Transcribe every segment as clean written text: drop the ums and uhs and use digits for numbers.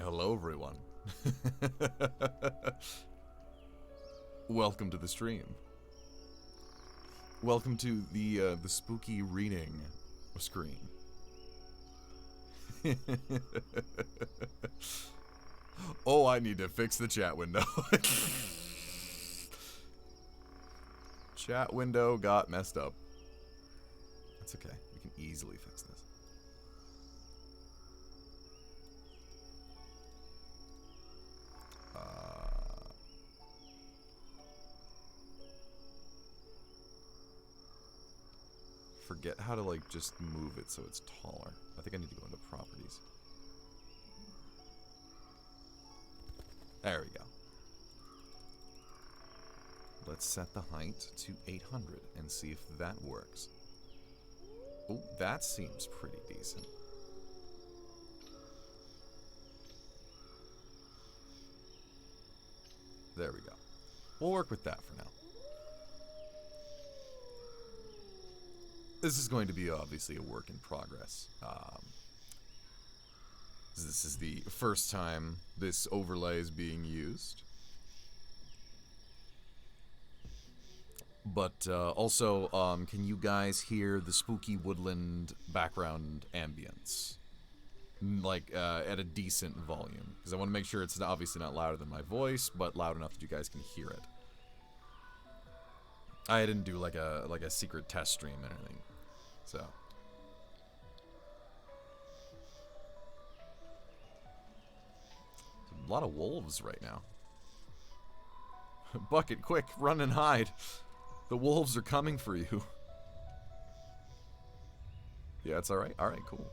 Hello, everyone. Welcome to the stream. Welcome to the spooky reading screen. Oh, I need to fix the chat window. Chat window got messed up. That's okay. We can easily fix this. Forget how to, like, just move it so it's taller. I think I need to go into properties. There we go. Let's set the height to 800 and see if that works. Oh, that seems pretty decent. There we go. We'll work with that for now. This is going to be obviously a work in progress. This is the first time this overlay is being used. But also, can you guys hear the spooky woodland background ambience? Like, at a decent volume. Because I want to make sure it's obviously not louder than my voice, but loud enough that you guys can hear it. I didn't do like a secret test stream or anything. So. A lot of wolves right now. Bucket, quick, run and hide. The wolves are coming for you. Yeah, it's alright. Alright, cool.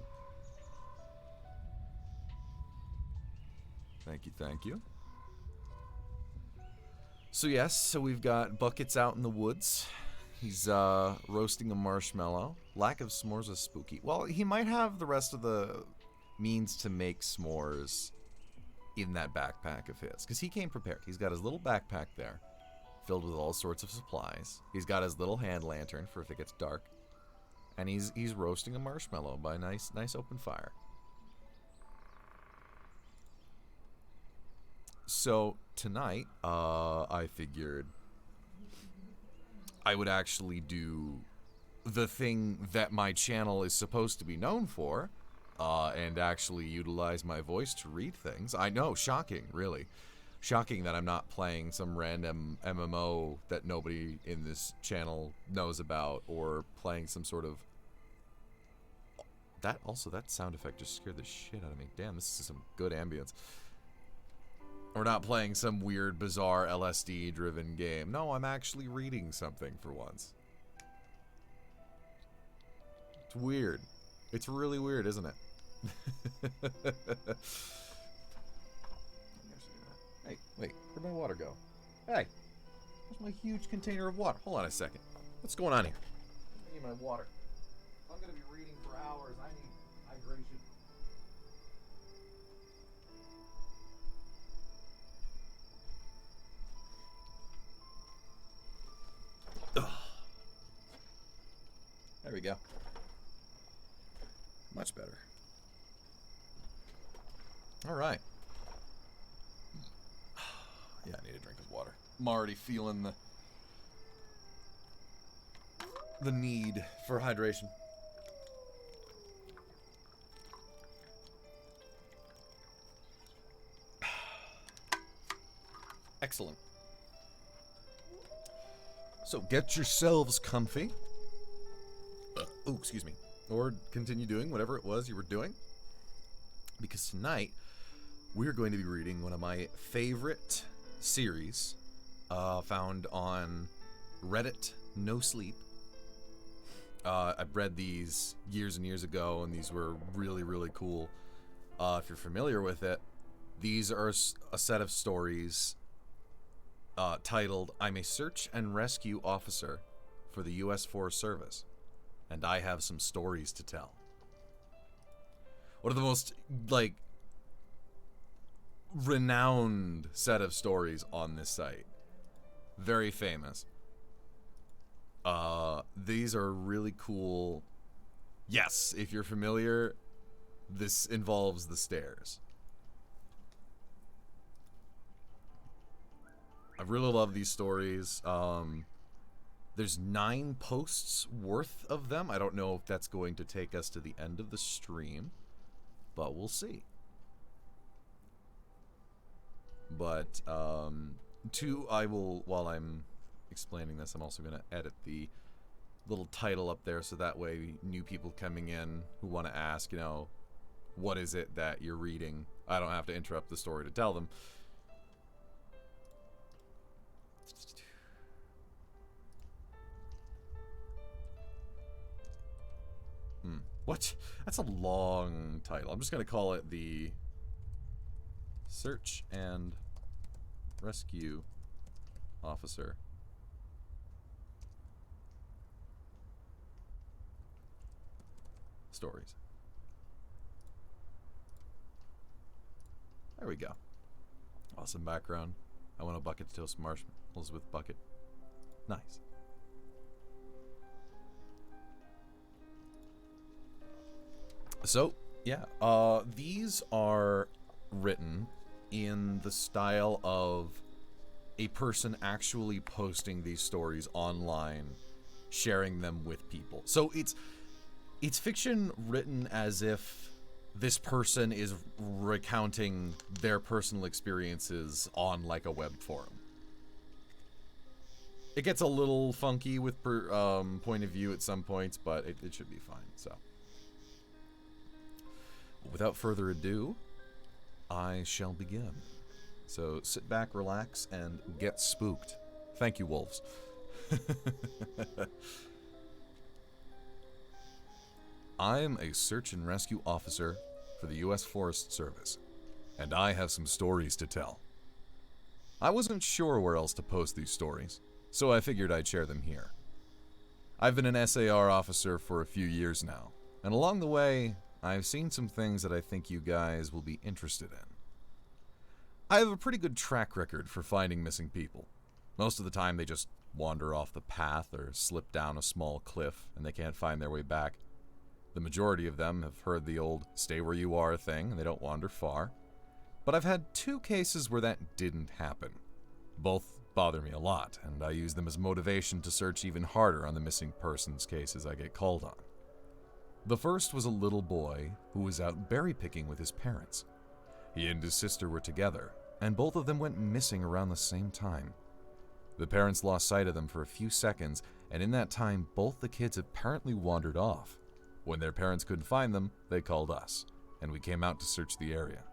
Thank you, thank you. So yes, so we've got Buckets out in the woods. He's roasting a marshmallow. Lack of s'mores is spooky. Well, he might have the rest of the means to make s'mores in that backpack of his. Because he came prepared. He's got his little backpack there, filled with all sorts of supplies. He's got his little hand lantern for if it gets dark. And he's roasting a marshmallow by a nice open fire. So tonight, I figured I would actually do the thing that my channel is supposed to be known for, and actually utilize my voice to read things. I know, shocking, really. Shocking that I'm not playing some random MMO that nobody in this channel knows about, or playing some sort of... That sound effect just scared the shit out of me. Damn, this is some good ambience. We're not playing some weird, bizarre, LSD-driven game. No, I'm actually reading something for once. It's weird. It's really weird, isn't it? Hey, wait. Where'd my water go? Hey! Where's my huge container of water? Hold on a second. What's going on here? I need my water. I'm gonna be reading for hours. I need hydration. There we go. Much better. Alright. Yeah, I need a drink of water. I'm already feeling the need for hydration. Excellent. So get yourselves comfy. Oh, excuse me. Or continue doing whatever it was you were doing. Because tonight, we're going to be reading one of my favorite series found on Reddit, No Sleep. I've read these years and years ago, and these were really, really cool. If you're familiar with it, these are a set of stories titled, I'm a Search and Rescue Officer for the U.S. Forest Service, and I have some stories to tell. One of the most, like, renowned set of stories on this site. Very famous. These are really cool. Yes, if you're familiar, this involves the stairs. I really love these stories. There's 9 posts worth of them. I don't know if that's going to take us to the end of the stream, but we'll see. But I will, while I'm explaining this, I'm also going to edit the little title up there so that way new people coming in who want to ask, what is it that you're reading? I don't have to interrupt the story to tell them. What? That's a long title. I'm just going to call it the Search and Rescue Officer. Stories. There we go. Awesome background. I want a bucket to toast marshmallows with bucket. Nice. So, yeah, these are written in the style of a person actually posting these stories online, sharing them with people. So it's fiction written as if this person is recounting their personal experiences on like a web forum. It gets a little funky with point of view at some points, but it should be fine, so. Without further ado, I shall begin. So sit back, relax, and get spooked. Thank you, wolves. I'm a search and rescue officer for the U.S. Forest Service, and I have some stories to tell. I wasn't sure where else to post these stories, so I figured I'd share them here. I've been an SAR officer for a few years now, and along the way, I've seen some things that I think you guys will be interested in. I have a pretty good track record for finding missing people. Most of the time they just wander off the path or slip down a small cliff and they can't find their way back. The majority of them have heard the old stay where you are thing and they don't wander far. But I've had 2 cases where that didn't happen. Both bother me a lot, and I use them as motivation to search even harder on the missing persons cases I get called on. The first was a little boy who was out berry picking with his parents. He and his sister were together, and both of them went missing around the same time. The parents lost sight of them for a few seconds, and in that time, both the kids apparently wandered off. When their parents couldn't find them, they called us, and we came out to search the area.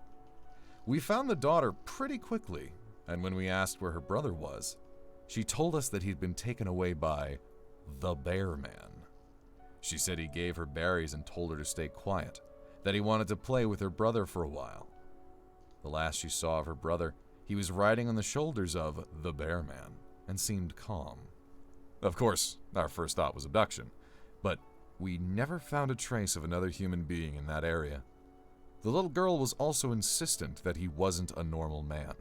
We found the daughter pretty quickly, and when we asked where her brother was, she told us that he'd been taken away by the Bear Man. She said he gave her berries and told her to stay quiet, that he wanted to play with her brother for a while. The last she saw of her brother, he was riding on the shoulders of the Bear Man and seemed calm. Of course, our first thought was abduction, but we never found a trace of another human being in that area. The little girl was also insistent that he wasn't a normal man,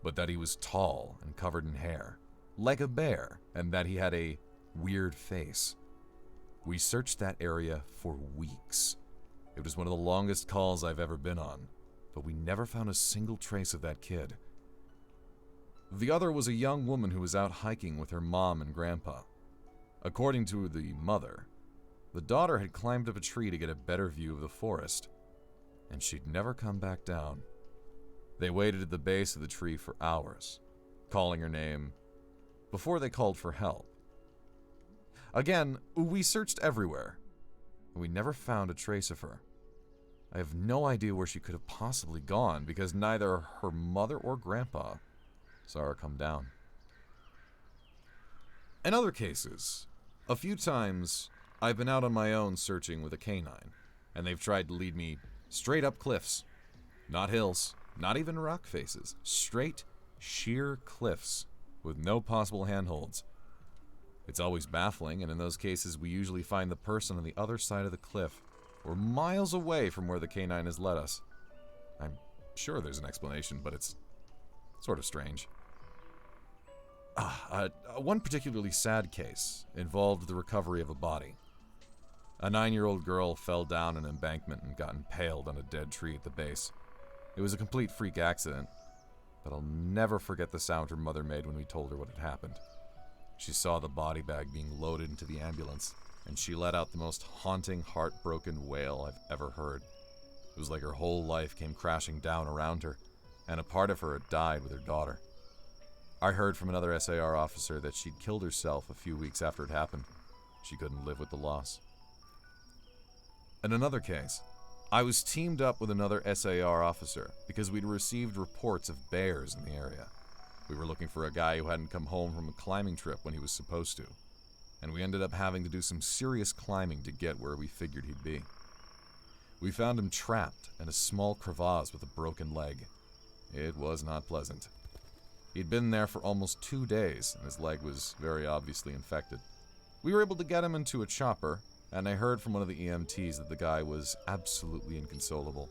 but that he was tall and covered in hair, like a bear, and that he had a weird face. We searched that area for weeks. It was one of the longest calls I've ever been on, but we never found a single trace of that kid. The other was a young woman who was out hiking with her mom and grandpa. According to the mother, the daughter had climbed up a tree to get a better view of the forest, and she'd never come back down. They waited at the base of the tree for hours, calling her name, before they called for help. Again, we searched everywhere, and we never found a trace of her. I have no idea where she could have possibly gone because neither her mother or grandpa saw her come down. In other cases, a few times I've been out on my own searching with a canine, and they've tried to lead me straight up cliffs. Not hills, not even rock faces, straight, sheer cliffs with no possible handholds. It's always baffling, and in those cases we usually find the person on the other side of the cliff, or miles away from where the canine has led us. I'm sure there's an explanation, but it's sort of strange. One particularly sad case involved the recovery of a body. A 9-year-old girl fell down an embankment and got impaled on a dead tree at the base. It was a complete freak accident. but I'll never forget the sound her mother made when we told her what had happened. She saw the body bag being loaded into the ambulance, and she let out the most haunting, heartbroken wail I've ever heard. It was like her whole life came crashing down around her, and a part of her had died with her daughter. I heard from another SAR officer that she'd killed herself a few weeks after it happened. She couldn't live with the loss. In another case, I was teamed up with another SAR officer because we'd received reports of bears in the area. We were looking for a guy who hadn't come home from a climbing trip when he was supposed to, and we ended up having to do some serious climbing to get where we figured he'd be. We found him trapped in a small crevasse with a broken leg. It was not pleasant. He'd been there for almost 2 days, and his leg was very obviously infected. We were able to get him into a chopper, and I heard from one of the EMTs that the guy was absolutely inconsolable.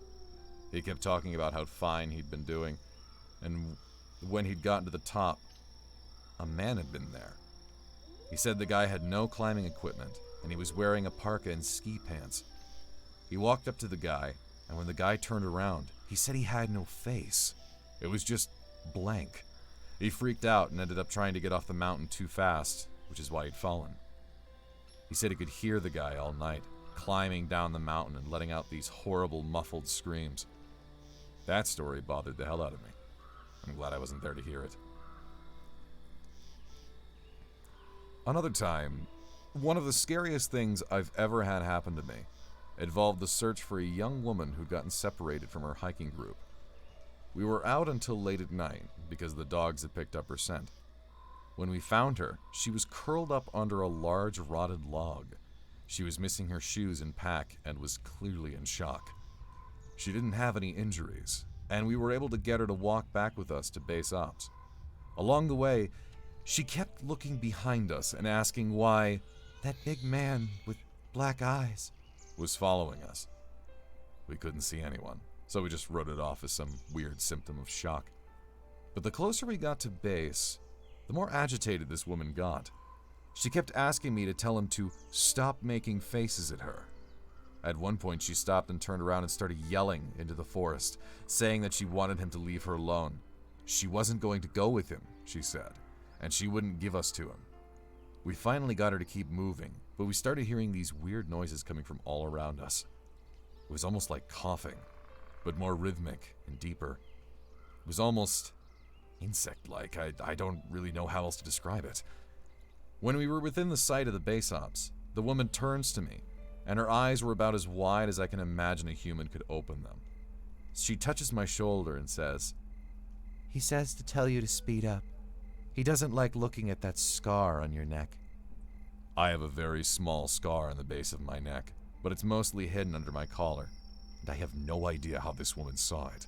He kept talking about how fine he'd been doing, and when he'd gotten to the top, a man had been there. He said the guy had no climbing equipment, and he was wearing a parka and ski pants. He walked up to the guy, and when the guy turned around, he said he had no face. It was just blank. He freaked out and ended up trying to get off the mountain too fast, which is why he'd fallen. He said he could hear the guy all night, climbing down the mountain and letting out these horrible muffled screams. That story bothered the hell out of me. I'm glad I wasn't there to hear it. Another time, one of the scariest things I've ever had happen to me involved the search for a young woman who'd gotten separated from her hiking group. We were out until late at night because the dogs had picked up her scent. When we found her, she was curled up under a large rotted log. She was missing her shoes and pack and was clearly in shock. She didn't have any injuries, and we were able to get her to walk back with us to base ops. Along the way, she kept looking behind us and asking why that big man with black eyes was following us. We couldn't see anyone, so we just wrote it off as some weird symptom of shock. But the closer we got to base, the more agitated this woman got. She kept asking me to tell him to stop making faces at her. At one point, she stopped and turned around and started yelling into the forest, saying that she wanted him to leave her alone. She wasn't going to go with him, she said, and she wouldn't give us to him. We finally got her to keep moving, but we started hearing these weird noises coming from all around us. It was almost like coughing, but more rhythmic and deeper. It was almost insect-like. I don't really know how else to describe it. When we were within the sight of the base ops, the woman turns to me, and her eyes were about as wide as I can imagine a human could open them. She touches my shoulder and says, "He says to tell you to speed up. He doesn't like looking at that scar on your neck." I have a very small scar on the base of my neck, but it's mostly hidden under my collar, and I have no idea how this woman saw it.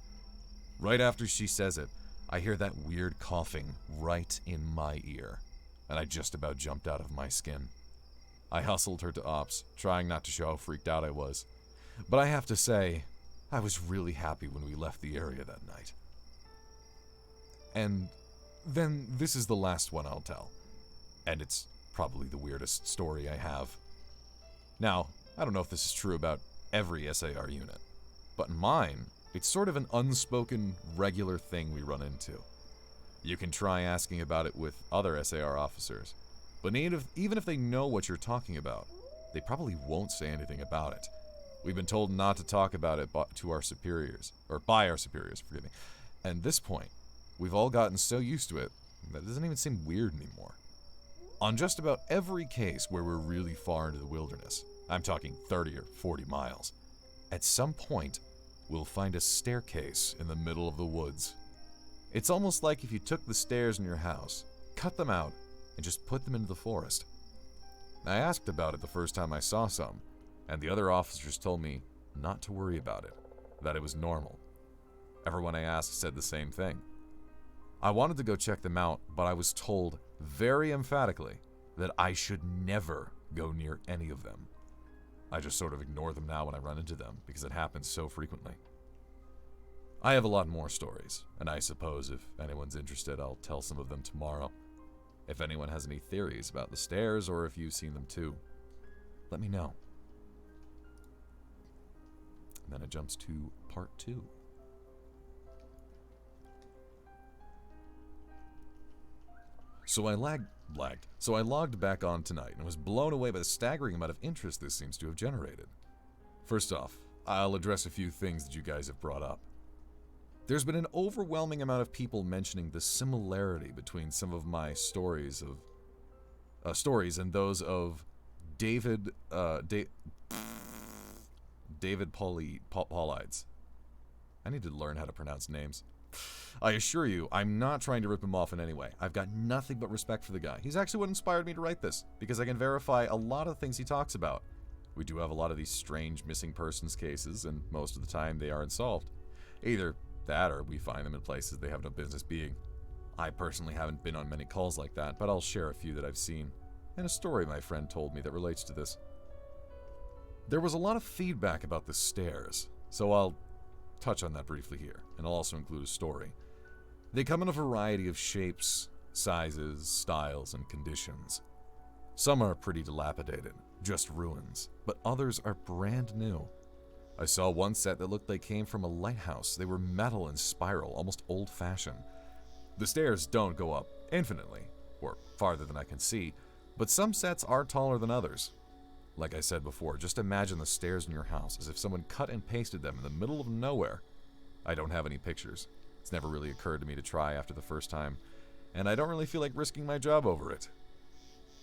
Right after she says it, I hear that weird coughing right in my ear, and I just about jumped out of my skin. I hustled her to ops, trying not to show how freaked out I was, but I have to say, I was really happy when we left the area that night. And then this is the last one I'll tell, and it's probably the weirdest story I have. Now, I don't know if this is true about every SAR unit, but in mine, it's sort of an unspoken, regular thing we run into. You can try asking about it with other SAR officers, but even if they know what you're talking about, they probably won't say anything about it. We've been told not to talk about it to our superiors, or by our superiors, forgive me. And at this point, we've all gotten so used to it that it doesn't even seem weird anymore. On just about every case where we're really far into the wilderness, I'm talking 30 or 40 miles, at some point, we'll find a staircase in the middle of the woods. It's almost like if you took the stairs in your house, cut them out, and just put them into the forest. I asked about it the first time I saw some, and the other officers told me not to worry about it, that it was normal. Everyone I asked said the same thing. I wanted to go check them out, but I was told very emphatically that I should never go near any of them. I just sort of ignore them now when I run into them, because it happens so frequently. I have a lot more stories, and I suppose if anyone's interested, I'll tell some of them tomorrow. If anyone has any theories about the stairs, or if you've seen them too, let me know. And then it jumps to part 2. So I logged back on tonight and was blown away by the staggering amount of interest this seems to have generated. First off, I'll address a few things that you guys have brought up. There's been an overwhelming amount of people mentioning the similarity between some of my stories and those of David Paulides. I need to learn how to pronounce names. I assure you, I'm not trying to rip him off in any way. I've got nothing but respect for the guy. He's actually what inspired me to write this, because I can verify a lot of the things he talks about. We do have a lot of these strange missing persons cases, and most of the time they aren't solved. Either that, or we find them in places they have no business being. I personally haven't been on many calls like that, but I'll share a few that I've seen, and a story my friend told me that relates to this. There was a lot of feedback about the stairs, so I'll touch on that briefly here, and I'll also include a story. They come in a variety of shapes, sizes, styles, and conditions. Some are pretty dilapidated, just ruins, but others are brand new. I saw one set that looked like came from a lighthouse. They were metal and spiral, almost old-fashioned. The stairs don't go up infinitely, or farther than I can see, but some sets are taller than others. Like I said before, just imagine the stairs in your house as if someone cut and pasted them in the middle of nowhere. I don't have any pictures. It's never really occurred to me to try after the first time, and I don't really feel like risking my job over it.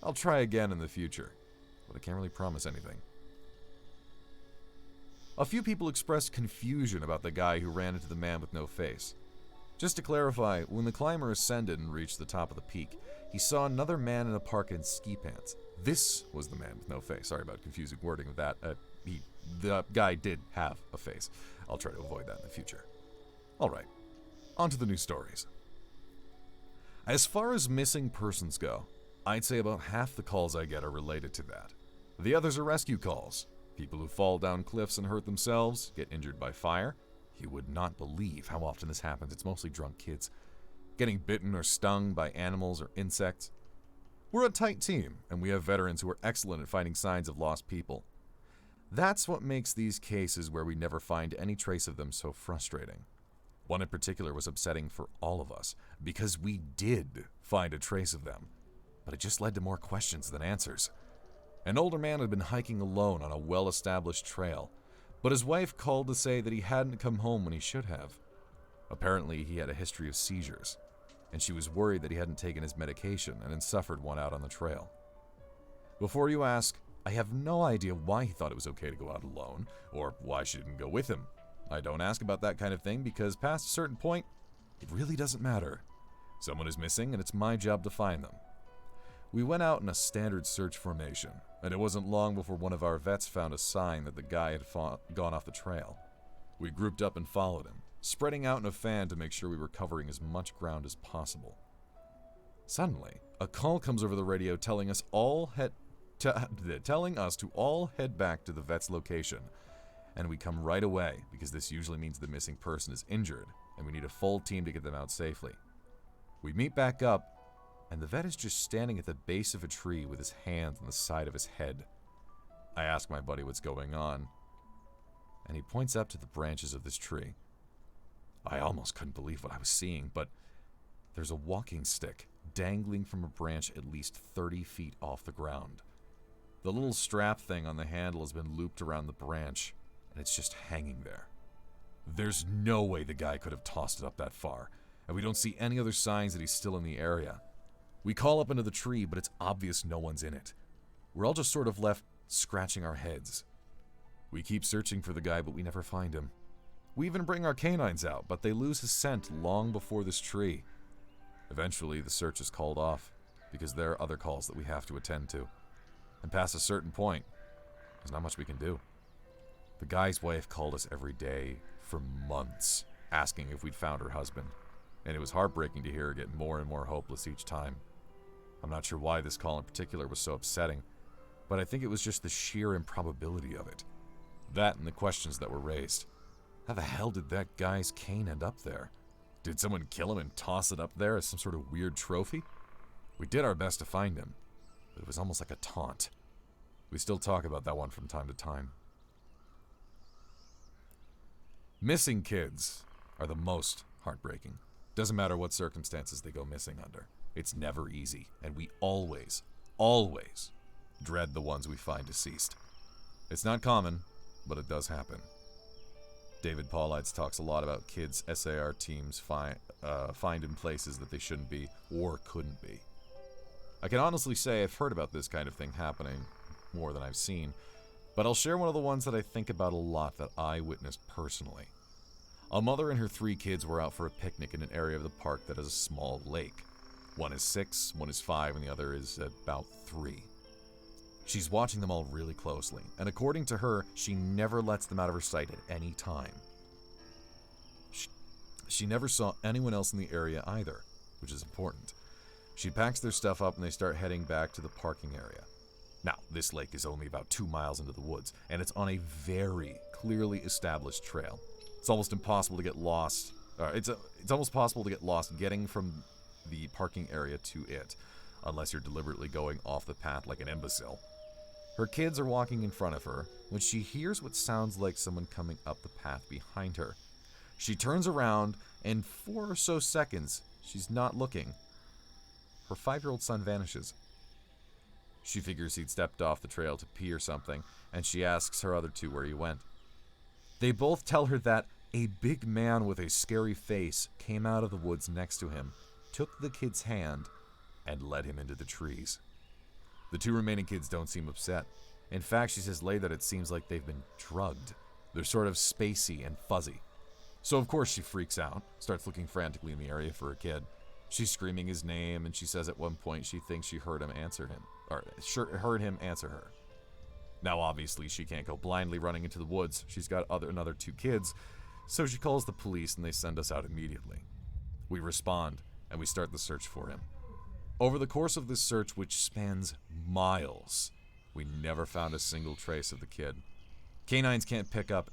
I'll try again in the future, but I can't really promise anything. A few people expressed confusion about the guy who ran into the man with no face. Just to clarify, when the climber ascended and reached the top of the peak, he saw another man in a parka and ski pants. This was the man with no face. Sorry about confusing wording of that. The guy did have a face. I'll try to avoid that in the future. Alright, on to the new stories. As far as missing persons go, I'd say about half the calls I get are related to that. The others are rescue calls. People who fall down cliffs and hurt themselves, get injured by fire. You would not believe how often this happens. It's mostly drunk kids. Getting bitten or stung by animals or insects. We're a tight team, and we have veterans who are excellent at finding signs of lost people. That's what makes these cases where we never find any trace of them so frustrating. One in particular was upsetting for all of us, because we did find a trace of them, but it just led to more questions than answers. An older man had been hiking alone on a well-established trail, but his wife called to say that he hadn't come home when he should have. Apparently, he had a history of seizures, and she was worried that he hadn't taken his medication and had suffered one out on the trail. Before you ask, I have no idea why he thought it was okay to go out alone, or why she didn't go with him. I don't ask about that kind of thing because past a certain point, it really doesn't matter. Someone is missing, and it's my job to find them. We went out in a standard search formation, and it wasn't long before one of our vets found a sign that the guy had gone off the trail. We grouped up and followed him, spreading out in a fan to make sure we were covering as much ground as possible. Suddenly, a call comes over the radio telling us to all head back to the vet's location, and we come right away because this usually means the missing person is injured, and we need a full team to get them out safely. We meet back up, and the vet is just standing at the base of a tree with his hands on the side of his head. I ask my buddy what's going on, and he points up to the branches of this tree. I almost couldn't believe what I was seeing, but there's a walking stick dangling from a branch at least 30 feet off the ground. The little strap thing on the handle has been looped around the branch, and it's just hanging there. There's no way the guy could have tossed it up that far, and we don't see any other signs that he's still in the area. We call up into the tree, but it's obvious no one's in it. We're all just sort of left scratching our heads. We keep searching for the guy, but we never find him. We even bring our canines out, but they lose his scent long before this tree. Eventually, the search is called off, because there are other calls that we have to attend to. And past a certain point, there's not much we can do. The guy's wife called us every day for months, asking if we'd found her husband, and it was heartbreaking to hear her get more and more hopeless each time. I'm not sure why this call in particular was so upsetting, but I think it was just the sheer improbability of it. That and the questions that were raised. How the hell did that guy's cane end up there? Did someone kill him and toss it up there as some sort of weird trophy? We did our best to find him, but it was almost like a taunt. We still talk about that one from time to time. Missing kids are the most heartbreaking. Doesn't matter what circumstances they go missing under. It's never easy, and we always dread the ones we find deceased. It's not common, but it does happen. David Paulides talks a lot about kids SAR teams find in places that they shouldn't be or couldn't be. I can honestly say I've heard about this kind of thing happening more than I've seen, but I'll share one of the ones that I think about a lot that I witnessed personally. A mother and her 3 kids were out for a picnic in an area of the park that has a small lake. One is 6, one is 5, and the other is about 3. She's watching them all really closely, and according to her, she never lets them out of her sight at any time. She never saw anyone else in the area either, which is important. She packs their stuff up and they start heading back to the parking area. Now, this lake is only about 2 miles into the woods, and it's on a very clearly established trail. It's almost impossible to get lost. It's almost possible to get lost getting from the parking area to it, unless you're deliberately going off the path like an imbecile. Her kids are walking in front of her when she hears what sounds like someone coming up the path behind her. She turns around, and 4 or so seconds, she's not looking. Her 5-year-old son vanishes. She figures he'd stepped off the trail to pee or something, and she asks her other 2 where he went. They both tell her that a big man with a scary face came out of the woods next to him, took the kid's hand, and led him into the trees. The 2 remaining kids don't seem upset. In fact, she says later that it seems like they've been drugged. They're sort of spacey and fuzzy. So of course she freaks out, starts looking frantically in the area for her kid. She's screaming his name, and she says at one point she thinks she heard him answer her. Now obviously she can't go blindly running into the woods. She's got another 2 kids, so she calls the police and they send us out immediately. We respond, and we start the search for him. Over the course of this search, which spans miles, we never found a single trace of the kid. Canines can't pick up...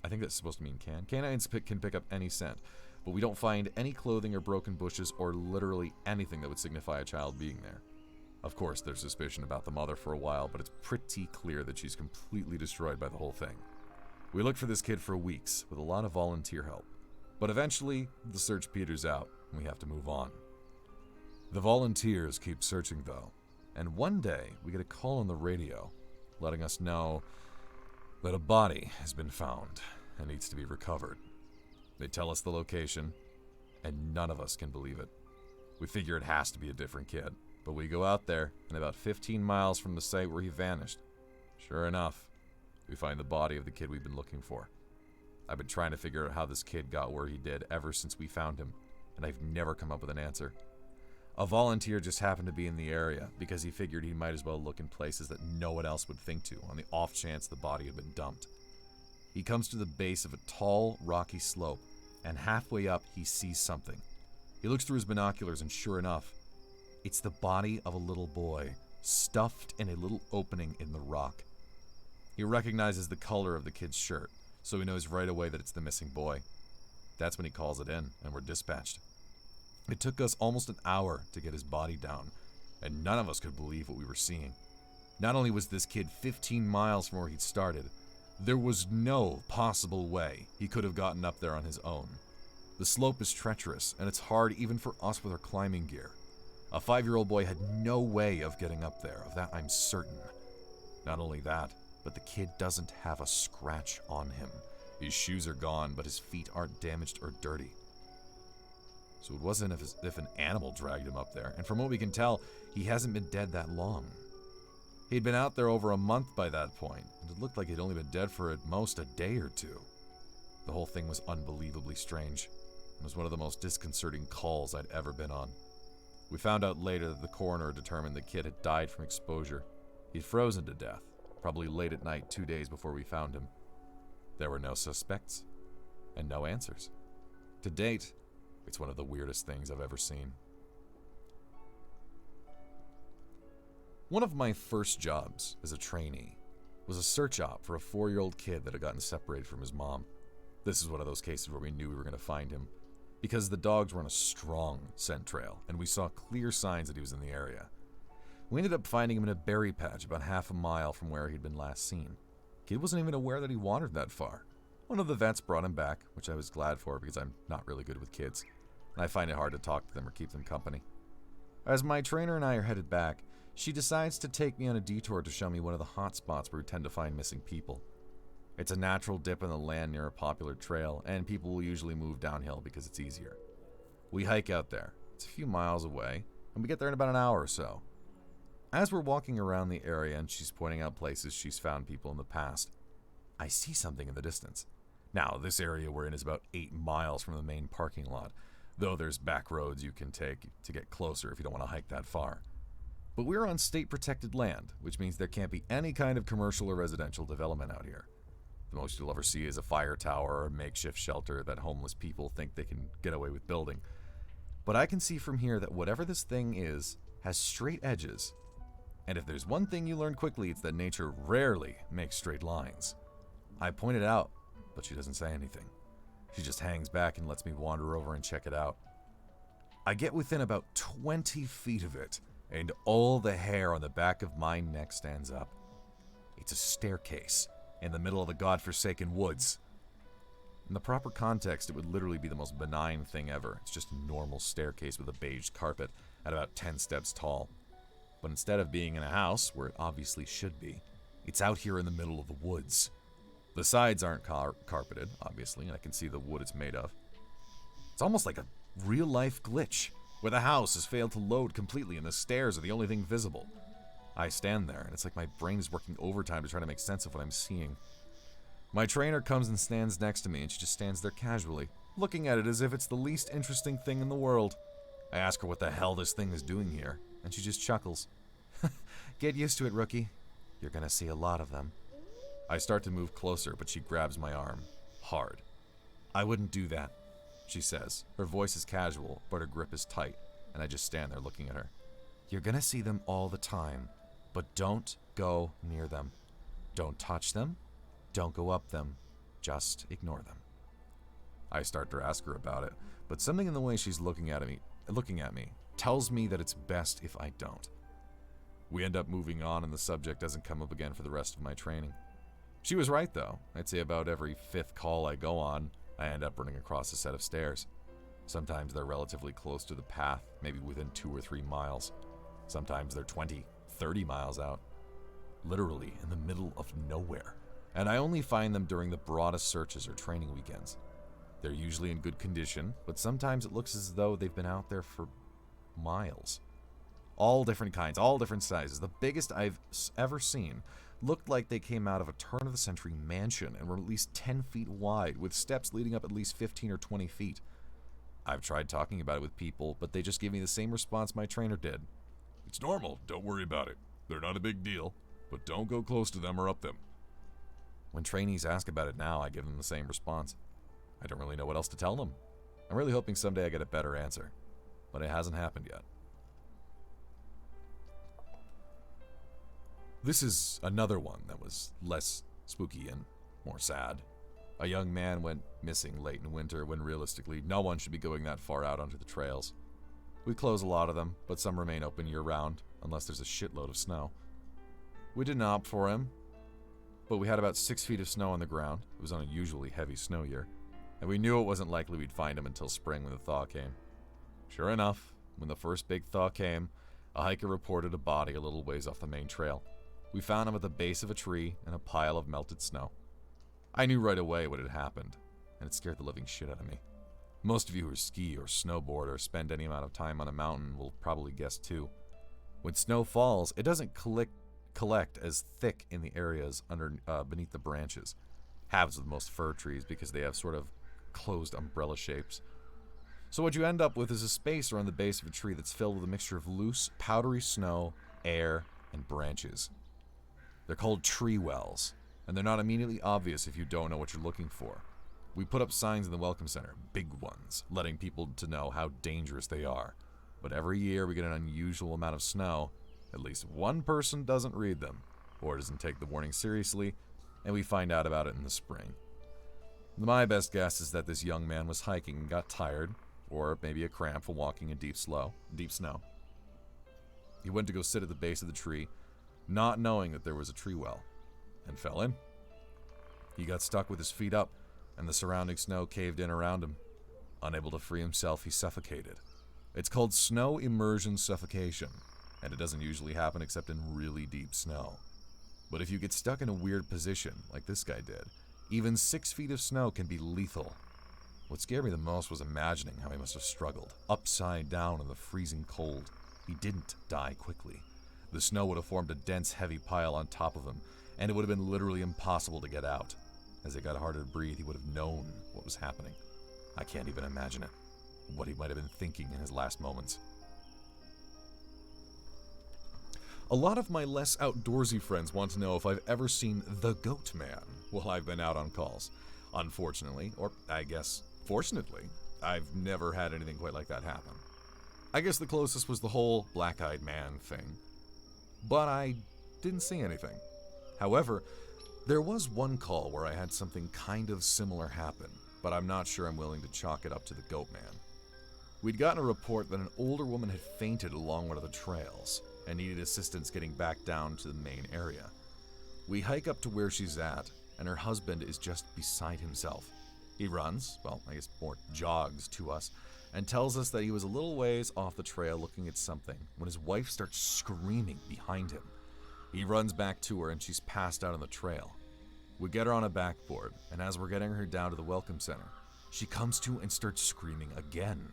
I think that's supposed to mean can. Canines can pick up any scent, but we don't find any clothing or broken bushes or literally anything that would signify a child being there. Of course, there's suspicion about the mother for a while, but it's pretty clear that she's completely destroyed by the whole thing. We looked for this kid for weeks, with a lot of volunteer help. But eventually, the search peters out, and we have to move on. The volunteers keep searching, though, and one day we get a call on the radio, letting us know that a body has been found and needs to be recovered. They tell us the location, and none of us can believe it. We figure it has to be a different kid, but we go out there, and about 15 miles from the site where he vanished, sure enough, we find the body of the kid we've been looking for. I've been trying to figure out how this kid got where he did ever since we found him, and I've never come up with an answer. A volunteer just happened to be in the area because he figured he might as well look in places that no one else would think to on the off chance the body had been dumped. He comes to the base of a tall, rocky slope, and halfway up he sees something. He looks through his binoculars, and sure enough, it's the body of a little boy, stuffed in a little opening in the rock. He recognizes the color of the kid's shirt, so he knows right away that it's the missing boy. That's when he calls it in, and we're dispatched. It took us almost an hour to get his body down, and none of us could believe what we were seeing. Not only was this kid 15 miles from where he'd started, there was no possible way he could have gotten up there on his own. The slope is treacherous, and it's hard even for us with our climbing gear. A 5-year-old boy had no way of getting up there, of that I'm certain. Not only that, but the kid doesn't have a scratch on him. His shoes are gone, but his feet aren't damaged or dirty. So it wasn't as if an animal dragged him up there, and from what we can tell, he hasn't been dead that long. He'd been out there over a month by that point, and it looked like he'd only been dead for at most a day or 2. The whole thing was unbelievably strange. It was one of the most disconcerting calls I'd ever been on. We found out later that the coroner determined the kid had died from exposure. He'd frozen to death, probably late at night 2 days before we found him. There were no suspects, and no answers. To date, it's one of the weirdest things I've ever seen. One of my first jobs as a trainee was a search op for a 4-year-old kid that had gotten separated from his mom. This is one of those cases where we knew we were going to find him, because the dogs were on a strong scent trail, and we saw clear signs that he was in the area. We ended up finding him in a berry patch about half a mile from where he'd been last seen. Kid wasn't even aware that he wandered that far. One of the vets brought him back, which I was glad for because I'm not really good with kids, and I find it hard to talk to them or keep them company. As my trainer and I are headed back, she decides to take me on a detour to show me one of the hot spots where we tend to find missing people. It's a natural dip in the land near a popular trail, and people will usually move downhill because it's easier. We hike out there. It's a few miles away, and we get there in about an hour or so. As we're walking around the area and she's pointing out places she's found people in the past, I see something in the distance. Now, this area we're in is about 8 miles from the main parking lot, though there's back roads you can take to get closer if you don't want to hike that far. But we're on state-protected land, which means there can't be any kind of commercial or residential development out here. The most you'll ever see is a fire tower or a makeshift shelter that homeless people think they can get away with building. But I can see from here that whatever this thing is has straight edges. And if there's one thing you learn quickly, it's that nature rarely makes straight lines. I point it out, but she doesn't say anything. She just hangs back and lets me wander over and check it out. I get within about 20 feet of it, and all the hair on the back of my neck stands up. It's a staircase in the middle of the godforsaken woods. In the proper context, it would literally be the most benign thing ever. It's just a normal staircase with a beige carpet at about 10 steps tall. But instead of being in a house, where it obviously should be, it's out here in the middle of the woods. The sides aren't carpeted, obviously, and I can see the wood it's made of. It's almost like a real-life glitch, where the house has failed to load completely and the stairs are the only thing visible. I stand there, and it's like my brain is working overtime to try to make sense of what I'm seeing. My trainer comes and stands next to me, and she just stands there casually, looking at it as if it's the least interesting thing in the world. I ask her what the hell this thing is doing here, and she just chuckles. Get used to it, rookie. You're gonna see a lot of them. I start to move closer, but she grabs my arm. Hard. I wouldn't do that, she says. Her voice is casual, but her grip is tight, and I just stand there looking at her. You're gonna see them all the time, but don't go near them. Don't touch them. Don't go up them. Just ignore them. I start to ask her about it, but something in the way she's looking at me tells me that it's best if I don't. We end up moving on, and the subject doesn't come up again for the rest of my training. She was right, though. I'd say about every 5th call I go on, I end up running across a set of stairs. Sometimes they're relatively close to the path, maybe within 2 or 3 miles. Sometimes they're 20, 30 miles out. Literally in the middle of nowhere. And I only find them during the broadest searches or training weekends. They're usually in good condition, but sometimes it looks as though they've been out there for miles. All different kinds, all different sizes. The biggest I've ever seen looked like they came out of a turn-of-the-century mansion and were at least 10 feet wide, with steps leading up at least 15 or 20 feet. I've tried talking about it with people, but they just give me the same response my trainer did. It's normal, don't worry about it. They're not a big deal, but don't go close to them or up them. When trainees ask about it now, I give them the same response. I don't really know what else to tell them. I'm really hoping someday I get a better answer, but it hasn't happened yet. This is another one that was less spooky and more sad. A young man went missing late in winter when realistically no one should be going that far out onto the trails. We close a lot of them, but some remain open year-round, unless there's a shitload of snow. We didn't opt for him, but we had about 6 feet of snow on the ground. It was an unusually heavy snow year, and we knew it wasn't likely we'd find him until spring when the thaw came. Sure enough, when the first big thaw came, a hiker reported a body a little ways off the main trail. We found him at the base of a tree in a pile of melted snow. I knew right away what had happened, and it scared the living shit out of me. Most of you who ski or snowboard or spend any amount of time on a mountain will probably guess too. When snow falls, it doesn't collect as thick in the areas beneath the branches. Happens with most fir trees because they have sort of closed umbrella shapes. So what you end up with is a space around the base of a tree that's filled with a mixture of loose, powdery snow, air, and branches. They're called tree wells, and they're not immediately obvious if you don't know what you're looking for. We put up signs in the Welcome Center, big ones, letting people to know how dangerous they are. But every year we get an unusual amount of snow. At least one person doesn't read them, or doesn't take the warning seriously, and we find out about it in the spring. My best guess is that this young man was hiking and got tired, or maybe a cramp from walking in deep snow. He went to go sit at the base of the tree, not knowing that there was a tree well, and fell in. He got stuck with his feet up, and the surrounding snow caved in around him. Unable to free himself, he suffocated. It's called snow immersion suffocation, and it doesn't usually happen except in really deep snow. But if you get stuck in a weird position, like this guy did, even 6 feet of snow can be lethal. What scared me the most was imagining how he must have struggled, upside down in the freezing cold. He didn't die quickly. The snow would have formed a dense, heavy pile on top of him, and it would have been literally impossible to get out. As it got harder to breathe, he would have known what was happening. I can't even imagine it, what he might have been thinking in his last moments. A lot of my less outdoorsy friends want to know if I've ever seen the Goat Man while I've been out on calls. Unfortunately, or I guess fortunately, I've never had anything quite like that happen. I guess the closest was the whole black-eyed man thing, but I didn't see anything. However, there was one call where I had something kind of similar happen, but I'm not sure I'm willing to chalk it up to the Goat Man. We'd gotten a report that an older woman had fainted along one of the trails and needed assistance getting back down to the main area. We hike up to where she's at, and her husband is just beside himself. He runs, well, I guess more jogs to us, and tells us that he was a little ways off the trail looking at something when his wife starts screaming behind him. He runs back to her and she's passed out on the trail. We get her on a backboard, and as we're getting her down to the welcome center, she comes to and starts screaming again.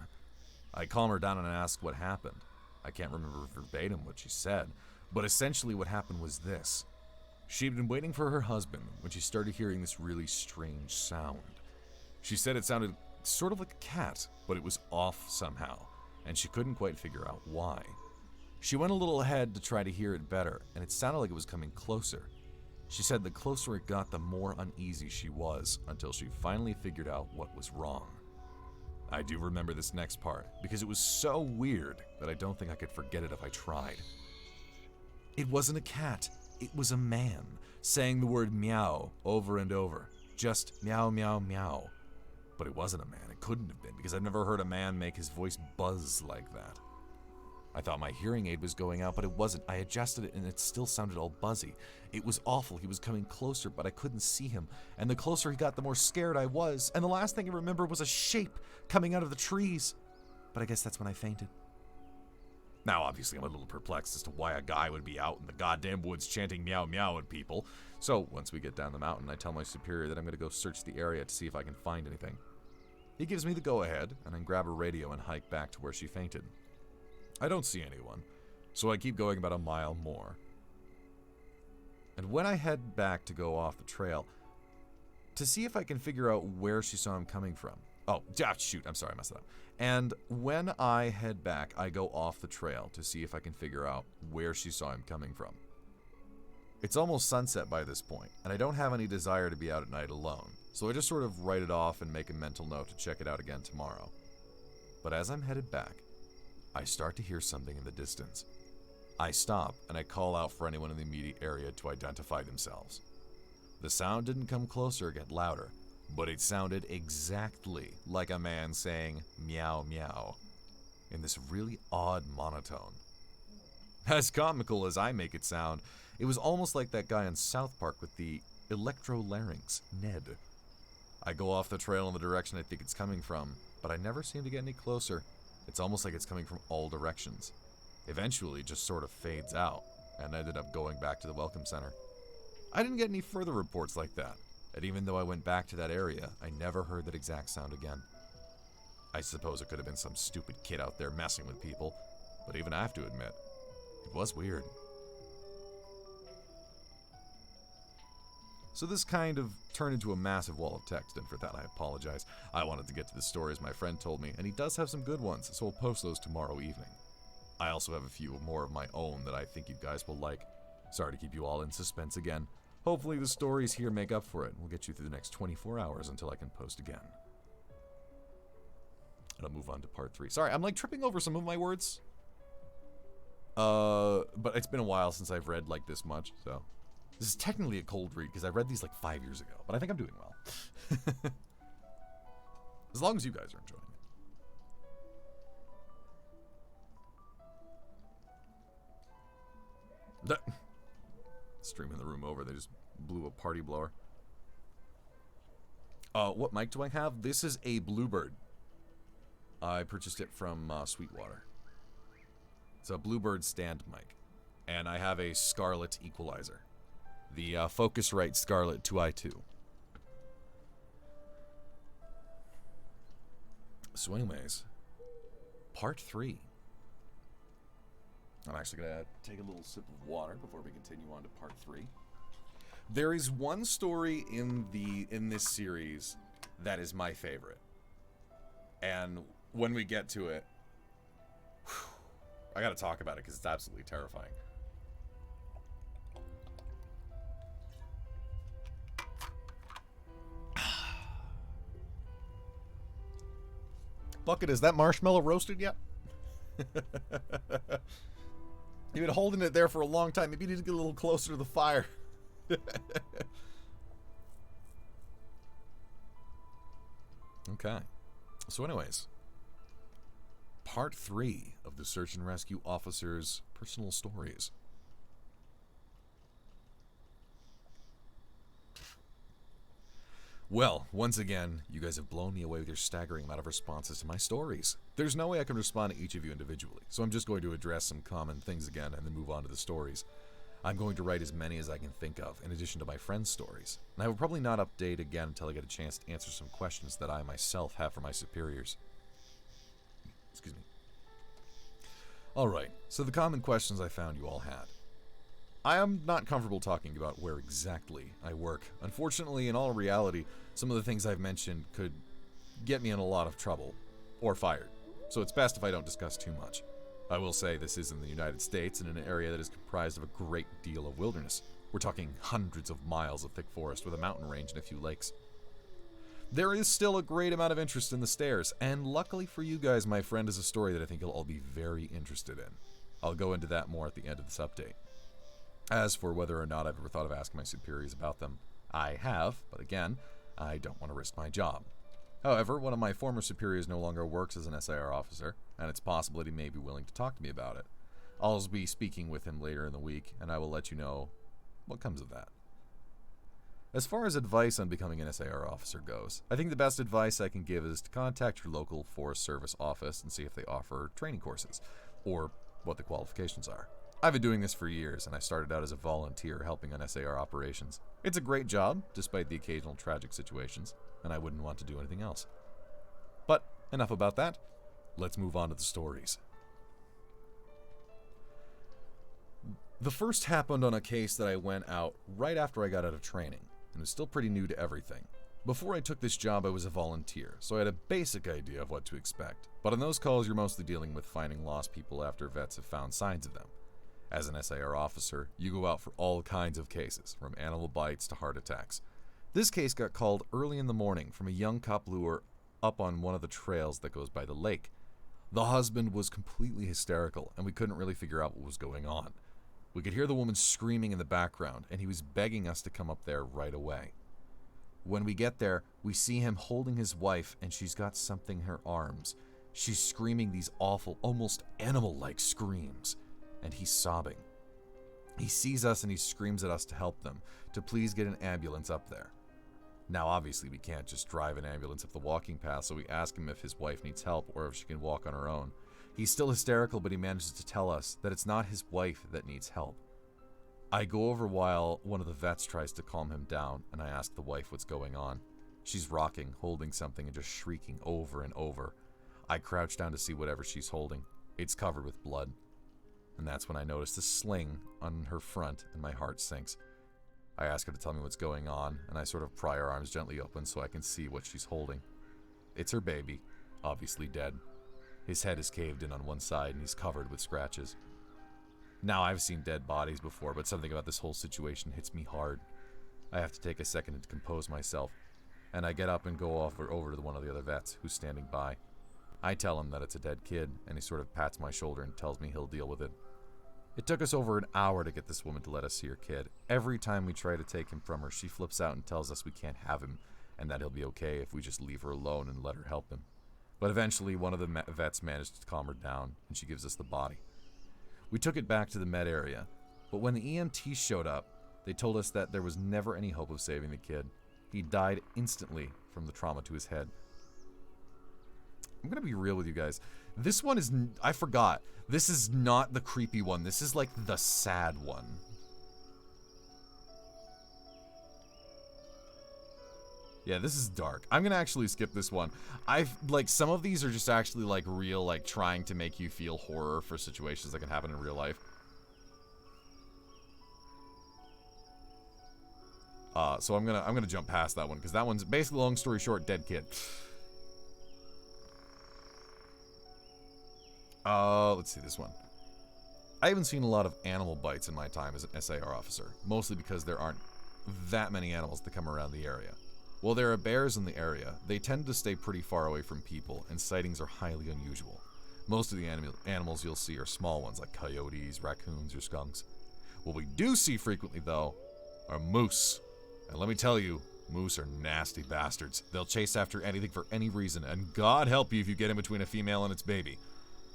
I calm her down and ask what happened. I can't remember verbatim what she said, but essentially what happened was this. She'd been waiting for her husband when she started hearing this really strange sound. She said it sounded sort of like a cat, but it was off somehow, and she couldn't quite figure out why. She went a little ahead to try to hear it better, and it sounded like it was coming closer. She said the closer it got, the more uneasy she was, until she finally figured out what was wrong. I do remember this next part, because it was so weird that I don't think I could forget it if I tried. It wasn't a cat, it was a man, saying the word meow over and over. Just meow, meow, meow. But it wasn't a man, it couldn't have been, because I've never heard a man make his voice buzz like that. I thought my hearing aid was going out, but it wasn't. I adjusted it and it still sounded all buzzy. It was awful. He was coming closer, but I couldn't see him. And the closer he got, the more scared I was. And the last thing I remember was a shape coming out of the trees. But I guess that's when I fainted. Now, obviously, I'm a little perplexed as to why a guy would be out in the goddamn woods chanting meow meow at people. So, once we get down the mountain, I tell my superior that I'm going to go search the area to see if I can find anything. He gives me the go-ahead, and I grab a radio and hike back to where she fainted. I don't see anyone, so I keep going about a mile more. And when I head back to go off the trail, to see if I can figure out where she saw him coming from. Oh, shoot, I'm sorry, I messed that up. And when I head back, I go off the trail to see if I can figure out where she saw him coming from. It's almost sunset by this point, and I don't have any desire to be out at night alone, so I just sort of write it off and make a mental note to check it out again tomorrow. But as I'm headed back, I start to hear something in the distance. I stop and I call out for anyone in the immediate area to identify themselves. The sound didn't come closer or get louder, but it sounded exactly like a man saying meow meow in this really odd monotone. As comical as I make it sound, it was almost like that guy in South Park with the electrolarynx, Ned. I go off the trail in the direction I think it's coming from, but I never seem to get any closer. It's almost like it's coming from all directions. Eventually, it just sort of fades out, and I ended up going back to the welcome center. I didn't get any further reports like that, and even though I went back to that area, I never heard that exact sound again. I suppose it could have been some stupid kid out there messing with people, but even I have to admit, it was weird. So this kind of turned into a massive wall of text, and for that I apologize. I wanted to get to the stories my friend told me, and he does have some good ones, so I'll post those tomorrow evening. I also have a few more of my own that I think you guys will like. Sorry to keep you all in suspense again. Hopefully the stories here make up for it, and we'll get you through the next 24 hours until I can post again. And I'll move on to part 3. Sorry, I'm like tripping over some of my words. But it's been a while since I've read like this much, so... This is technically a cold read, because I read these like 5 years ago, but I think I'm doing well. As long as you guys are enjoying it. Streaming the room over, they just blew a party blower. What mic do I have? This is a Bluebird. I purchased it from Sweetwater. It's a Bluebird stand mic. And I have a Scarlett equalizer. The Focusrite Scarlett 2i2. So anyways, part 3. I'm actually going to take a little sip of water before we continue on to part 3. There is one story in this series that is my favorite. And when we get to it, I got to talk about it because it's absolutely terrifying. Bucket, is that marshmallow roasted yet? You've been holding it there for a long time. Maybe you need to get a little closer to the fire. Okay. So anyways, part 3 of the search and rescue officer's personal stories. Well, once again, you guys have blown me away with your staggering amount of responses to my stories. There's no way I can respond to each of you individually, so I'm just going to address some common things again and then move on to the stories. I'm going to write as many as I can think of, in addition to my friends' stories, and I will probably not update again until I get a chance to answer some questions that I myself have for my superiors. Excuse me. Alright, so the common questions I found you all had. I am not comfortable talking about where exactly I work. Unfortunately, in all reality, some of the things I've mentioned could get me in a lot of trouble, or fired, so it's best if I don't discuss too much. I will say this is in the United States and in an area that is comprised of a great deal of wilderness. We're talking hundreds of miles of thick forest with a mountain range and a few lakes. There is still a great amount of interest in the stairs, and luckily for you guys, my friend has a story that I think you'll all be very interested in. I'll go into that more at the end of this update. As for whether or not I've ever thought of asking my superiors about them, I have, but again, I don't want to risk my job. However, one of my former superiors no longer works as an SIR officer, and it's possible that he may be willing to talk to me about it. I'll be speaking with him later in the week, and I will let you know what comes of that. As far as advice on becoming an SIR officer goes, I think the best advice I can give is to contact your local Forest Service office and see if they offer training courses, or what the qualifications are. I've been doing this for years, and I started out as a volunteer helping on SAR operations. It's a great job, despite the occasional tragic situations, and I wouldn't want to do anything else. But enough about that. Let's move on to the stories. The first happened on a case that I went out right after I got out of training, and was still pretty new to everything. Before I took this job, I was a volunteer, so I had a basic idea of what to expect. But on those calls, you're mostly dealing with finding lost people after vets have found signs of them. As an SIR officer, you go out for all kinds of cases, from animal bites to heart attacks. This case got called early in the morning from a young couple who were up on one of the trails that goes by the lake. The husband was completely hysterical, and we couldn't really figure out what was going on. We could hear the woman screaming in the background, and he was begging us to come up there right away. When we get there, we see him holding his wife, and she's got something in her arms. She's screaming these awful, almost animal-like screams, and he's sobbing. He sees us and he screams at us to help them, to please get an ambulance up there. Now, obviously, we can't just drive an ambulance up the walking path, so we ask him if his wife needs help or if she can walk on her own. He's still hysterical, but he manages to tell us that it's not his wife that needs help. I go over while one of the vets tries to calm him down, and I ask the wife what's going on. She's rocking, holding something, and just shrieking over and over. I crouch down to see whatever she's holding. It's covered with blood. And that's when I notice a sling on her front, and my heart sinks. I ask her to tell me what's going on, and I sort of pry her arms gently open so I can see what she's holding. It's her baby, obviously dead. His head is caved in on one side, and he's covered with scratches. Now, I've seen dead bodies before, but something about this whole situation hits me hard. I have to take a second to compose myself, and I get up and go over to one of the other vets who's standing by. I tell him that it's a dead kid, and he sort of pats my shoulder and tells me he'll deal with it. It took us over an hour to get this woman to let us see her kid. Every time we try to take him from her, she flips out and tells us we can't have him, and that he'll be okay if we just leave her alone and let her help him. But eventually, one of the vets managed to calm her down, and she gives us the body. We took it back to the med area, but when the EMTs showed up, they told us that there was never any hope of saving the kid. He died instantly from the trauma to his head. I'm going to be real with you guys. This one is... I forgot. This is not the creepy one. This is like the sad one. Yeah, this is dark. I'm going to actually skip this one. Like, some of these are just actually, like, real, like, trying to make you feel horror for situations that can happen in real life. So I'm gonna jump past that one, because that one's basically, long story short, dead kid. Let's see this one. I haven't seen a lot of animal bites in my time as an SAR officer, mostly because there aren't that many animals that come around the area. While there are bears in the area, they tend to stay pretty far away from people, and sightings are highly unusual. Most of the animals you'll see are small ones like coyotes, raccoons, or skunks. What we do see frequently, though, are moose. And let me tell you, moose are nasty bastards. They'll chase after anything for any reason, and God help you if you get in between a female and its baby.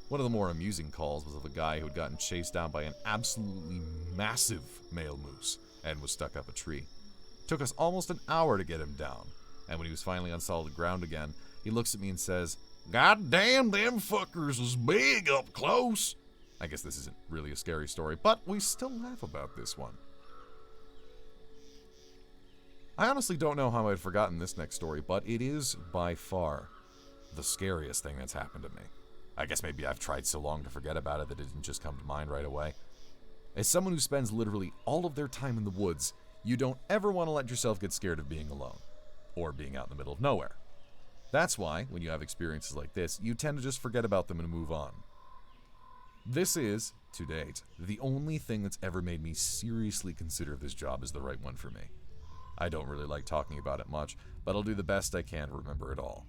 One of the more amusing calls was of a guy who had gotten chased down by an absolutely massive male moose and was stuck up a tree. It took us almost an hour to get him down, and when he was finally on solid ground again, he looks at me and says, "God damn, them fuckers is big up close." I guess this isn't really a scary story, but we still laugh about this one. I honestly don't know how I'd forgotten this next story, but it is by far the scariest thing that's happened to me. I guess maybe I've tried so long to forget about it that it didn't just come to mind right away. As someone who spends literally all of their time in the woods, you don't ever want to let yourself get scared of being alone, or being out in the middle of nowhere. That's why, when you have experiences like this, you tend to just forget about them and move on. This is, to date, the only thing that's ever made me seriously consider this job as the right one for me. I don't really like talking about it much, but I'll do the best I can to remember it all.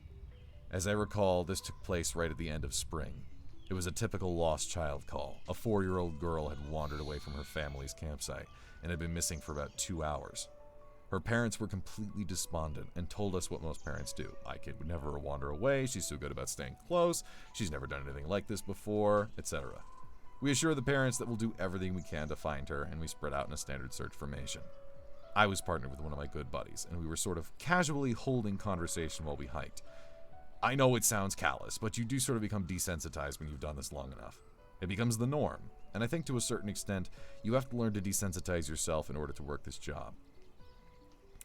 As I recall, this took place right at the end of spring. It was a typical lost child call. A 4-year-old girl had wandered away from her family's campsite and had been missing for about 2 hours. Her parents were completely despondent and told us what most parents do. My kid would never wander away, she's so good about staying close, she's never done anything like this before, etc. We assure the parents that we'll do everything we can to find her, and we spread out in a standard search formation. I was partnered with one of my good buddies, and we were sort of casually holding conversation while we hiked. I know it sounds callous, but you do sort of become desensitized when you've done this long enough. It becomes the norm, and I think to a certain extent, you have to learn to desensitize yourself in order to work this job.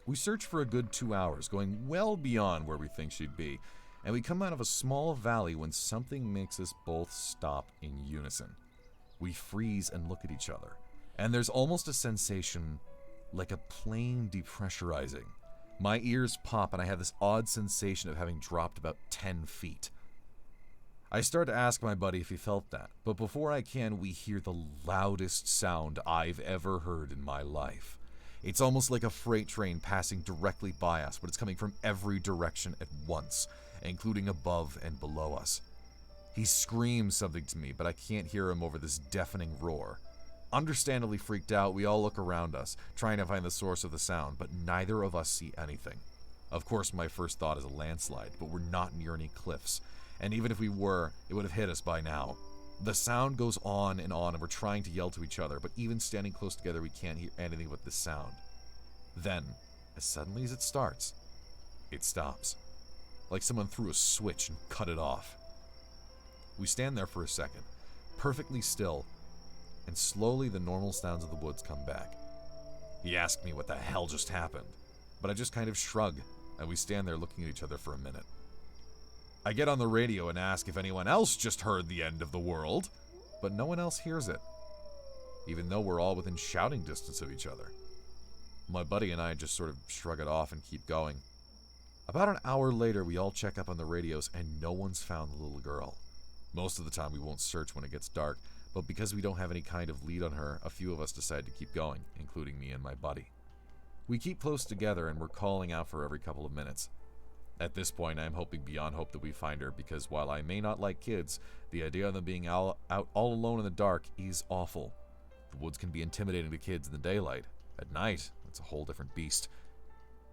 We search for a good 2 hours, going well beyond where we think she'd be, and we come out of a small valley when something makes us both stop in unison. We freeze and look at each other, and there's almost a sensation like a plane depressurizing. My ears pop and I have this odd sensation of having dropped about 10 feet. I start to ask my buddy if he felt that, but before I can, we hear the loudest sound I've ever heard in my life. It's almost like a freight train passing directly by us, but it's coming from every direction at once, including above and below us. He screams something to me, but I can't hear him over this deafening roar. Understandably freaked out, we all look around us, trying to find the source of the sound, but neither of us see anything. Of course, my first thought is a landslide, but we're not near any cliffs, and even if we were, it would have hit us by now. The sound goes on, and we're trying to yell to each other, but even standing close together, we can't hear anything but this sound. Then, as suddenly as it starts, it stops. Like someone threw a switch and cut it off. We stand there for a second, perfectly still, and slowly the normal sounds of the woods come back. He asked me what the hell just happened, but I just kind of shrug, and we stand there looking at each other for a minute. I get on the radio and ask if anyone else just heard the end of the world, but no one else hears it, even though we're all within shouting distance of each other. My buddy and I just sort of shrug it off and keep going. About an hour later, we all check up on the radios, and no one's found the little girl. Most of the time we won't search when it gets dark, but because we don't have any kind of lead on her, a few of us decide to keep going, including me and my buddy. We keep close together and we're calling out for her every couple of minutes. At this point, I am hoping beyond hope that we find her, because while I may not like kids, the idea of them being out all alone in the dark is awful. The woods can be intimidating to kids in the daylight. At night, it's a whole different beast.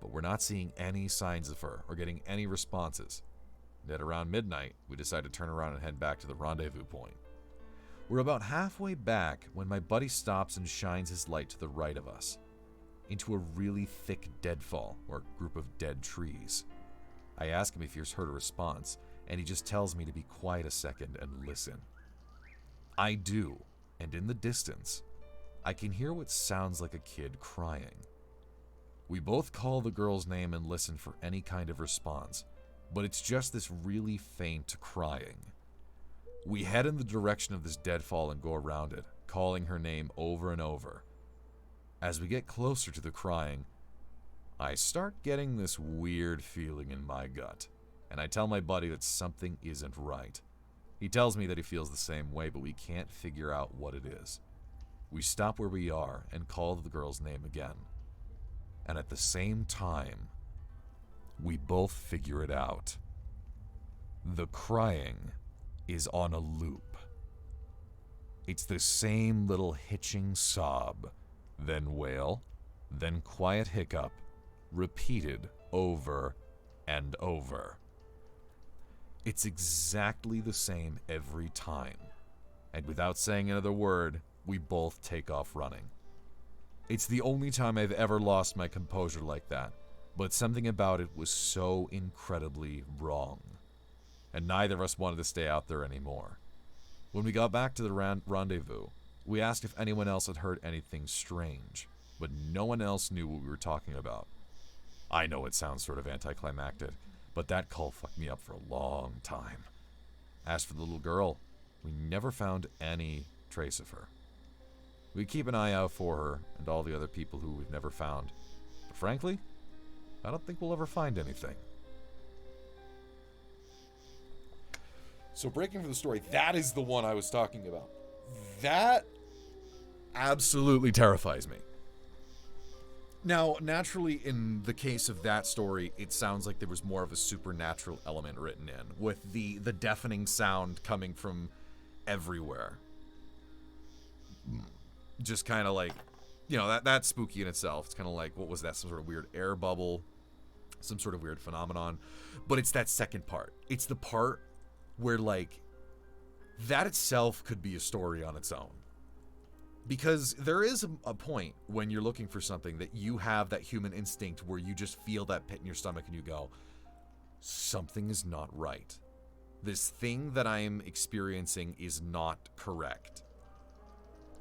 But we're not seeing any signs of her or getting any responses. And at around midnight, we decide to turn around and head back to the rendezvous point. We're about halfway back when my buddy stops and shines his light to the right of us, into a really thick deadfall, or group of dead trees. I ask him if he's heard a response, and he just tells me to be quiet a second and listen. I do, and in the distance, I can hear what sounds like a kid crying. We both call the girl's name and listen for any kind of response, but it's just this really faint crying. We head in the direction of this deadfall and go around it, calling her name over and over. As we get closer to the crying, I start getting this weird feeling in my gut, and I tell my buddy that something isn't right. He tells me that he feels the same way, but we can't figure out what it is. We stop where we are and call the girl's name again. And at the same time, we both figure it out. The crying is on a loop. It's the same little hitching sob, then wail, then quiet hiccup, repeated over and over. It's exactly the same every time, and without saying another word, we both take off running. It's the only time I've ever lost my composure like that, but something about it was so incredibly wrong, and neither of us wanted to stay out there anymore. When we got back to the rendezvous, we asked if anyone else had heard anything strange, but no one else knew what we were talking about. I know it sounds sort of anticlimactic, but that call fucked me up for a long time. As for the little girl, we never found any trace of her. We keep an eye out for her and all the other people who we've never found, but frankly, I don't think we'll ever find anything. So breaking from the story, that is the one I was talking about. That absolutely terrifies me. Now, naturally, in the case of that story, it sounds like there was more of a supernatural element written in, with the deafening sound coming from everywhere. Just kind of like, you know, that's spooky in itself. It's kind of like, what was that, some sort of weird air bubble, some sort of weird phenomenon. But it's that second part. It's the part where, like, that itself could be a story on its own. Because there is a point when you're looking for something that you have that human instinct where you just feel that pit in your stomach and you go, something is not right. This thing that I'm experiencing is not correct.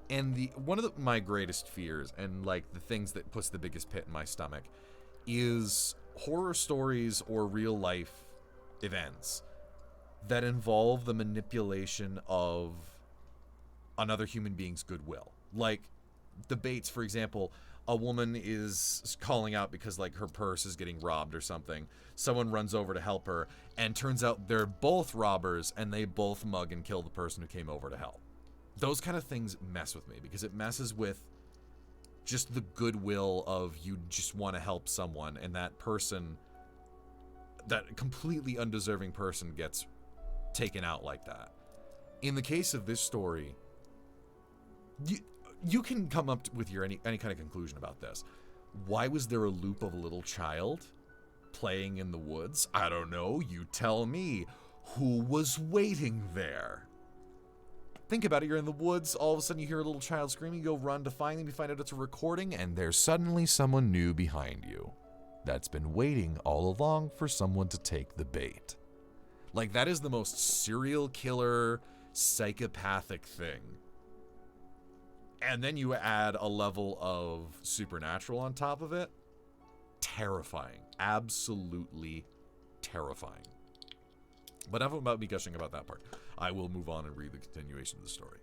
And one of my greatest fears, and like the things that puts the biggest pit in my stomach, is horror stories or real life events that involve the manipulation of another human being's goodwill. Like the Bates, for example, a woman is calling out because like her purse is getting robbed or something. Someone runs over to help her, and turns out they're both robbers, and they both mug and kill the person who came over to help. Those kind of things mess with me because it messes with just the goodwill of you just want to help someone, and that person, that completely undeserving person, gets taken out like that. In the case of this story, you can come up with your any kind of conclusion about this. Why was there a loop of a little child playing in the woods? I don't know. You tell me. Who was waiting there? Think about it. You're in the woods. All of a sudden you hear a little child screaming. You go run to find them. You find out it's a recording, and there's suddenly someone new behind you that's been waiting all along for someone to take the bait. Like, that is the most serial killer, psychopathic thing. And then you add a level of supernatural on top of it. Terrifying. Absolutely terrifying. But enough about me gushing about that part. I will move on and read the continuation of the story.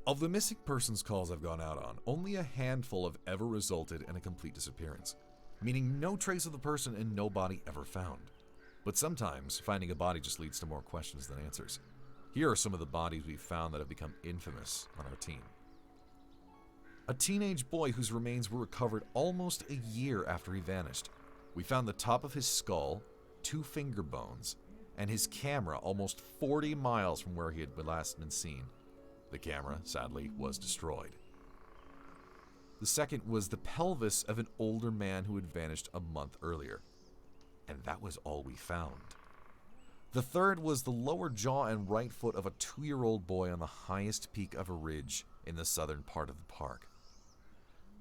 Of the missing persons calls I've gone out on, only a handful have ever resulted in a complete disappearance, meaning no trace of the person and no body ever found. But sometimes, finding a body just leads to more questions than answers. Here are some of the bodies we've found that have become infamous on our team. A teenage boy whose remains were recovered almost a year after he vanished. We found the top of his skull, 2 finger bones, and his camera almost 40 miles from where he had last been seen. The camera, sadly, was destroyed. The second was the pelvis of an older man who had vanished a month earlier. And that was all we found. The third was the lower jaw and right foot of a 2-year-old boy on the highest peak of a ridge in the southern part of the park.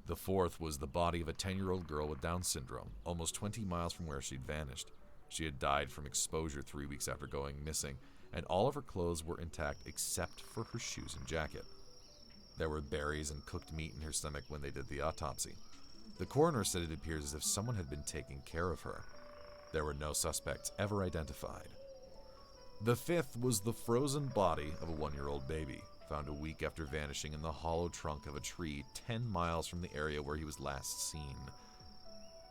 The fourth was the body of a 10-year-old girl with Down syndrome, almost 20 miles from where she'd vanished. She had died from exposure 3 weeks after going missing, and all of her clothes were intact except for her shoes and jacket. There were berries and cooked meat in her stomach when they did the autopsy. The coroner said it appears as if someone had been taking care of her. There were no suspects ever identified. The fifth was the frozen body of a 1-year-old baby, found a week after vanishing in the hollow trunk of a tree 10 miles from the area where he was last seen.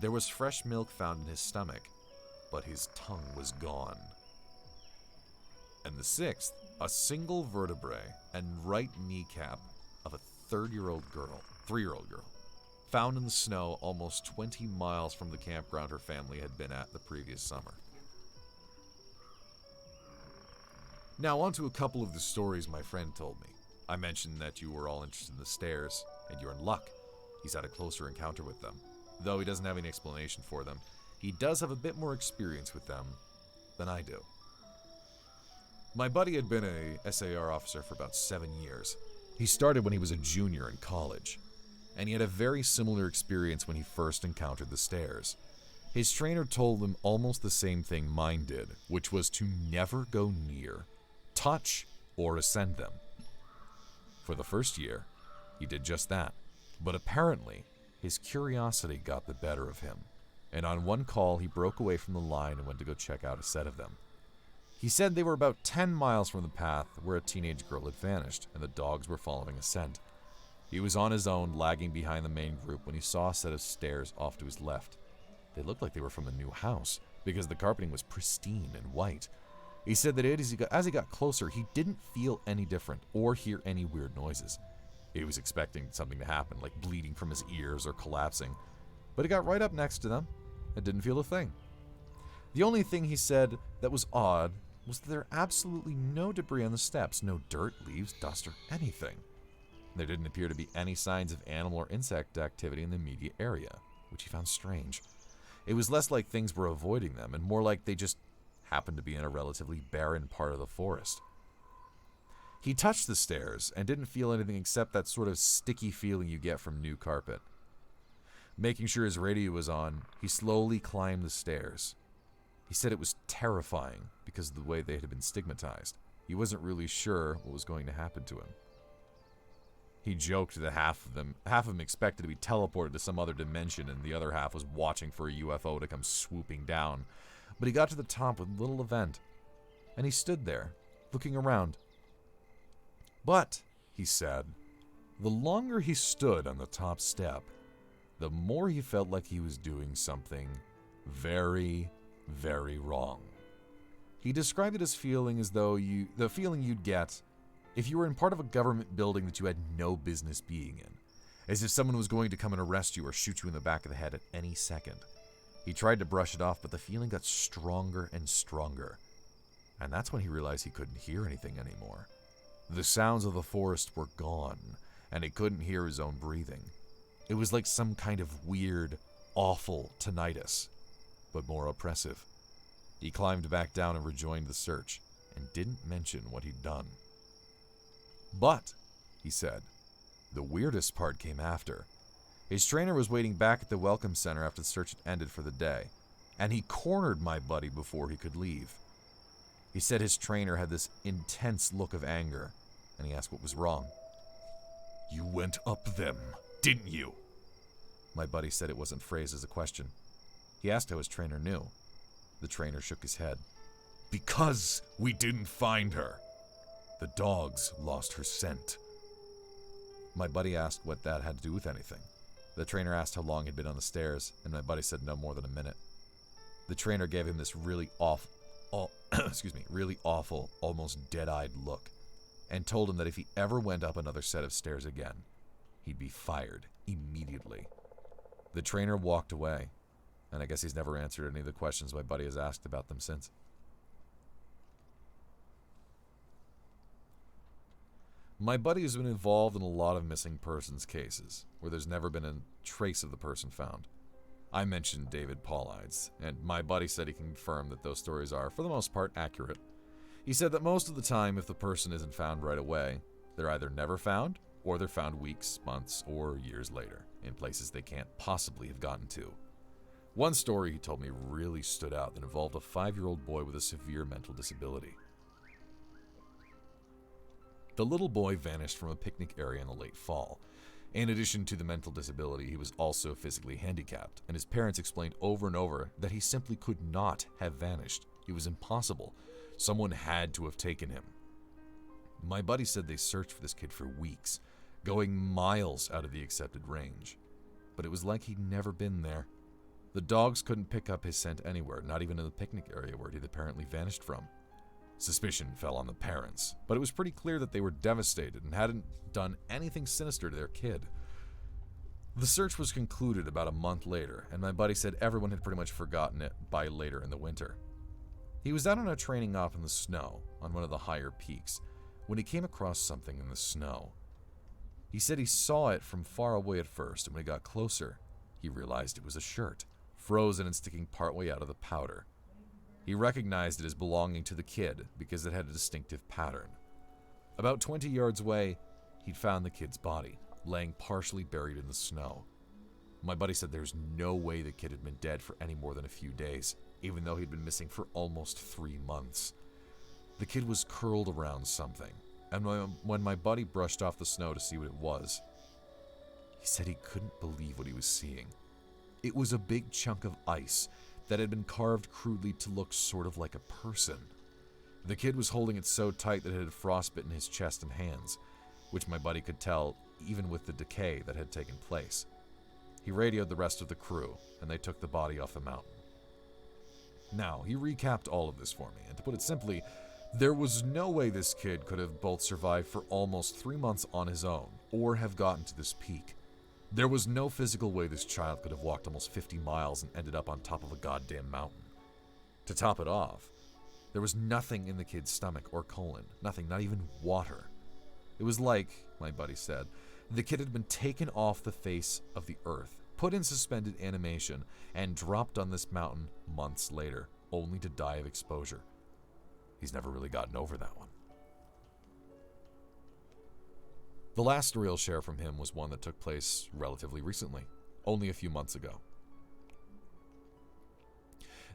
There was fresh milk found in his stomach, but his tongue was gone. And the sixth, a single vertebrae and right kneecap of a 3-year-old girl, found in the snow almost 20 miles from the campground her family had been at the previous summer. Now on to a couple of the stories my friend told me. I mentioned that you were all interested in the stairs, and you're in luck. He's had a closer encounter with them. Though he doesn't have any explanation for them, he does have a bit more experience with them than I do. My buddy had been a SAR officer for about 7 years. He started when he was a junior in college, and he had a very similar experience when he first encountered the stairs. His trainer told him almost the same thing mine did, which was to never go near, touch, or ascend them. For the first year, he did just that, but apparently, his curiosity got the better of him, and on one call he broke away from the line and went to go check out a set of them. He said they were about 10 miles from the path where a teenage girl had vanished, and the dogs were following a scent. He was on his own, lagging behind the main group, when he saw a set of stairs off to his left. They looked like they were from a new house, because the carpeting was pristine and white. He said that as he got closer, he didn't feel any different or hear any weird noises. He was expecting something to happen, like bleeding from his ears or collapsing, but he got right up next to them and didn't feel a thing. The only thing he said that was odd was that there were absolutely no debris on the steps, no dirt, leaves, dust, or anything. There didn't appear to be any signs of animal or insect activity in the immediate area, which he found strange. It was less like things were avoiding them and more like they just happened to be in a relatively barren part of the forest. He touched the stairs and didn't feel anything except that sort of sticky feeling you get from new carpet. Making sure his radio was on, he slowly climbed the stairs. He said it was terrifying because of the way they had been stigmatized. He wasn't really sure what was going to happen to him. He joked that half of them expected to be teleported to some other dimension and the other half was watching for a UFO to come swooping down. But he got to the top with little event, and he stood there, looking around. But, he said, the longer he stood on the top step, the more he felt like he was doing something very, very wrong. He described it as feeling as though the feeling you'd get if you were in part of a government building that you had no business being in, as if someone was going to come and arrest you or shoot you in the back of the head at any second. He tried to brush it off, but the feeling got stronger and stronger, and that's when he realized he couldn't hear anything anymore. The sounds of the forest were gone, and he couldn't hear his own breathing. It was like some kind of weird, awful tinnitus, but more oppressive. He climbed back down and rejoined the search, and didn't mention what he'd done. But, he said, the weirdest part came after. His trainer was waiting back at the welcome center after the search had ended for the day, and he cornered my buddy before he could leave. He said his trainer had this intense look of anger, and he asked what was wrong. "You went up them, didn't you?" My buddy said it wasn't phrased as a question. He asked how his trainer knew. The trainer shook his head. "Because we didn't find her. The dogs lost her scent." My buddy asked what that had to do with anything. The trainer asked how long he'd been on the stairs, and my buddy said no more than a minute. The trainer gave him this really awful, almost dead-eyed look, and told him that if he ever went up another set of stairs again, he'd be fired immediately. The trainer walked away, and I guess he's never answered any of the questions my buddy has asked about them since. My buddy has been involved in a lot of missing persons cases, where there's never been a trace of the person found. I mentioned David Paulides, and my buddy said he can confirm that those stories are, for the most part, accurate. He said that most of the time, if the person isn't found right away, they're either never found, or they're found weeks, months, or years later in places they can't possibly have gotten to. One story he told me really stood out that involved a 5-year-old boy with a severe mental disability. The little boy vanished from a picnic area in the late fall. In addition to the mental disability, he was also physically handicapped, and his parents explained over and over that he simply could not have vanished. It was impossible. Someone had to have taken him. My buddy said they searched for this kid for weeks, going miles out of the accepted range. But it was like he'd never been there. The dogs couldn't pick up his scent anywhere, not even in the picnic area where he'd apparently vanished from. Suspicion fell on the parents, but it was pretty clear that they were devastated and hadn't done anything sinister to their kid. The search was concluded about a month later, and my buddy said everyone had pretty much forgotten it by later in the winter. He was out on a training op in the snow, on one of the higher peaks, when he came across something in the snow. He said he saw it from far away at first, and when he got closer, he realized it was a shirt, frozen and sticking partway out of the powder. He recognized it as belonging to the kid because it had a distinctive pattern. About 20 yards away, he'd found the kid's body, laying partially buried in the snow. My buddy said there's no way the kid had been dead for any more than a few days, even though he'd been missing for almost 3 months. The kid was curled around something, and when my buddy brushed off the snow to see what it was, he said he couldn't believe what he was seeing. It was a big chunk of ice that had been carved crudely to look sort of like a person. The kid was holding it so tight that it had frostbitten his chest and hands, which my buddy could tell even with the decay that had taken place. He radioed the rest of the crew, and they took the body off the mountain. Now, he recapped all of this for me, and to put it simply, there was no way this kid could have both survived for almost 3 months on his own, or have gotten to this peak. There was no physical way this child could have walked almost 50 miles and ended up on top of a goddamn mountain. To top it off, there was nothing in the kid's stomach or colon. Nothing, not even water. It was like, my buddy said, the kid had been taken off the face of the earth, put in suspended animation, and dropped on this mountain months later, only to die of exposure. He's never really gotten over that one. The last real share from him was one that took place relatively recently, only a few months ago.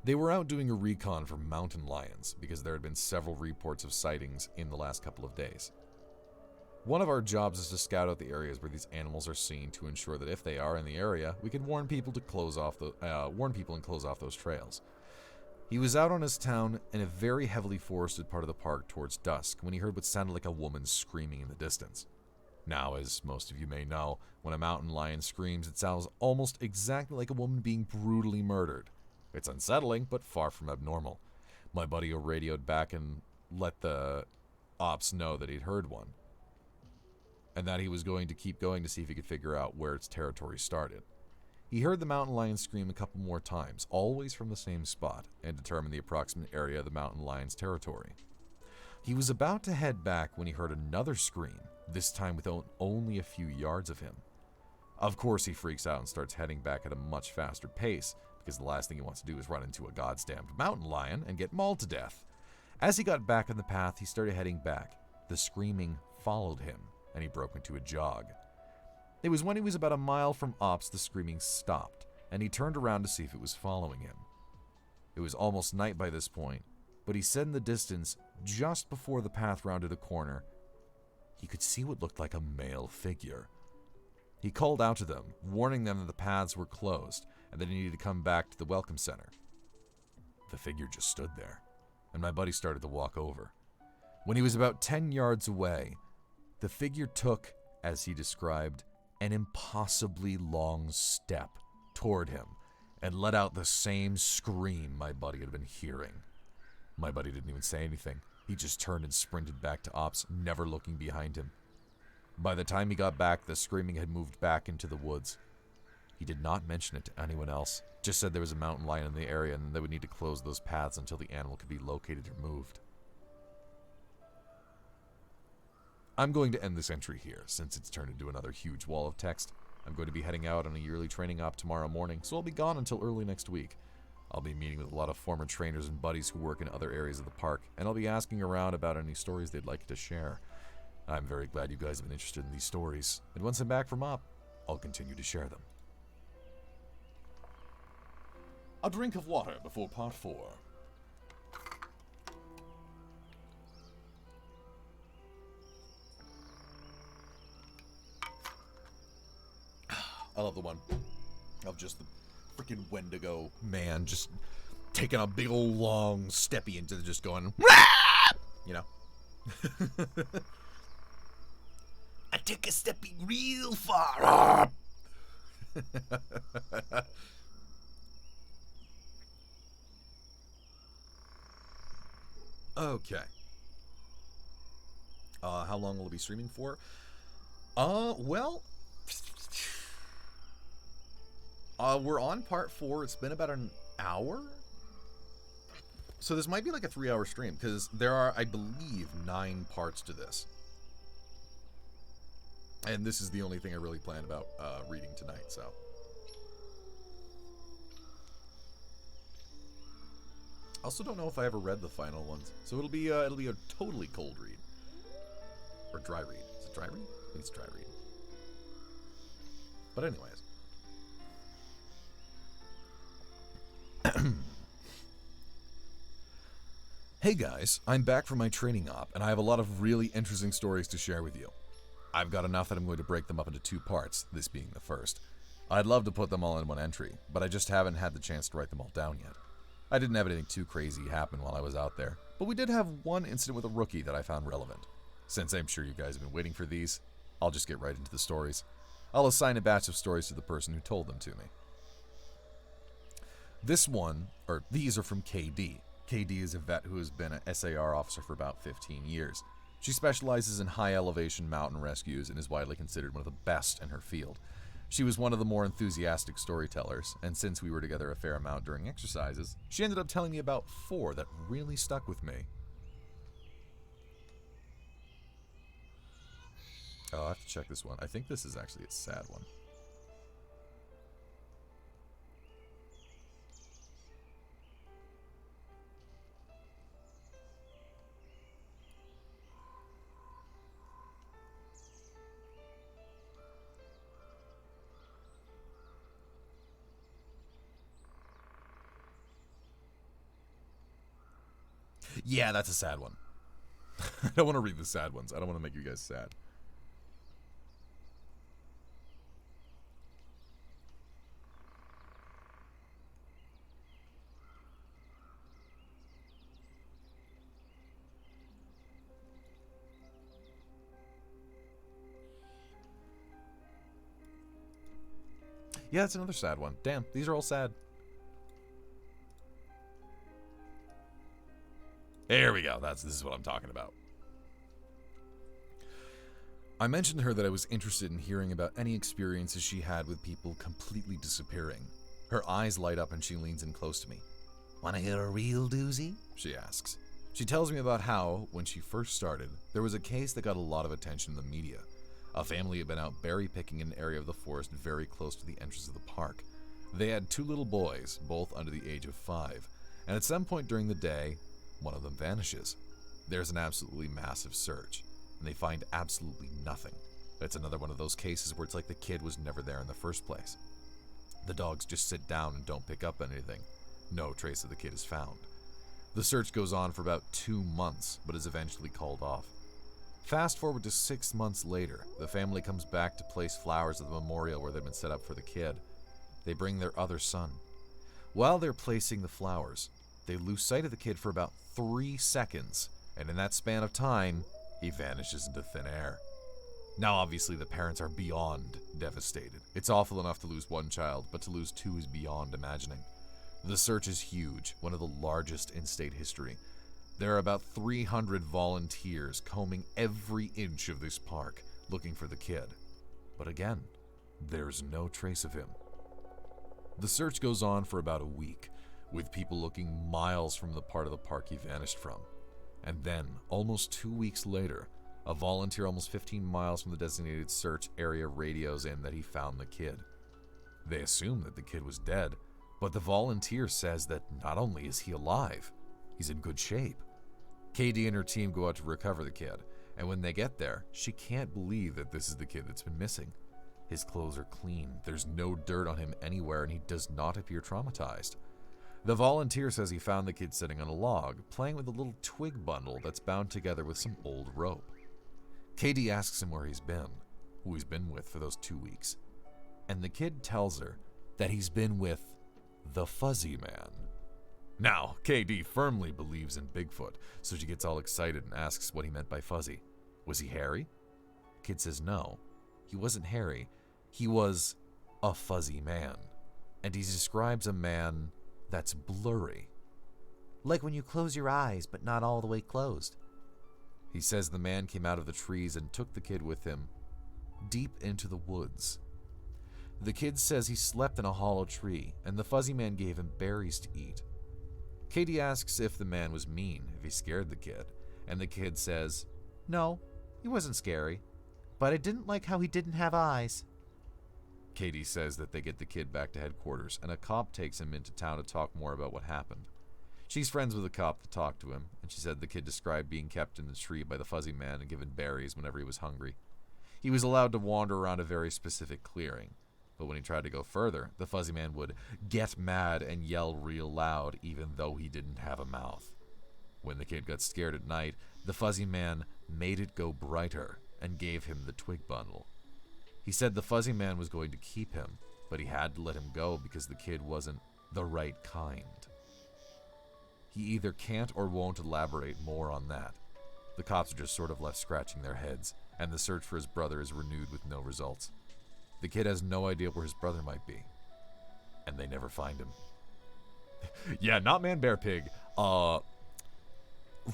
They were out doing a recon for mountain lions because there had been several reports of sightings in the last couple of days. One of our jobs is to scout out the areas where these animals are seen to ensure that if they are in the area, we can warn people and close off those trails. He was out on his town in a very heavily forested part of the park towards dusk when he heard what sounded like a woman screaming in the distance. Now, as most of you may know, when a mountain lion screams, it sounds almost exactly like a woman being brutally murdered. It's unsettling, but far from abnormal. My buddy radioed back and let the ops know that he'd heard one, and that he was going to keep going to see if he could figure out where its territory started. He heard the mountain lion scream a couple more times, always from the same spot, and determined the approximate area of the mountain lion's territory. He was about to head back when he heard another scream, this time with only a few yards of him. Of course, he freaks out and starts heading back at a much faster pace, because the last thing he wants to do is run into a goddamned mountain lion and get mauled to death. As he got back on the path, he started heading back. The screaming followed him, and he broke into a jog. It was when he was about a mile from ops the screaming stopped, and he turned around to see if it was following him. It was almost night by this point, but he said in the distance, just before the path rounded a corner, he could see what looked like a male figure. He called out to them, warning them that the paths were closed and that he needed to come back to the welcome center. The figure just stood there, and my buddy started to walk over. When he was about 10 yards away, the figure took, as he described, an impossibly long step toward him and let out the same scream my buddy had been hearing. My buddy didn't even say anything. He just turned and sprinted back to ops, never looking behind him. By the time he got back, the screaming had moved back into the woods. He did not mention it to anyone else, just said there was a mountain lion in the area and they would need to close those paths until the animal could be located or moved. I'm going to end this entry here, since it's turned into another huge wall of text. I'm going to be heading out on a yearly training op tomorrow morning, so I'll be gone until early next week. I'll be meeting with a lot of former trainers and buddies who work in other areas of the park, and I'll be asking around about any stories they'd like to share. I'm very glad you guys have been interested in these stories, and once I'm back from Op, I'll continue to share them. A drink of water before part 4. I love the one of just the freaking Wendigo man just taking a big old long steppy into just going, you know. I took a steppy real far. Okay. How long will it be streaming for? Well, we're on part 4. It's been about an hour. So this might be like a 3-hour stream, because there are, I believe, 9 parts to this. And this is the only thing I really plan about reading tonight, so. I also don't know if I ever read the final ones. So it'll be a totally cold read. Or dry read. Is it dry read? I think it's dry read. But anyways. Hey guys, I'm back from my training op, and I have a lot of really interesting stories to share with you. I've got enough that I'm going to break them up into 2 parts, this being the first. I'd love to put them all in one entry, but I just haven't had the chance to write them all down yet. I didn't have anything too crazy happen while I was out there, but we did have one incident with a rookie that I found relevant. Since I'm sure you guys have been waiting for these, I'll just get right into the stories. I'll assign a batch of stories to the person who told them to me. These are from KD. KD is a vet who has been an SAR officer for about 15 years. She specializes in high-elevation mountain rescues and is widely considered one of the best in her field. She was one of the more enthusiastic storytellers, and since we were together a fair amount during exercises, she ended up telling me about 4 that really stuck with me. Oh, I have to check this one. I think this is actually a sad one. Yeah, that's a sad one. I don't want to read the sad ones. I don't want to make you guys sad. Yeah, that's another sad one. Damn, these are all sad. There we go. This is what I'm talking about. I mentioned to her that I was interested in hearing about any experiences she had with people completely disappearing. Her eyes light up and she leans in close to me. "Wanna hear a real doozy?" she asks. She tells me about how, when she first started, there was a case that got a lot of attention in the media. A family had been out berry picking in an area of the forest very close to the entrance of the park. They had 2 little boys, both under the age of 5, and at some point during the day, one of them vanishes. There's an absolutely massive search, and they find absolutely nothing. It's another one of those cases where it's like the kid was never there in the first place. The dogs just sit down and don't pick up anything. No trace of the kid is found. The search goes on for about 2 months, but is eventually called off. Fast forward to 6 months later, the family comes back to place flowers at the memorial where they'd been set up for the kid. They bring their other son. While they're placing the flowers, they lose sight of the kid for about 3 seconds, and in that span of time, he vanishes into thin air. Now obviously the parents are beyond devastated. It's awful enough to lose 1 child, but to lose 2 is beyond imagining. The search is huge, one of the largest in state history. There are about 300 volunteers combing every inch of this park, looking for the kid. But again, there's no trace of him. The search goes on for about a week, with people looking miles from the part of the park he vanished from. And then, almost 2 weeks later, a volunteer almost 15 miles from the designated search area radios in that he found the kid. They assume that the kid was dead, but the volunteer says that not only is he alive, he's in good shape. KD and her team go out to recover the kid, And when they get there, she can't believe that this is the kid that's been missing. His clothes are clean, there's no dirt on him anywhere, and he does not appear traumatized. The volunteer says he found the kid sitting on a log, playing with a little twig bundle that's bound together with some old rope. Katie asks him where he's been, who he's been with for those 2 weeks. And the kid tells her that he's been with the Fuzzy Man. Now, KD firmly believes in Bigfoot, so she gets all excited and asks what he meant by fuzzy. Was he hairy? Kid says no, he wasn't hairy. He was a fuzzy man. And he describes a man that's blurry. Like when you close your eyes, but not all the way closed. He says the man came out of the trees and took the kid with him deep into the woods. The kid says he slept in a hollow tree, and the fuzzy man gave him berries to eat. Katie asks if the man was mean, if he scared the kid, and the kid says, no, he wasn't scary, but I didn't like how he didn't have eyes. Katie says that they get the kid back to headquarters, and a cop takes him into town to talk more about what happened. She's friends with the cop that talked to him, and she said the kid described being kept in the tree by the fuzzy man and given berries whenever he was hungry. He was allowed to wander around a very specific clearing, but when he tried to go further, the fuzzy man would get mad and yell real loud even though he didn't have a mouth. When the kid got scared at night, the fuzzy man made it go brighter and gave him the twig bundle. He said the fuzzy man was going to keep him, but he had to let him go because the kid wasn't the right kind. He either can't or won't elaborate more on that. The cops are just sort of left scratching their heads, and the search for his brother is renewed with no results. The kid has no idea where his brother might be, and they never find him. Yeah, not man, bear, pig.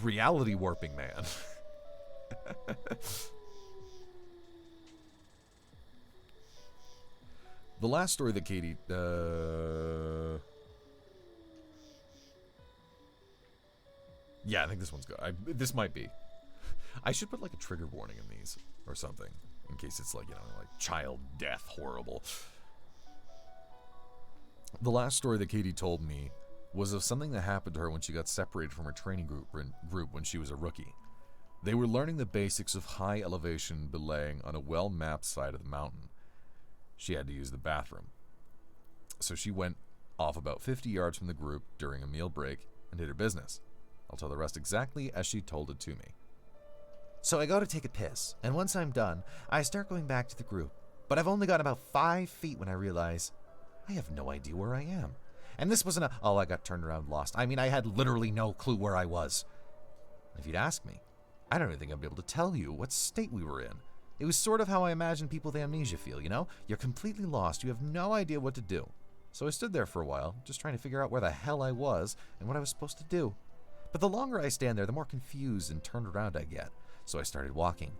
Reality warping man. The last story that Katie... Yeah, I think this one's good. This might be. I should put like a trigger warning in these or something, in case it's like, like child death horrible. The last story that Katie told me was of something that happened to her when she got separated from her training group when she was a rookie. They were learning the basics of high elevation belaying on a well-mapped side of the mountain. She had to use the bathroom. So she went off about 50 yards from the group during a meal break and did her business. I'll tell the rest exactly as she told it to me. So I go to take a piss, and once I'm done, I start going back to the group. But I've only got about 5 feet when I realize I have no idea where I am. And this wasn't I got turned around lost. I mean, I had literally no clue where I was. If you'd ask me, I don't even think I'd be able to tell you what state we were in. It was sort of how I imagine people with amnesia feel, You're completely lost, you have no idea what to do. So I stood there for a while, just trying to figure out where the hell I was and what I was supposed to do. But the longer I stand there, the more confused and turned around I get. So I started walking.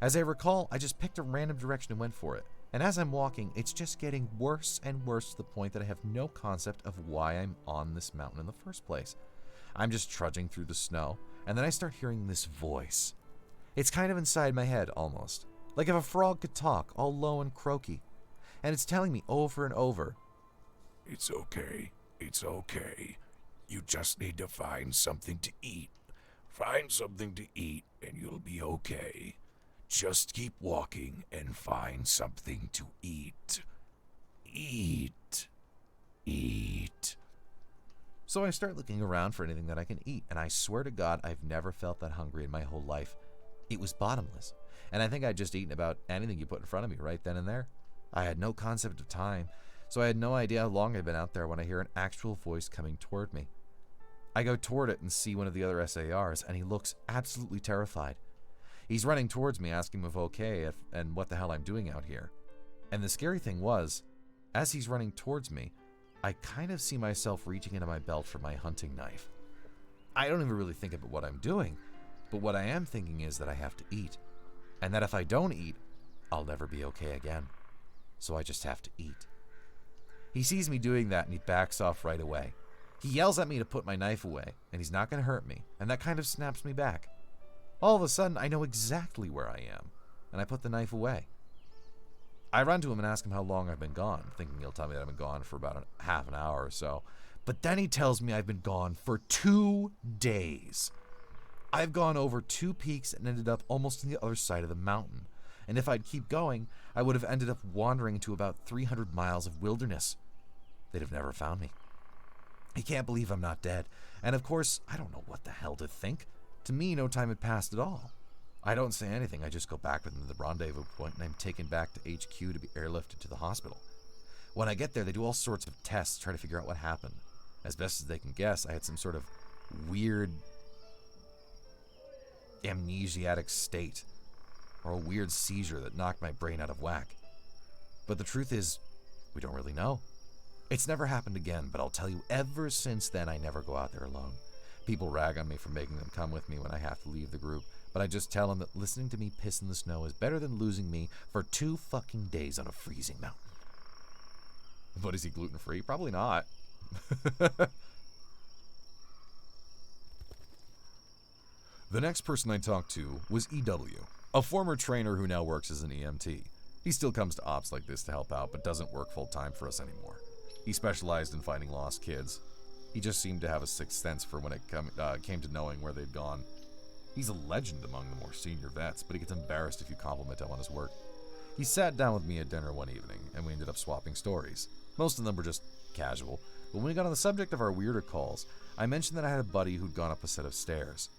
As I recall, I just picked a random direction and went for it. And as I'm walking, it's just getting worse and worse to the point that I have no concept of why I'm on this mountain in the first place. I'm just trudging through the snow, and then I start hearing this voice. It's kind of inside my head, almost. Like if a frog could talk, all low and croaky. And it's telling me over and over, It's okay. It's okay. You just need to find something to eat. Find something to eat and you'll be okay. Just keep walking and find something to eat. Eat. Eat. So I start looking around for anything that I can eat, and I swear to God, I've never felt that hungry in my whole life. It was bottomless, and I think I'd just eaten about anything you put in front of me right then and there. I had no concept of time, so I had no idea how long I'd been out there when I hear an actual voice coming toward me. I go toward it and see one of the other SARs, and he looks absolutely terrified. He's running towards me, asking if I'm okay and what the hell I'm doing out here. And the scary thing was, as he's running towards me, I kind of see myself reaching into my belt for my hunting knife. I don't even really think about what I'm doing, but what I am thinking is that I have to eat, and that if I don't eat, I'll never be okay again. So I just have to eat. He sees me doing that and he backs off right away. He yells at me to put my knife away, and he's not going to hurt me, and that kind of snaps me back. All of a sudden, I know exactly where I am, and I put the knife away. I run to him and ask him how long I've been gone, thinking he'll tell me that I've been gone for about half an hour or so. But then he tells me I've been gone for 2 days. I've gone over 2 peaks and ended up almost on the other side of the mountain. And if I'd keep going, I would have ended up wandering into about 300 miles of wilderness. They'd have never found me. He can't believe I'm not dead. And of course, I don't know what the hell to think. To me, no time had passed at all. I don't say anything. I just go back with them to the rendezvous point, and I'm taken back to HQ to be airlifted to the hospital. When I get there, they do all sorts of tests, try to figure out what happened. As best as they can guess, I had some sort of weird amnesiatic state, or a weird seizure that knocked my brain out of whack. But the truth is, we don't really know. It's never happened again, but I'll tell you, ever since then, I never go out there alone. People rag on me for making them come with me when I have to leave the group, but I just tell them that listening to me piss in the snow is better than losing me for 2 fucking days on a freezing mountain. But is he gluten-free? Probably not. The next person I talked to was EW, a former trainer who now works as an EMT. He still comes to ops like this to help out, but doesn't work full-time for us anymore. He specialized in finding lost kids. He just seemed to have a sixth sense for when it came to knowing where they'd gone. He's a legend among the more senior vets, but he gets embarrassed if you compliment him on his work. He sat down with me at dinner one evening, and we ended up swapping stories. Most of them were just casual, but when we got on the subject of our weirder calls, I mentioned that I had a buddy who'd gone up a set of stairs.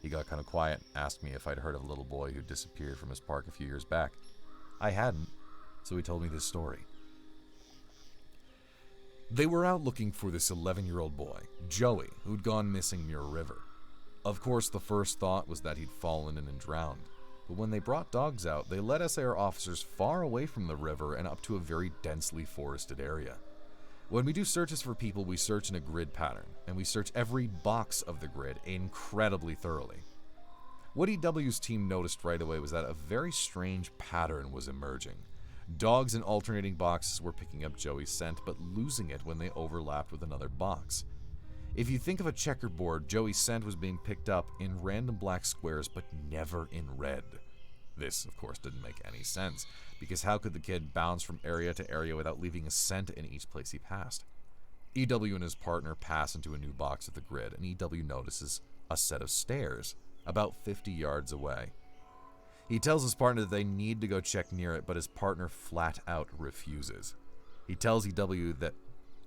He got kind of quiet and asked me if I'd heard of a little boy who'd disappeared from his park a few years back. I hadn't, so he told me this story. They were out looking for this 11-year-old boy, Joey, who'd gone missing near a river. Of course, the first thought was that he'd fallen in and drowned, but when they brought dogs out, they led SAR officers far away from the river and up to a very densely forested area. When we do searches for people, we search in a grid pattern, and we search every box of the grid incredibly thoroughly. What EW's team noticed right away was that a very strange pattern was emerging. Dogs in alternating boxes were picking up Joey's scent, but losing it when they overlapped with another box. If you think of a checkerboard, Joey's scent was being picked up in random black squares, but never in red. This, of course, didn't make any sense, because how could the kid bounce from area to area without leaving a scent in each place he passed? EW and his partner pass into a new box at the grid, and EW notices a set of stairs about 50 yards away. He tells his partner that they need to go check near it, but his partner flat out refuses. He tells EW that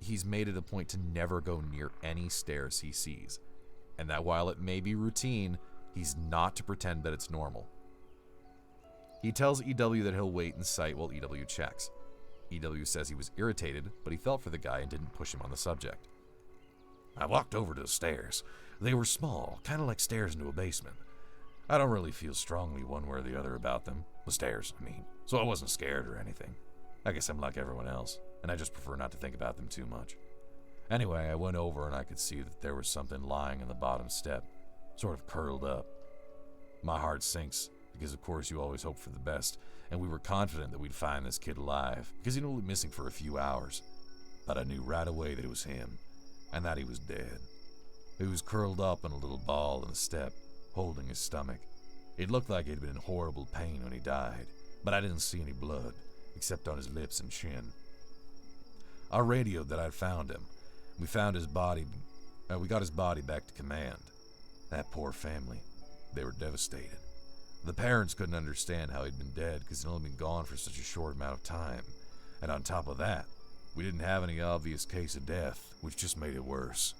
he's made it a point to never go near any stairs he sees, and that while it may be routine, he's not to pretend that it's normal. He tells EW that he'll wait in sight while EW checks. EW says he was irritated, but he felt for the guy and didn't push him on the subject. I walked over to the stairs. They were small, kind of like stairs into a basement. I don't really feel strongly one way or the other about them. The stairs, I mean. So I wasn't scared or anything. I guess I'm like everyone else, and I just prefer not to think about them too much. Anyway, I went over and I could see that there was something lying on the bottom step, sort of curled up. My heart sinks, because of course you always hope for the best, and we were confident that we'd find this kid alive, because he'd only been missing for a few hours. But I knew right away that it was him, and that he was dead. He was curled up in a little ball on the step, holding his stomach. It looked like he'd been in horrible pain when he died, but I didn't see any blood, except on his lips and chin. I radioed that I'd found him. We found his body. We got his body back to command. That poor family. They were devastated. The parents couldn't understand how he'd been dead because he'd only been gone for such a short amount of time. And on top of that, we didn't have any obvious case of death, which just made it worse.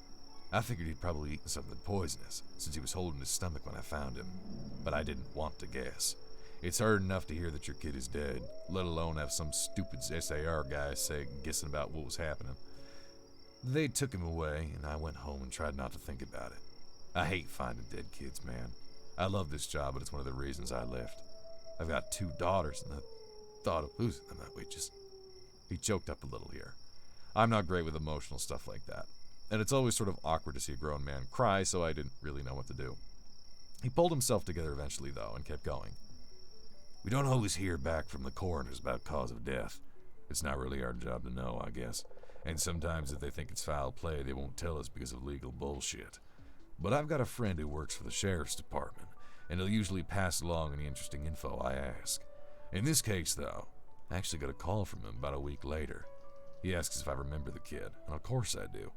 I figured he'd probably eaten something poisonous, since he was holding his stomach when I found him. But I didn't want to guess. It's hard enough to hear that your kid is dead, let alone have some stupid SAR guy guessing about what was happening. They took him away, and I went home and tried not to think about it. I hate finding dead kids, man. I love this job, but it's one of the reasons I left. I've got 2 daughters, and the thought of losing them that way just... He choked up a little here. I'm not great with emotional stuff like that, and it's always sort of awkward to see a grown man cry, so I didn't really know what to do. He pulled himself together eventually, though, and kept going. We don't always hear back from the coroners about cause of death. It's not really our job to know, I guess. And sometimes if they think it's foul play, they won't tell us because of legal bullshit. But I've got a friend who works for the sheriff's department, and he'll usually pass along any interesting info I ask. In this case, though, I actually got a call from him about a week later. He asks if I remember the kid, and of course I do.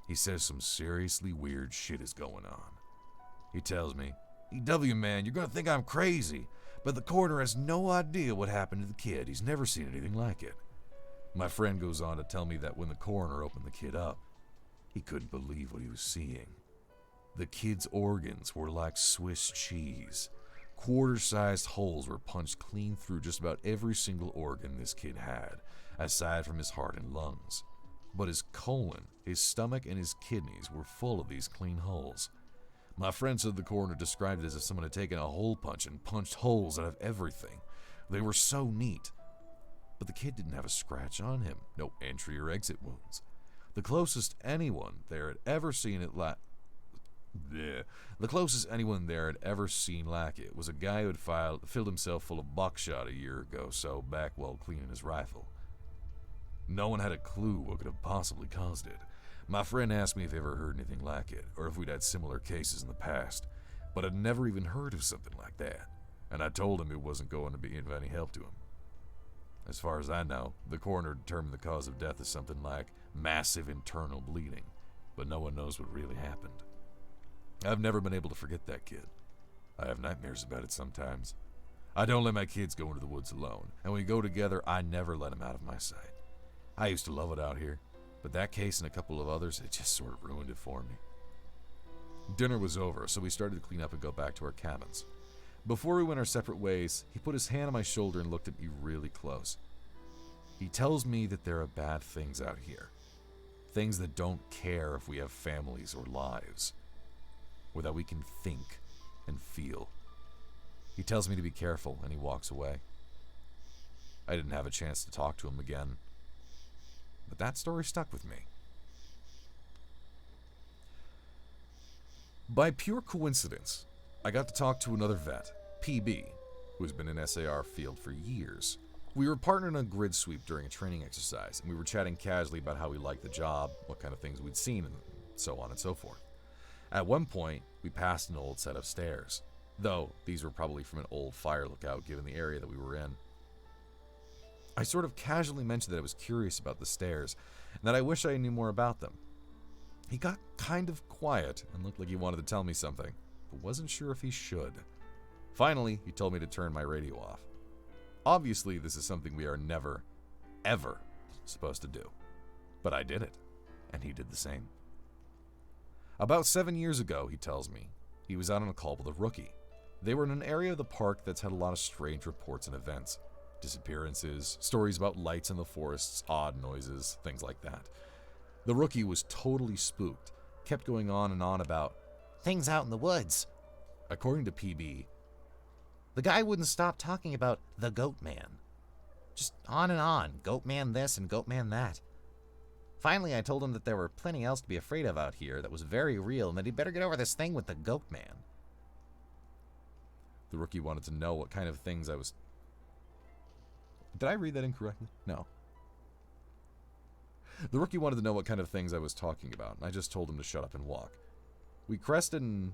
He says some seriously weird shit is going on. He tells me, EW, man, you're going to think I'm crazy, but the coroner has no idea what happened to the kid. He's never seen anything like it. My friend goes on to tell me that when the coroner opened the kid up, he couldn't believe what he was seeing. The kid's organs were like Swiss cheese. Quarter-sized holes were punched clean through just about every single organ this kid had, aside from his heart and lungs. But his colon, his stomach, and his kidneys were full of these clean holes. My friend said the coroner described it as if someone had taken a hole punch and punched holes out of everything. They were so neat. But the kid didn't have a scratch on him, no entry or exit wounds. The closest anyone there had ever seen lack it was a guy who had filled himself full of buckshot a year ago, so back while cleaning his rifle. No one had a clue what could have possibly caused it. My friend asked me if he ever heard anything like it, or if we'd had similar cases in the past, but I'd never even heard of something like that, and I told him it wasn't going to be of any help to him. As far as I know, the coroner determined the cause of death as something like massive internal bleeding, but no one knows what really happened. I've never been able to forget that kid. I have nightmares about it sometimes. I don't let my kids go into the woods alone, and when we go together, I never let them out of my sight. I used to love it out here, but that case and a couple of others, it just sort of ruined it for me. Dinner was over, so we started to clean up and go back to our cabins. Before we went our separate ways, he put his hand on my shoulder and looked at me really close. He tells me that there are bad things out here. Things that don't care if we have families or lives, or that we can think and feel. He tells me to be careful, and he walks away. I didn't have a chance to talk to him again, but that story stuck with me. By pure coincidence, I got to talk to another vet, PB, who's been in SAR field for years. We were partnered on a grid sweep during a training exercise, and we were chatting casually about how we liked the job, what kind of things we'd seen, and so on and so forth. At one point, we passed an old set of stairs, though these were probably from an old fire lookout given the area that we were in. I sort of casually mentioned that I was curious about the stairs, and that I wish I knew more about them. He got kind of quiet and looked like he wanted to tell me something, but wasn't sure if he should. Finally, he told me to turn my radio off. Obviously, this is something we are never, ever supposed to do. But I did it, and he did the same. About 7 years ago, he tells me, he was out on a call with a rookie. They were in an area of the park that's had a lot of strange reports and events. Disappearances, stories about lights in the forests, odd noises, things like that. The rookie was totally spooked, kept going on and on about things out in the woods. According to PB, the guy wouldn't stop talking about the goat man. Just on and on, goat man this and goat man that. Finally, I told him that there were plenty else to be afraid of out here that was very real and that he'd better get over this thing with the goat man. The rookie wanted to know what kind of things I was... Did I read that incorrectly? No. The rookie wanted to know what kind of things I was talking about, and I just told him to shut up and walk. We crested and...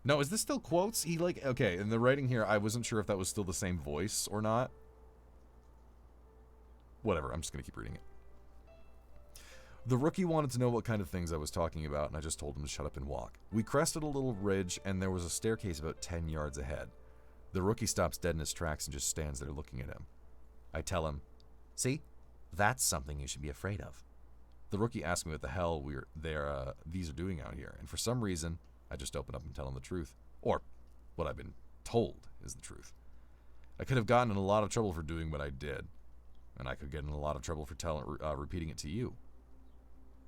No, is this still quotes? Okay, in the writing here, I wasn't sure if that was still the same voice or not. Whatever, I'm just going to keep reading it. The rookie wanted to know what kind of things I was talking about, and I just told him to shut up and walk. We crested a little ridge, and there was a staircase about 10 yards ahead. The rookie stops dead in his tracks and just stands there looking at him. I tell him, see, that's something you should be afraid of. The rookie asked me what the hell these are doing out here, and for some reason, I just open up and tell him the truth. Or, what I've been told is the truth. I could have gotten in a lot of trouble for doing what I did, and I could get in a lot of trouble for repeating it to you.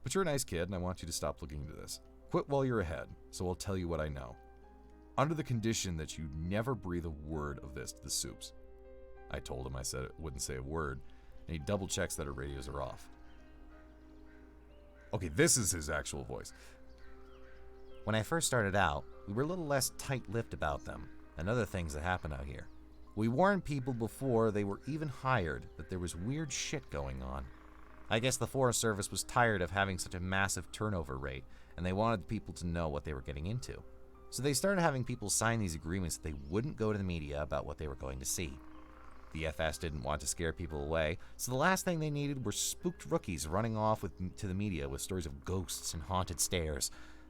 But you're a nice kid, and I want you to stop looking into this. Quit while you're ahead, so I'll tell you what I know. Under the condition that you never breathe a word of this to the soups. I told him I said it wouldn't say a word, and he double checks that our radios are off. Okay, this is his actual voice. When I first started out, we were a little less tight-lipped about them and other things that happen out here. We warned people before they were even hired that there was weird shit going on. I guess the Forest Service was tired of having such a massive turnover rate, and they wanted people to know what they were getting into. So they started having people sign these agreements that they wouldn't go to the media about what they were going to see. BFS didn't want to scare people away, so the last thing they needed were spooked rookies running off to the media with stories of ghosts and haunted stairs.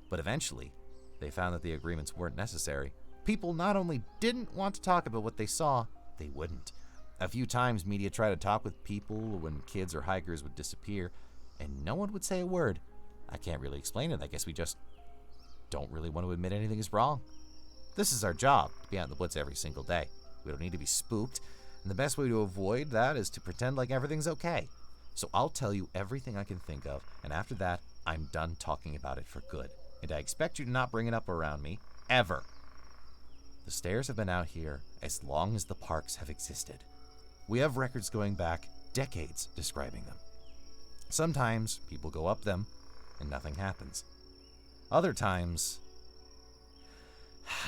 But eventually, they found that the agreements weren't necessary. People not only didn't want to talk about what they saw, they wouldn't. A few times, media tried to talk with people when kids or hikers would disappear, and no one would say a word. I can't really explain it. I guess we just don't really want to admit anything is wrong. This is our job, to be out in the woods every single day. We don't need to be spooked, and the best way to avoid that is to pretend like everything's okay. So I'll tell you everything I can think of, and after that, I'm done talking about it for good. And I expect you to not bring it up around me, ever. The stairs have been out here as long as the parks have existed. We have records going back decades describing them. Sometimes people go up them and nothing happens. Other times,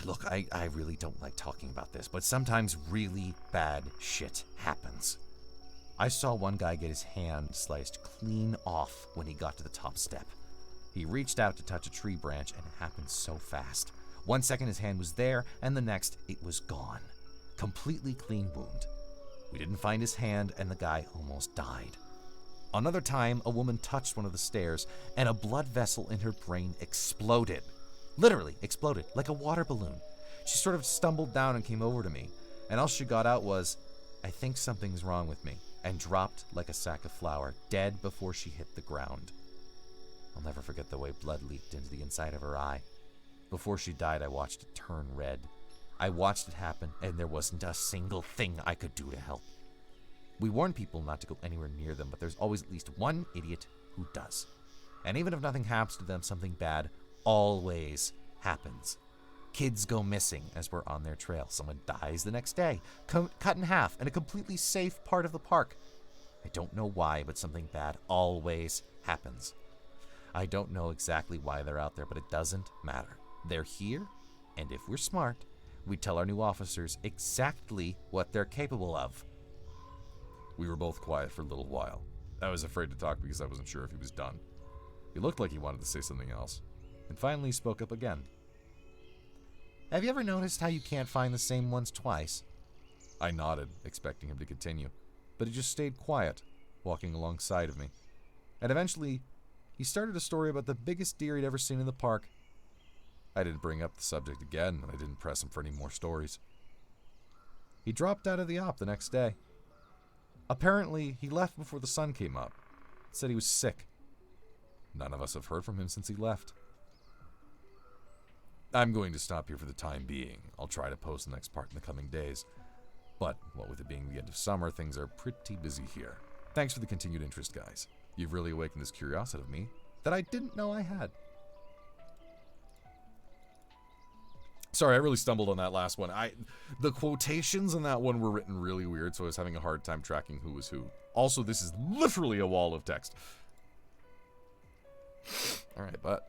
look, I really don't like talking about this, but sometimes really bad shit happens. I saw one guy get his hand sliced clean off when he got to the top step. He reached out to touch a tree branch and it happened so fast. 1 second his hand was there, and the next it was gone. Completely clean wound. We didn't find his hand, and the guy almost died. Another time, a woman touched one of the stairs, and a blood vessel in her brain exploded. Literally exploded, like a water balloon. She sort of stumbled down and came over to me, and all she got out was, "I think something's wrong with me," and dropped like a sack of flour, dead before she hit the ground. I'll never forget the way blood leaked into the inside of her eye. Before she died, I watched it turn red. I watched it happen, and there wasn't a single thing I could do to help. We warn people not to go anywhere near them, but there's always at least one idiot who does. And even if nothing happens to them, something bad always happens. Kids go missing as we're on their trail. Someone dies the next day, cut in half in a completely safe part of the park. I don't know why, but something bad always happens. I don't know exactly why they're out there, but it doesn't matter. They're here, and if we're smart, we tell our new officers exactly what they're capable of. We were both quiet for a little while. I was afraid to talk because I wasn't sure if he was done. He looked like he wanted to say something else, and finally spoke up again. Have you ever noticed how you can't find the same ones twice? I nodded, expecting him to continue, but he just stayed quiet, walking alongside of me. And eventually, he started a story about the biggest deer he'd ever seen in the park. I didn't bring up the subject again, and I didn't press him for any more stories. He dropped out of the op the next day. Apparently, he left before the sun came up. Said he was sick. None of us have heard from him since he left. I'm going to stop here for the time being. I'll try to post the next part in the coming days. But, what with it being the end of summer, things are pretty busy here. Thanks for the continued interest, guys. You've really awakened this curiosity of me that I didn't know I had. Sorry, I really stumbled on that last one. The quotations in that one were written really weird, so I was having a hard time tracking who was who. Also, this is literally a wall of text. Alright, but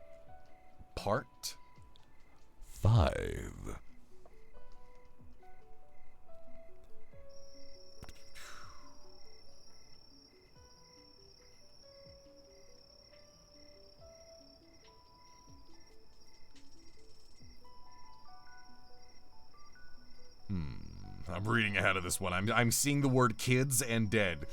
part 5. I'm reading ahead of this one. I'm seeing the word kids and dead.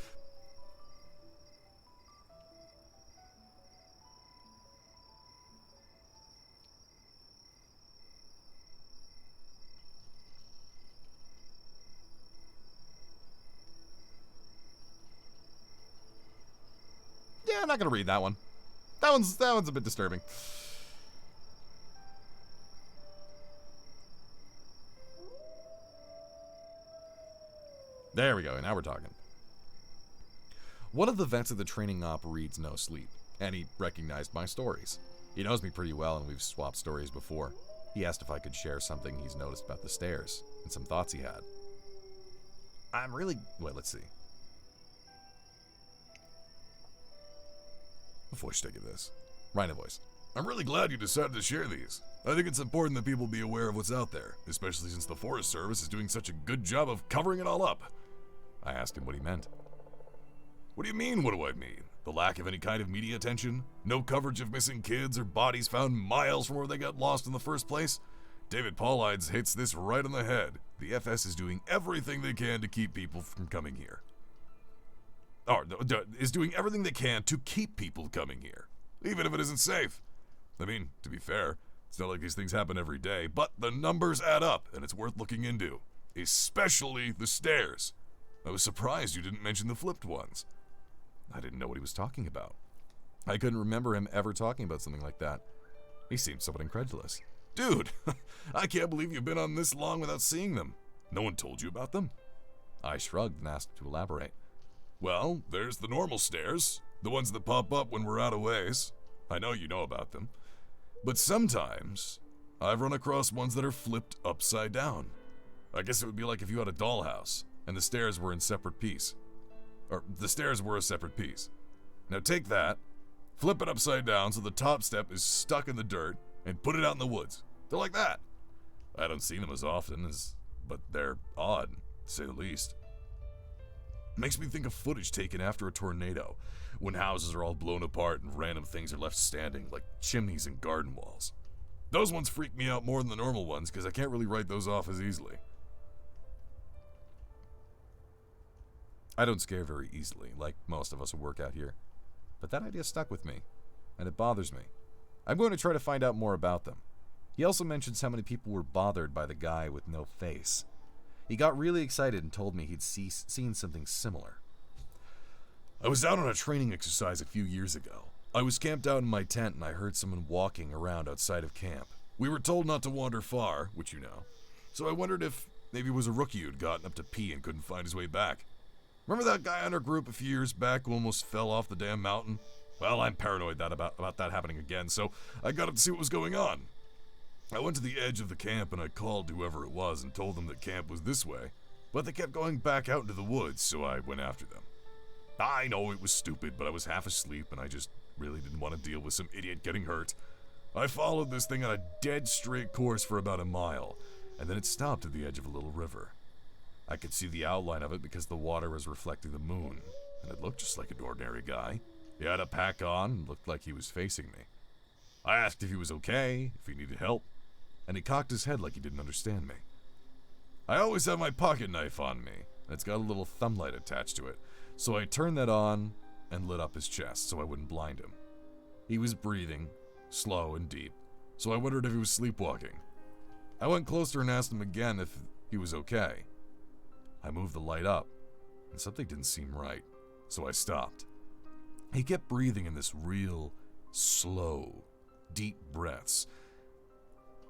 Yeah, I'm not gonna read that one. That one's a bit disturbing. There we go, now we're talking. One of the vets of the training op reads no sleep, and he recognized my stories. He knows me pretty well, and we've swapped stories before. He asked if I could share something he's noticed about the stairs, and some thoughts he had. Wait, let's see. Voice take of this. Rhino voice. I'm really glad you decided to share these. I think it's important that people be aware of what's out there, especially since the Forest Service is doing such a good job of covering it all up. I asked him what he meant. What do you mean, what do I mean? The lack of any kind of media attention? No coverage of missing kids or bodies found miles from where they got lost in the first place? David Paulides hits this right on the head. The FS is doing everything they can to keep people from coming here. Or is doing everything they can to keep people coming here, even if it isn't safe. I mean, to be fair, it's not like these things happen every day, but the numbers add up, and it's worth looking into. Especially the stairs. I was surprised you didn't mention the flipped ones. I didn't know what he was talking about. I couldn't remember him ever talking about something like that. He seemed somewhat incredulous. Dude, I can't believe you've been on this long without seeing them. No one told you about them? I shrugged and asked to elaborate. Well, there's the normal stairs, the ones that pop up when we're out of ways. I know you know about them. But sometimes, I've run across ones that are flipped upside down. I guess it would be like if you had a dollhouse, and the stairs were in separate piece. Or, the stairs were a separate piece. Now take that, flip it upside down so the top step is stuck in the dirt, and put it out in the woods. They're like that. I don't see them as often, but they're odd, to say the least. Makes me think of footage taken after a tornado, when houses are all blown apart and random things are left standing, like chimneys and garden walls. Those ones freak me out more than the normal ones, because I can't really write those off as easily. I don't scare very easily, like most of us who work out here. But that idea stuck with me, and it bothers me. I'm going to try to find out more about them. He also mentions how many people were bothered by the guy with no face. He got really excited and told me he'd seen something similar. I was out on a training exercise a few years ago. I was camped out in my tent and I heard someone walking around outside of camp. We were told not to wander far, which you know. So I wondered if maybe it was a rookie who'd gotten up to pee and couldn't find his way back. Remember that guy in our group a few years back who almost fell off the damn mountain? Well, I'm paranoid about that happening again, so I got up to see what was going on. I went to the edge of the camp and I called whoever it was and told them that camp was this way, but they kept going back out into the woods, so I went after them. I know it was stupid, but I was half asleep and I just really didn't want to deal with some idiot getting hurt. I followed this thing on a dead straight course for about a mile, and then it stopped at the edge of a little river. I could see the outline of it because the water was reflecting the moon, and it looked just like an ordinary guy. He had a pack on and looked like he was facing me. I asked if he was okay, if he needed help, and he cocked his head like he didn't understand me. I always have my pocket knife on me, and it's got a little thumb light attached to it, so I turned that on and lit up his chest so I wouldn't blind him. He was breathing, slow and deep, so I wondered if he was sleepwalking. I went closer and asked him again if he was okay. I moved the light up, and something didn't seem right, so I stopped. He kept breathing in this real, slow, deep breaths,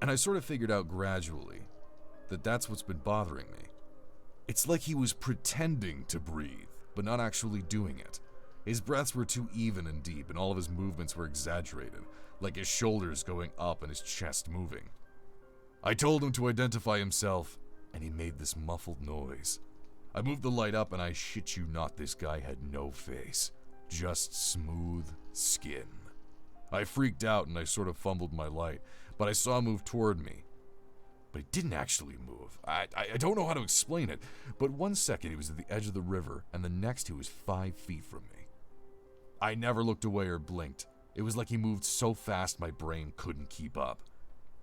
and I sort of figured out gradually that that's what's been bothering me. It's like he was pretending to breathe, but not actually doing it. His breaths were too even and deep, and all of his movements were exaggerated, like his shoulders going up and his chest moving. I told him to identify himself, and he made this muffled noise. I moved the light up, and I shit you not, this guy had no face, just smooth skin. I freaked out, and I sort of fumbled my light, but I saw him move toward me. But he didn't actually move. I don't know how to explain it, but 1 second he was at the edge of the river, and the next he was 5 feet from me. I never looked away or blinked. It was like he moved so fast my brain couldn't keep up.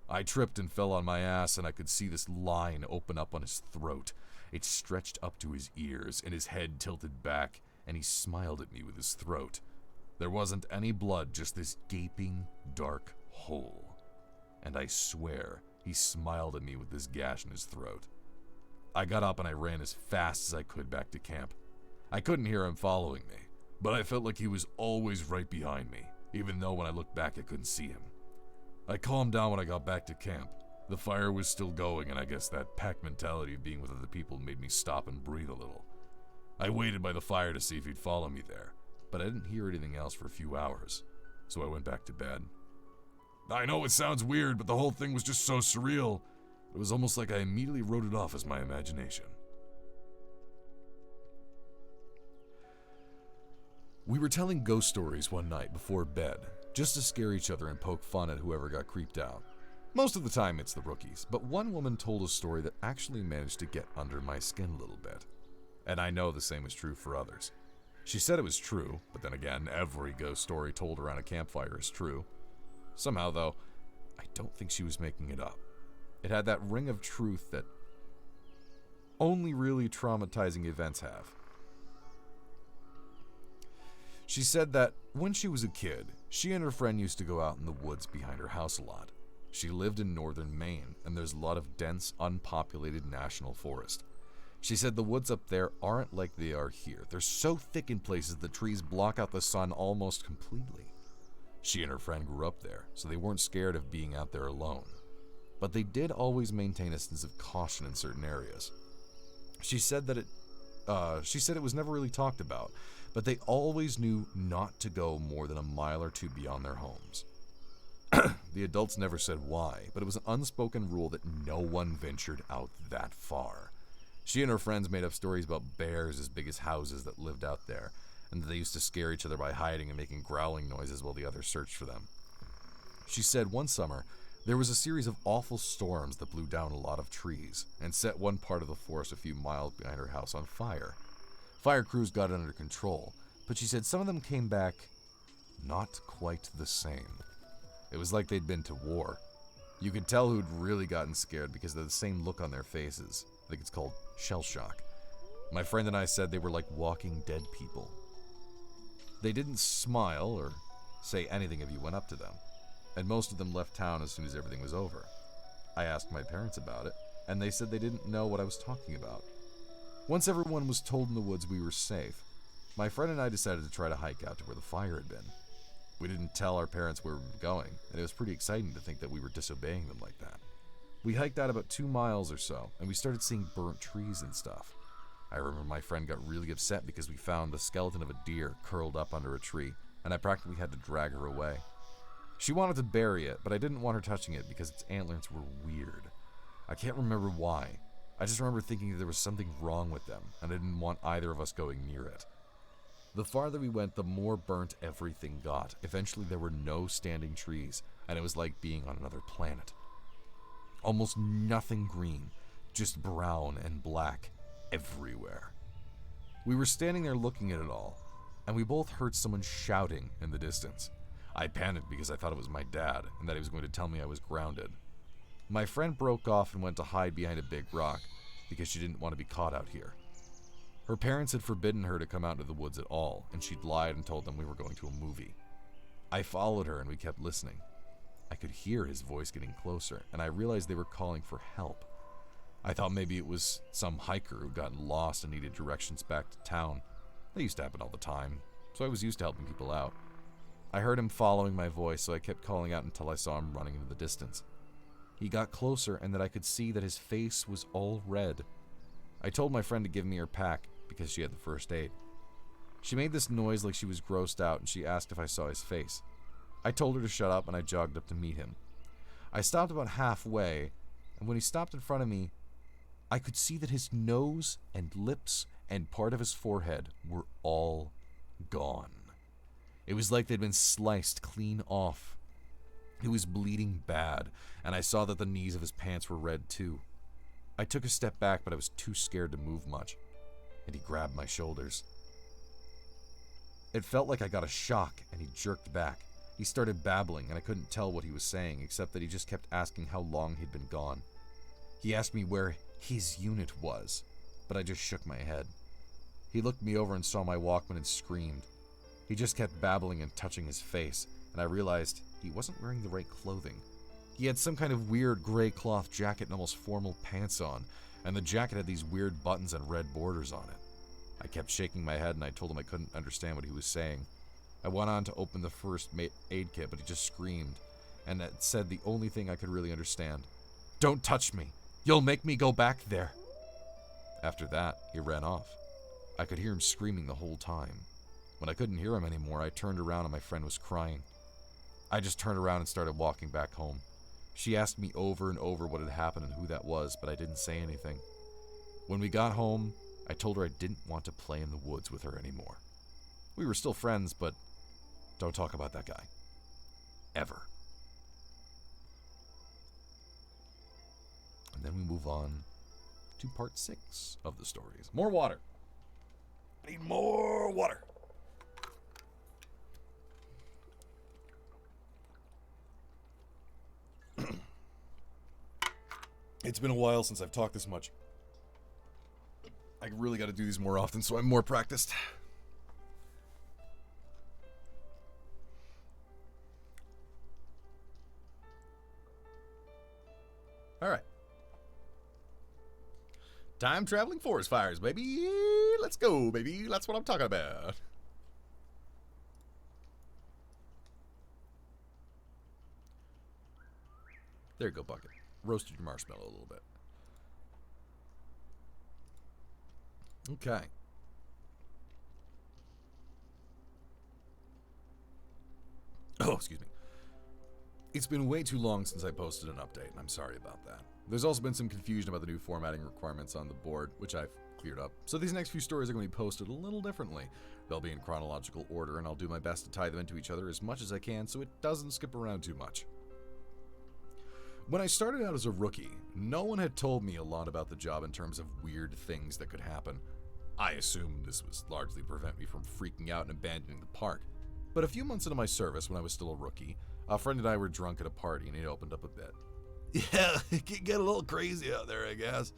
I tripped and fell on my ass, and I could see this line open up on his throat. It stretched up to his ears, and his head tilted back, and he smiled at me with his throat. There wasn't any blood, just this gaping, dark hole. And I swear, he smiled at me with this gash in his throat. I got up and I ran as fast as I could back to camp. I couldn't hear him following me, but I felt like he was always right behind me, even though when I looked back I couldn't see him. I calmed down when I got back to camp. The fire was still going, and I guess that pack mentality of being with other people made me stop and breathe a little. I waited by the fire to see if he'd follow me there, but I didn't hear anything else for a few hours, so I went back to bed. I know it sounds weird, but the whole thing was just so surreal. It was almost like I immediately wrote it off as my imagination. We were telling ghost stories one night before bed, just to scare each other and poke fun at whoever got creeped out. Most of the time it's the rookies, but one woman told a story that actually managed to get under my skin a little bit. And I know the same is true for others. She said it was true, but then again, every ghost story told around a campfire is true. Somehow, though, I don't think she was making it up. It had that ring of truth that only really traumatizing events have. She said that when she was a kid, she and her friend used to go out in the woods behind her house a lot. She lived in northern Maine, and there's a lot of dense, unpopulated national forest. She said the woods up there aren't like they are here. They're so thick in places the trees block out the sun almost completely. She and her friend grew up there, so they weren't scared of being out there alone. But they did always maintain a sense of caution in certain areas. She said it was never really talked about, but they always knew not to go more than a mile or two beyond their homes. The adults never said why, but it was an unspoken rule that no one ventured out that far. She and her friends made up stories about bears as big as houses that lived out there, and that they used to scare each other by hiding and making growling noises while the others searched for them. She said one summer, there was a series of awful storms that blew down a lot of trees and set one part of the forest a few miles behind her house on fire. Fire crews got it under control, but she said some of them came back not quite the same. It was like they'd been to war. You could tell who'd really gotten scared because of the same look on their faces. I think it's called shell shock. My friend and I said they were like walking dead people. They didn't smile or say anything if you went up to them, and most of them left town as soon as everything was over. I asked my parents about it, and they said they didn't know what I was talking about. Once everyone was told in the woods we were safe, my friend and I decided to try to hike out to where the fire had been. We didn't tell our parents where we were going, and it was pretty exciting to think that we were disobeying them like that. We hiked out about 2 miles or so, and we started seeing burnt trees and stuff. I remember my friend got really upset because we found the skeleton of a deer curled up under a tree, and I practically had to drag her away. She wanted to bury it, but I didn't want her touching it because its antlers were weird. I can't remember why. I just remember thinking that there was something wrong with them, and I didn't want either of us going near it. The farther we went, the more burnt everything got. Eventually there were no standing trees, and it was like being on another planet. Almost nothing green, just brown and black everywhere. We were standing there looking at it all, and we both heard someone shouting in the distance. I panicked because I thought it was my dad, and that he was going to tell me I was grounded. My friend broke off and went to hide behind a big rock, because she didn't want to be caught out here. Her parents had forbidden her to come out into the woods at all, and she'd lied and told them we were going to a movie. I followed her and we kept listening. I could hear his voice getting closer, and I realized they were calling for help. I thought maybe it was some hiker who'd gotten lost and needed directions back to town. That used to happen all the time, so I was used to helping people out. I heard him following my voice, so I kept calling out until I saw him running into the distance. He got closer, and that I could see that his face was all red. I told my friend to give me her pack, because she had the first aid. She made this noise like she was grossed out, and she asked if I saw his face. I told her to shut up, and I jogged up to meet him. I stopped about halfway, and when he stopped in front of me, I could see that his nose and lips and part of his forehead were all gone. It was like they'd been sliced clean off. He was bleeding bad, and I saw that the knees of his pants were red too. I took a step back, but I was too scared to move much, and he grabbed my shoulders. It felt like I got a shock, and he jerked back. He started babbling, and I couldn't tell what he was saying, except that he just kept asking how long he'd been gone. He asked me where his unit was, but I just shook my head. He looked me over and saw my Walkman and screamed. He just kept babbling and touching his face, and I realized he wasn't wearing the right clothing. He had some kind of weird gray cloth jacket and almost formal pants on, and the jacket had these weird buttons and red borders on it. I kept shaking my head, and I told him I couldn't understand what he was saying. I went on to open the first aid kit, but he just screamed, and it said the only thing I could really understand. "Don't touch me! You'll make me go back there!" After that, he ran off. I could hear him screaming the whole time. When I couldn't hear him anymore, I turned around and my friend was crying. I just turned around and started walking back home. She asked me over and over what had happened and who that was, but I didn't say anything. When we got home, I told her I didn't want to play in the woods with her anymore. We were still friends, but don't talk about that guy. Ever. And then we move on to part 6 of the stories. More water. I need more water. It's been a while since I've talked this much. I really got to do these more often so I'm more practiced. Alright. Time traveling forest fires, baby. Let's go, baby. That's what I'm talking about. There you go, Bucket. Roasted your marshmallow a little bit. Okay. Oh, excuse me. It's been way too long since I posted an update, and I'm sorry about that. There's also been some confusion about the new formatting requirements on the board, which I've cleared up. So these next few stories are going to be posted a little differently. They'll be in chronological order, and I'll do my best to tie them into each other as much as I can so it doesn't skip around too much. When I started out as a rookie, no one had told me a lot about the job in terms of weird things that could happen. I assumed this was largely to prevent me from freaking out and abandoning the park. But a few months into my service, when I was still a rookie, a friend and I were drunk at a party and it opened up a bit. Yeah, it can get a little crazy out there, I guess.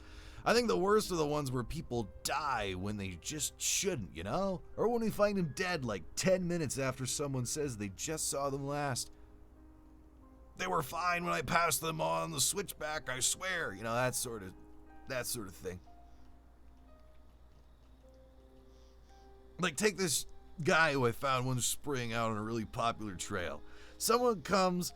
I think the worst are the ones where people die when they just shouldn't, you know? Or when we find them dead like 10 minutes after someone says they just saw them last. They were fine when I passed them on the switchback, I swear. You know, that sort of thing. Like, take this guy who I found one spring out on a really popular trail. Someone comes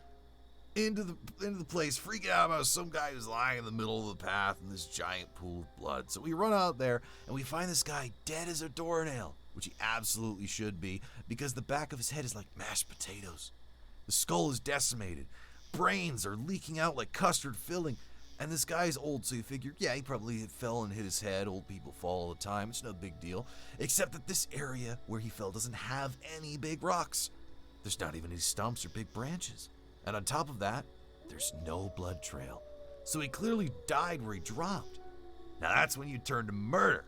into the place freaking out about some guy who's lying in the middle of the path in this giant pool of blood. So we run out there and we find this guy dead as a doornail, which he absolutely should be because the back of his head is like mashed potatoes. The skull is decimated. Brains are leaking out like custard filling. And this guy's old, so you figure, yeah, he probably fell and hit his head. Old people fall all the time. It's no big deal. Except that this area where he fell doesn't have any big rocks. There's not even any stumps or big branches. And on top of that, there's no blood trail. So he clearly died where he dropped. Now that's when you turn to murder.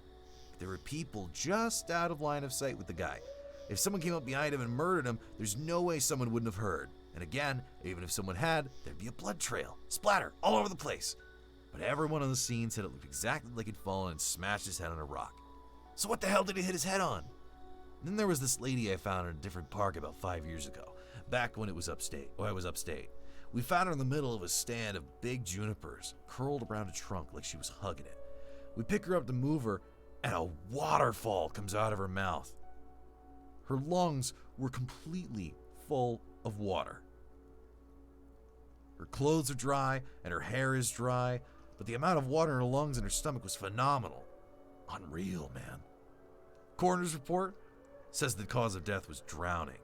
There were people just out of line of sight with the guy. If someone came up behind him and murdered him, there's no way someone wouldn't have heard. And again, even if someone had, there'd be a blood trail. Splatter all over the place. But everyone on the scene said it looked exactly like he'd fallen and smashed his head on a rock. So what the hell did he hit his head on? And then there was this lady I found in a different park about 5 years ago, back when I was upstate. We found her in the middle of a stand of big junipers, curled around a trunk like she was hugging it. We pick her up to move her, and a waterfall comes out of her mouth. Her lungs were completely full of water. Her clothes are dry, and her hair is dry, but the amount of water in her lungs and her stomach was phenomenal. Unreal, man. Coroner's report says the cause of death was drowning.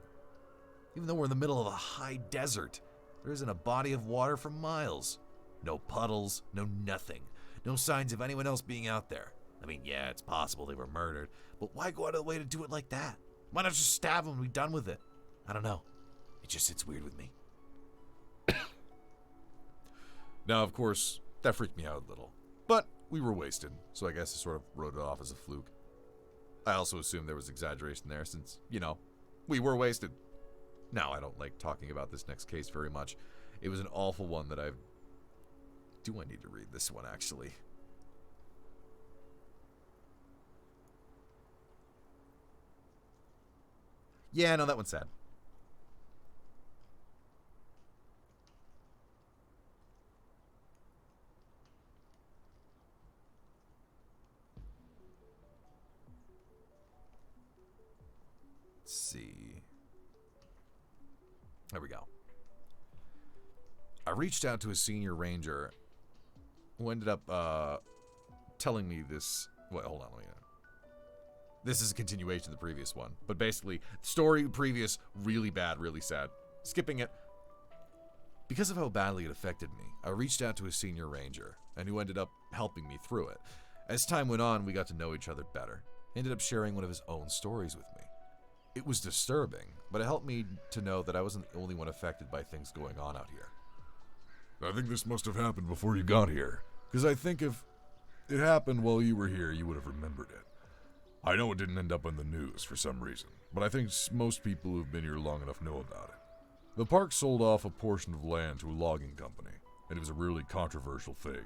Even though we're in the middle of a high desert, there isn't a body of water for miles. No puddles, no nothing. No signs of anyone else being out there. I mean, yeah, it's possible they were murdered, but why go out of the way to do it like that? Why not just stab them and be done with it? I don't know. It just sits weird with me. Now, of course, that freaked me out a little. But we were wasted, so I guess I sort of wrote it off as a fluke. I also assumed there was exaggeration there since, we were wasted. Now, I don't like talking about this next case very much. It was an awful one that Do I need to read this one, actually? Yeah, no, that one's sad. Let's see. There we go. I reached out to a senior ranger who ended up telling me this. Wait, hold on. This is a continuation of the previous one. But basically, story previous, really bad, really sad. Skipping it. Because of how badly it affected me, I reached out to a senior ranger, and who ended up helping me through it. As time went on, we got to know each other better. He ended up sharing one of his own stories with me. It was disturbing, but it helped me to know that I wasn't the only one affected by things going on out here. I think this must have happened before you got here. Because I think if it happened while you were here, you would have remembered it. I know it didn't end up on the news for some reason, but I think most people who've been here long enough know about it. The park sold off a portion of land to a logging company, and it was a really controversial thing.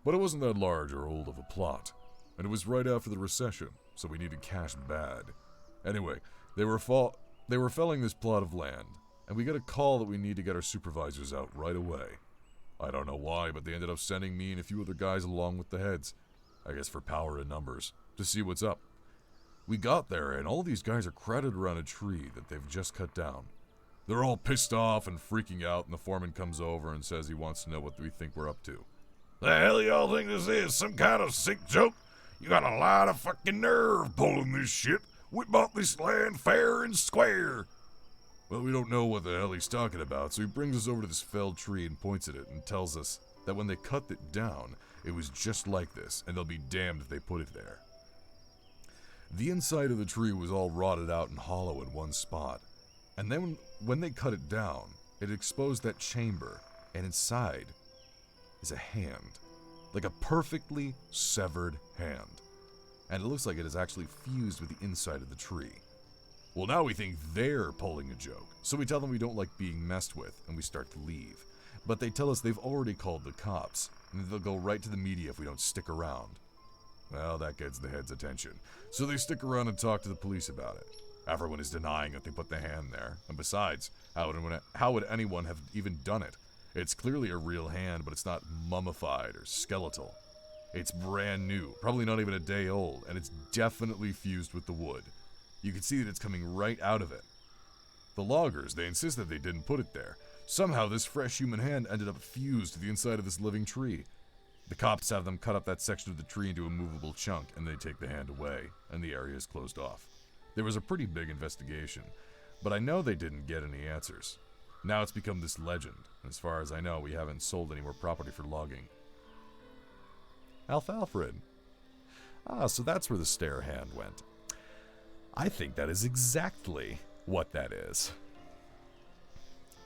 But it wasn't that large or old of a plot, and it was right after the recession, so we needed cash bad. Anyway, they were felling this plot of land, and we got a call that we need to get our supervisors out right away. I don't know why, but they ended up sending me and a few other guys along with the heads, I guess for power in numbers, to see what's up. We got there, and all these guys are crowded around a tree that they've just cut down. They're all pissed off and freaking out, and the foreman comes over and says he wants to know what we think we're up to. The hell y'all think this is? Some kind of sick joke? You got a lot of fucking nerve pulling this shit. We bought this land fair and square. Well, we don't know what the hell he's talking about, so he brings us over to this felled tree and points at it and tells us that when they cut it down, it was just like this, and they'll be damned if they put it there. The inside of the tree was all rotted out and hollow in one spot, and then when they cut it down, it exposed that chamber, and inside is a hand, like a perfectly severed hand, and it looks like it is actually fused with the inside of the tree. Well, now we think they're pulling a joke, so we tell them we don't like being messed with, and we start to leave. But they tell us they've already called the cops, and they'll go right to the media if we don't stick around. Well, that gets the head's attention, so they stick around and talk to the police about it. Everyone is denying that they put the hand there, and besides, how would anyone have even done it? It's clearly a real hand, but it's not mummified or skeletal. It's brand new, probably not even a day old, and it's definitely fused with the wood. You can see that it's coming right out of it. The loggers, they insist that they didn't put it there. Somehow this fresh human hand ended up fused to the inside of this living tree. The cops have them cut up that section of the tree into a movable chunk, and they take the hand away, and the area is closed off. There was a pretty big investigation, but I know they didn't get any answers. Now it's become this legend, and as far as I know, we haven't sold any more property for logging. Alfalfred. Ah, so that's where the stair hand went. I think that is exactly what that is.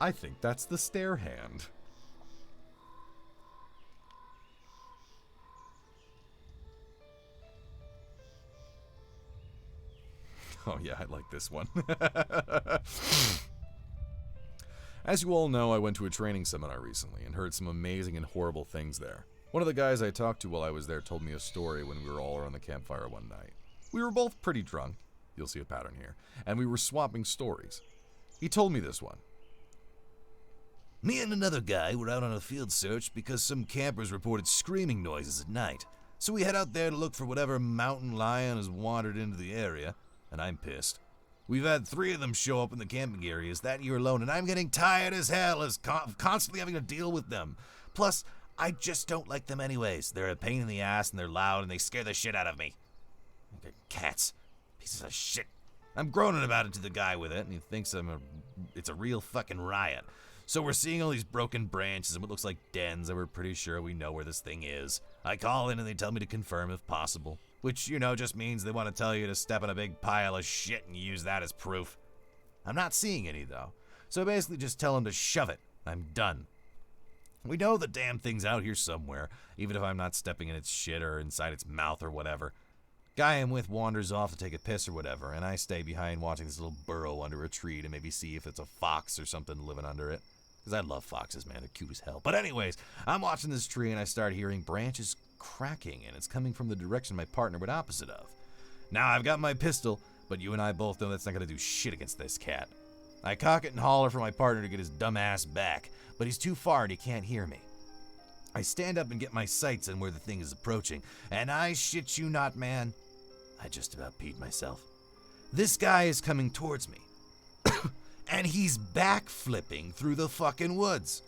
I think that's the stair hand. Oh yeah, I like this one. As you all know, I went to a training seminar recently and heard some amazing and horrible things there. One of the guys I talked to while I was there told me a story when we were all around the campfire one night. We were both pretty drunk, you'll see a pattern here, and we were swapping stories. He told me this one. Me and another guy were out on a field search because some campers reported screaming noises at night. So we head out there to look for whatever mountain lion has wandered into the area, and I'm pissed. We've had 3 of them show up in the camping areas that year alone, and I'm getting tired as hell as constantly having to deal with them. Plus, I just don't like them anyways. They're a pain in the ass, and they're loud, and they scare the shit out of me. They're cats. Pieces of shit. I'm groaning about it to the guy with it, and he thinks it's a real fucking riot. So we're seeing all these broken branches and what looks like dens, and we're pretty sure we know where this thing is. I call in and they tell me to confirm if possible. Which, just means they want to tell you to step on a big pile of shit and use that as proof. I'm not seeing any, though. So I basically just tell them to shove it. I'm done. We know the damn thing's out here somewhere, even if I'm not stepping in its shit or inside its mouth or whatever. Guy I'm with wanders off to take a piss or whatever, and I stay behind watching this little burrow under a tree to maybe see if it's a fox or something living under it. Because I love foxes, man. They're cute as hell. But anyways, I'm watching this tree and I start hearing branches cracking, and it's coming from the direction my partner would opposite of. Now, I've got my pistol, but you and I both know that's not going to do shit against this cat. I cock it and holler for my partner to get his dumb ass back, but he's too far and he can't hear me. I stand up and get my sights on where the thing is approaching, and I shit you not, man, I just about peed myself. This guy is coming towards me. And he's backflipping through the fucking woods.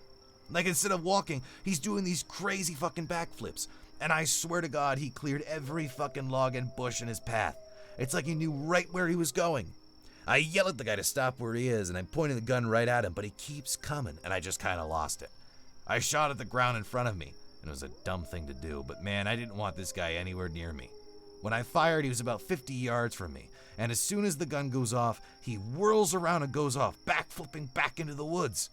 Like, instead of walking, he's doing these crazy fucking backflips. And I swear to God, he cleared every fucking log and bush in his path. It's like he knew right where he was going. I yell at the guy to stop where he is, and I'm pointing the gun right at him, but he keeps coming, and I just kind of lost it. I shot at the ground in front of me, and it was a dumb thing to do, but man, I didn't want this guy anywhere near me. When I fired, he was about 50 yards from me, and as soon as the gun goes off, he whirls around and goes off, backflipping back into the woods.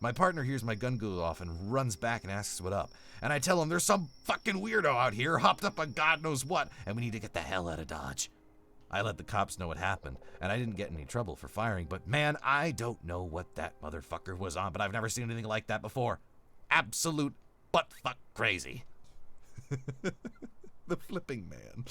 My partner hears my gun go off and runs back and asks what up, and I tell him there's some fucking weirdo out here, hopped up on God knows what, and we need to get the hell out of Dodge. I let the cops know what happened, and I didn't get in any trouble for firing, but man, I don't know what that motherfucker was on, but I've never seen anything like that before. Absolute butt-fuck crazy. The flipping man.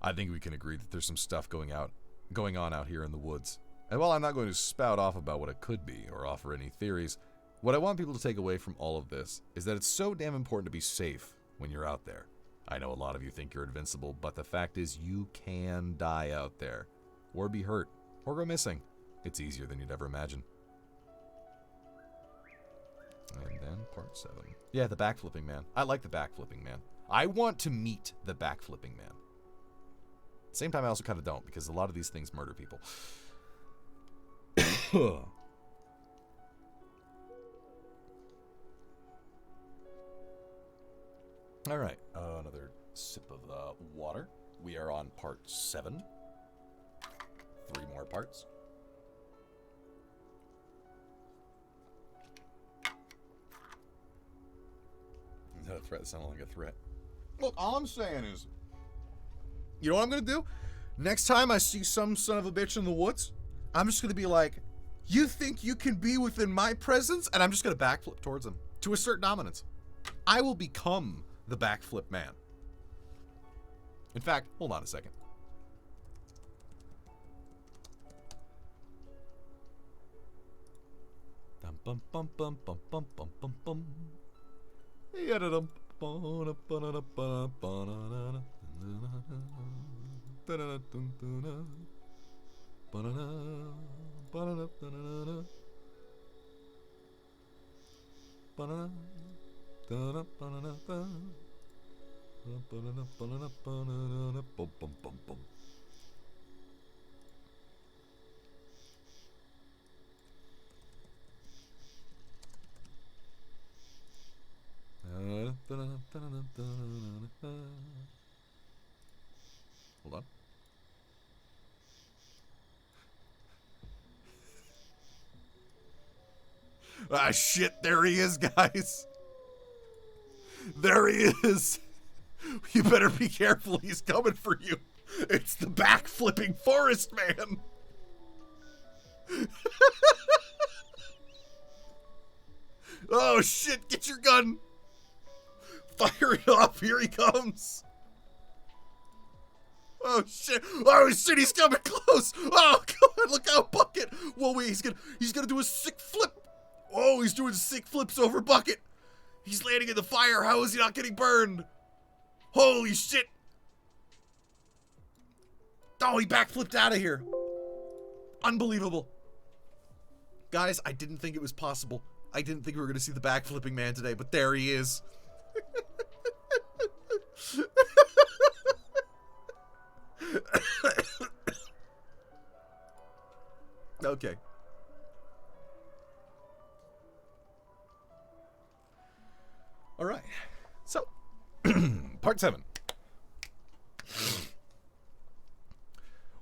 I think we can agree that there's some stuff going on out here in the woods. And while I'm not going to spout off about what it could be or offer any theories, what I want people to take away from all of this is that it's so damn important to be safe when you're out there. I know a lot of you think you're invincible, but the fact is you can die out there, or be hurt, or go missing. It's easier than you'd ever imagine. And then part 7. Yeah, the backflipping man. I like the backflipping man. I want to meet the backflipping man. Same time, I also kind of don't, because a lot of these things murder people. All right, another sip of water. We are on part 7. 3 more parts. Is that a threat? That sounded like a threat. Look, all I'm saying is, you know what I'm going to do? Next time I see some son of a bitch in the woods, I'm just going to be like, you think you can be within my presence? And I'm just going to backflip towards him to assert dominance. I will become the backflip man. In fact, hold on a second. Dum bum bum bum bum bum bum bum bum. Yadadum. Hold on. Ah, shit, there he is, guys. There he is. You better be careful, he's coming for you. It's the backflipping forest man. Oh, shit, get your gun. Fire it off, here he comes. Oh shit! Oh shit! He's coming close! Oh god! Look out, Bucket! Whoa, wait! He's gonna do a sick flip! Oh, he's doing sick flips over Bucket! He's landing in the fire. How is he not getting burned? Holy shit! Oh, he backflipped out of here. Unbelievable, guys! I didn't think it was possible. I didn't think we were gonna see the backflipping man today, but there he is. Okay. All right. So, part 7.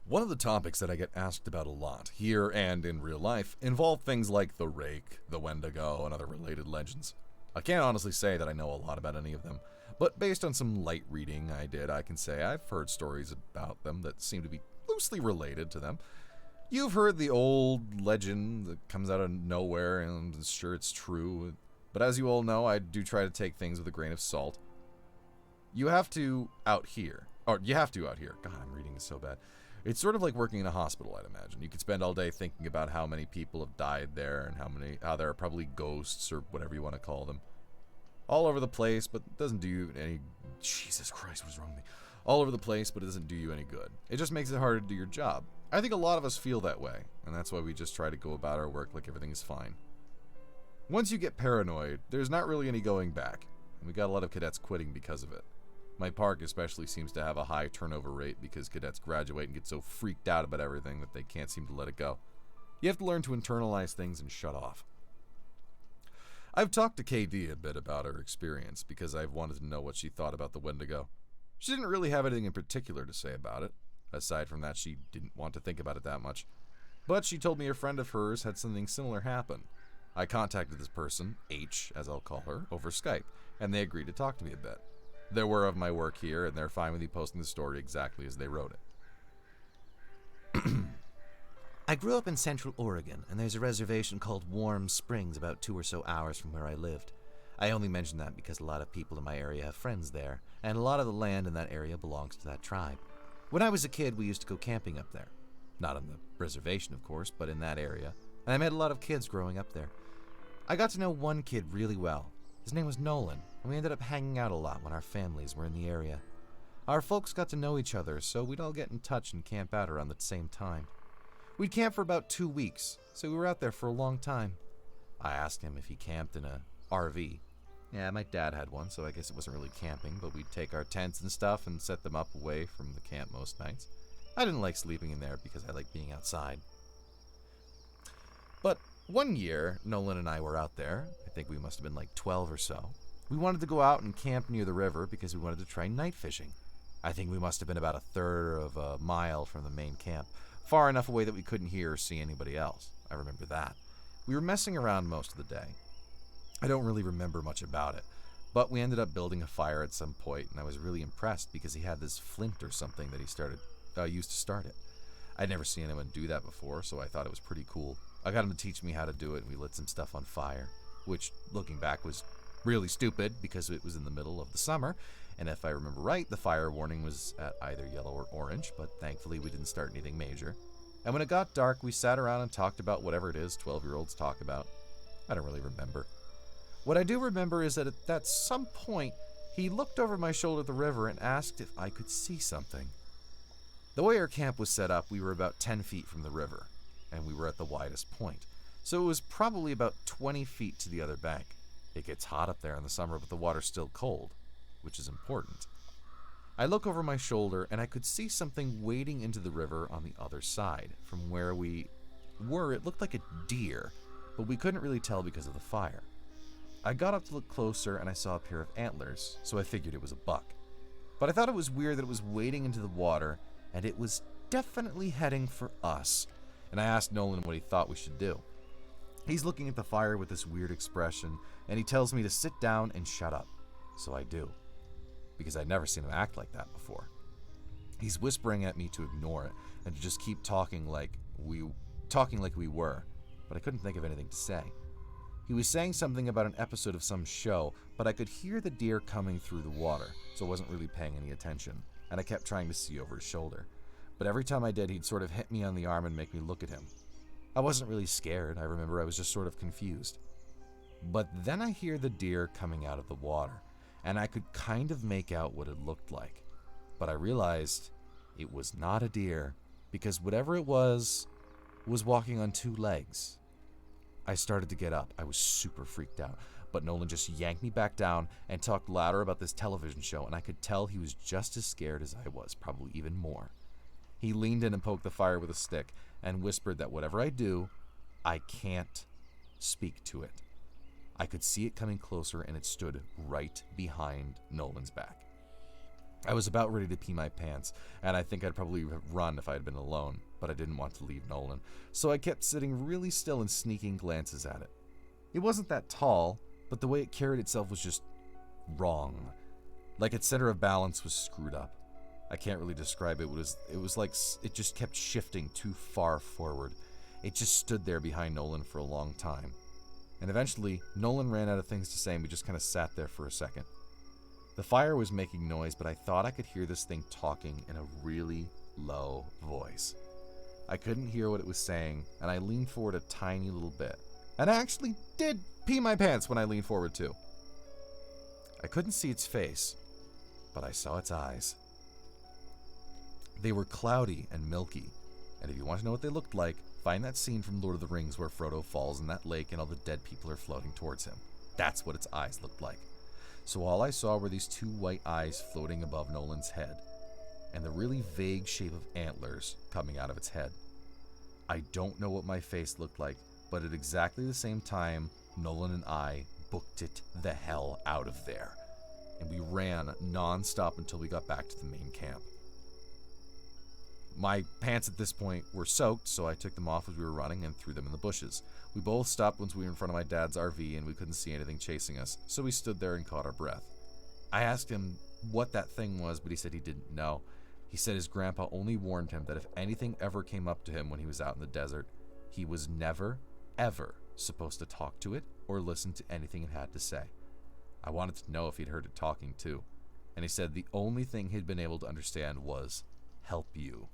One of the topics that I get asked about a lot, here and in real life, involve things like the Rake, the Wendigo, and other related legends. I can't honestly say that I know a lot about any of them, but based on some light reading I did, I can say I've heard stories about them that seem to be loosely related to them. You've heard the old legend that comes out of nowhere, and sure, it's true, but as you all know, I do try to take things with a grain of salt. You have to out here. God, I'm reading this so bad. It's sort of like working in a hospital, I'd imagine. You could spend all day thinking about how many people have died there and how there are probably ghosts or whatever you want to call them all over the place, but it doesn't do you any... Jesus Christ, what's wrong with me? All over the place, but it doesn't do you any good. It just makes it harder to do your job. I think a lot of us feel that way, and that's why we just try to go about our work like everything is fine. Once you get paranoid, there's not really any going back, and we got a lot of cadets quitting because of it. My park especially seems to have a high turnover rate because cadets graduate and get so freaked out about everything that they can't seem to let it go. You have to learn to internalize things and shut off. I've talked to KD a bit about her experience because I've wanted to know what she thought about the Wendigo. She didn't really have anything in particular to say about it. Aside from that, she didn't want to think about it that much. But she told me a friend of hers had something similar happen. I contacted this person, H, as I'll call her, over Skype, and they agreed to talk to me a bit. They're aware of my work here, and they're fine with me posting the story exactly as they wrote it. I grew up in Central Oregon, and there's a reservation called Warm Springs about 2 or so hours from where I lived. I only mention that because a lot of people in my area have friends there, and a lot of the land in that area belongs to that tribe. When I was a kid, we used to go camping up there. Not on the reservation, of course, but in that area. And I met a lot of kids growing up there. I got to know one kid really well. His name was Nolan, and we ended up hanging out a lot when our families were in the area. Our folks got to know each other, so we'd all get in touch and camp out around the same time. We'd camp for about 2 weeks, so we were out there for a long time. I asked him if he camped in a RV. Yeah, my dad had one, so I guess it wasn't really camping, but we'd take our tents and stuff and set them up away from the camp most nights. I didn't like sleeping in there because I liked being outside. But one year, Nolan and I were out there. I think we must have been like 12 or so. We wanted to go out and camp near the river because we wanted to try night fishing. I think we must have been about 1/3 of a mile from the main camp, far enough away that we couldn't hear or see anybody else. I remember that. We were messing around most of the day. I don't really remember much about it, but we ended up building a fire at some point, and I was really impressed because he had this flint or something that he used to start it. I'd never seen anyone do that before, so I thought it was pretty cool. I got him to teach me how to do it, and we lit some stuff on fire, which, looking back, was really stupid because it was in the middle of the summer, and if I remember right, the fire warning was at either yellow or orange, but thankfully we didn't start anything major. And when it got dark, we sat around and talked about whatever it is 12-year-olds talk about. I don't really remember. What I do remember is that at some point, he looked over my shoulder at the river and asked if I could see something. The way our camp was set up, we were about 10 feet from the river, and we were at the widest point, so it was probably about 20 feet to the other bank. It gets hot up there in the summer, but the water's still cold, which is important. I look over my shoulder, and I could see something wading into the river on the other side. From where we were, it looked like a deer, but we couldn't really tell because of the fire. I got up to look closer, and I saw a pair of antlers, so I figured it was a buck. But I thought it was weird that it was wading into the water, and it was definitely heading for us, and I asked Nolan what he thought we should do. He's looking at the fire with this weird expression, and he tells me to sit down and shut up. So I do, because I'd never seen him act like that before. He's whispering at me to ignore it, and to just keep talking like we were, but I couldn't think of anything to say. He was saying something about an episode of some show, but I could hear the deer coming through the water, so I wasn't really paying any attention, and I kept trying to see over his shoulder. But every time I did, he'd sort of hit me on the arm and make me look at him. I wasn't really scared. I remember I was just sort of confused. But then I hear the deer coming out of the water, and I could kind of make out what it looked like. But I realized it was not a deer, because whatever it was walking on 2 legs. I started to get up. I was super freaked out, but Nolan just yanked me back down and talked louder about this television show, and I could tell he was just as scared as I was, probably even more. He leaned in and poked the fire with a stick and whispered that whatever I do, I can't speak to it. I could see it coming closer, and it stood right behind Nolan's back. I was about ready to pee my pants, and I think I'd probably have run if I had been alone, but I didn't want to leave Nolan, so I kept sitting really still and sneaking glances at it. It wasn't that tall, but the way it carried itself was just wrong. Like its center of balance was screwed up. I can't really describe it. It was like it just kept shifting too far forward. It just stood there behind Nolan for a long time. And eventually, Nolan ran out of things to say, and we just kind of sat there for a second. The fire was making noise, but I thought I could hear this thing talking in a really low voice. I couldn't hear what it was saying, and I leaned forward a tiny little bit. And I actually did pee my pants when I leaned forward too. I couldn't see its face, but I saw its eyes. They were cloudy and milky, and if you want to know what they looked like, find that scene from Lord of the Rings where Frodo falls in that lake and all the dead people are floating towards him. That's what its eyes looked like. So all I saw were these 2 white eyes floating above Nolan's head, and the really vague shape of antlers coming out of its head. I don't know what my face looked like, but at exactly the same time, Nolan and I booked it the hell out of there, and we ran non-stop until we got back to the main camp. My pants at this point were soaked, so I took them off as we were running and threw them in the bushes. We both stopped once we were in front of my dad's RV, and we couldn't see anything chasing us, so we stood there and caught our breath. I asked him what that thing was, but he said he didn't know. He said his grandpa only warned him that if anything ever came up to him when he was out in the desert, he was never, ever supposed to talk to it or listen to anything it had to say. I wanted to know if he'd heard it talking too. And he said the only thing he'd been able to understand was, help you.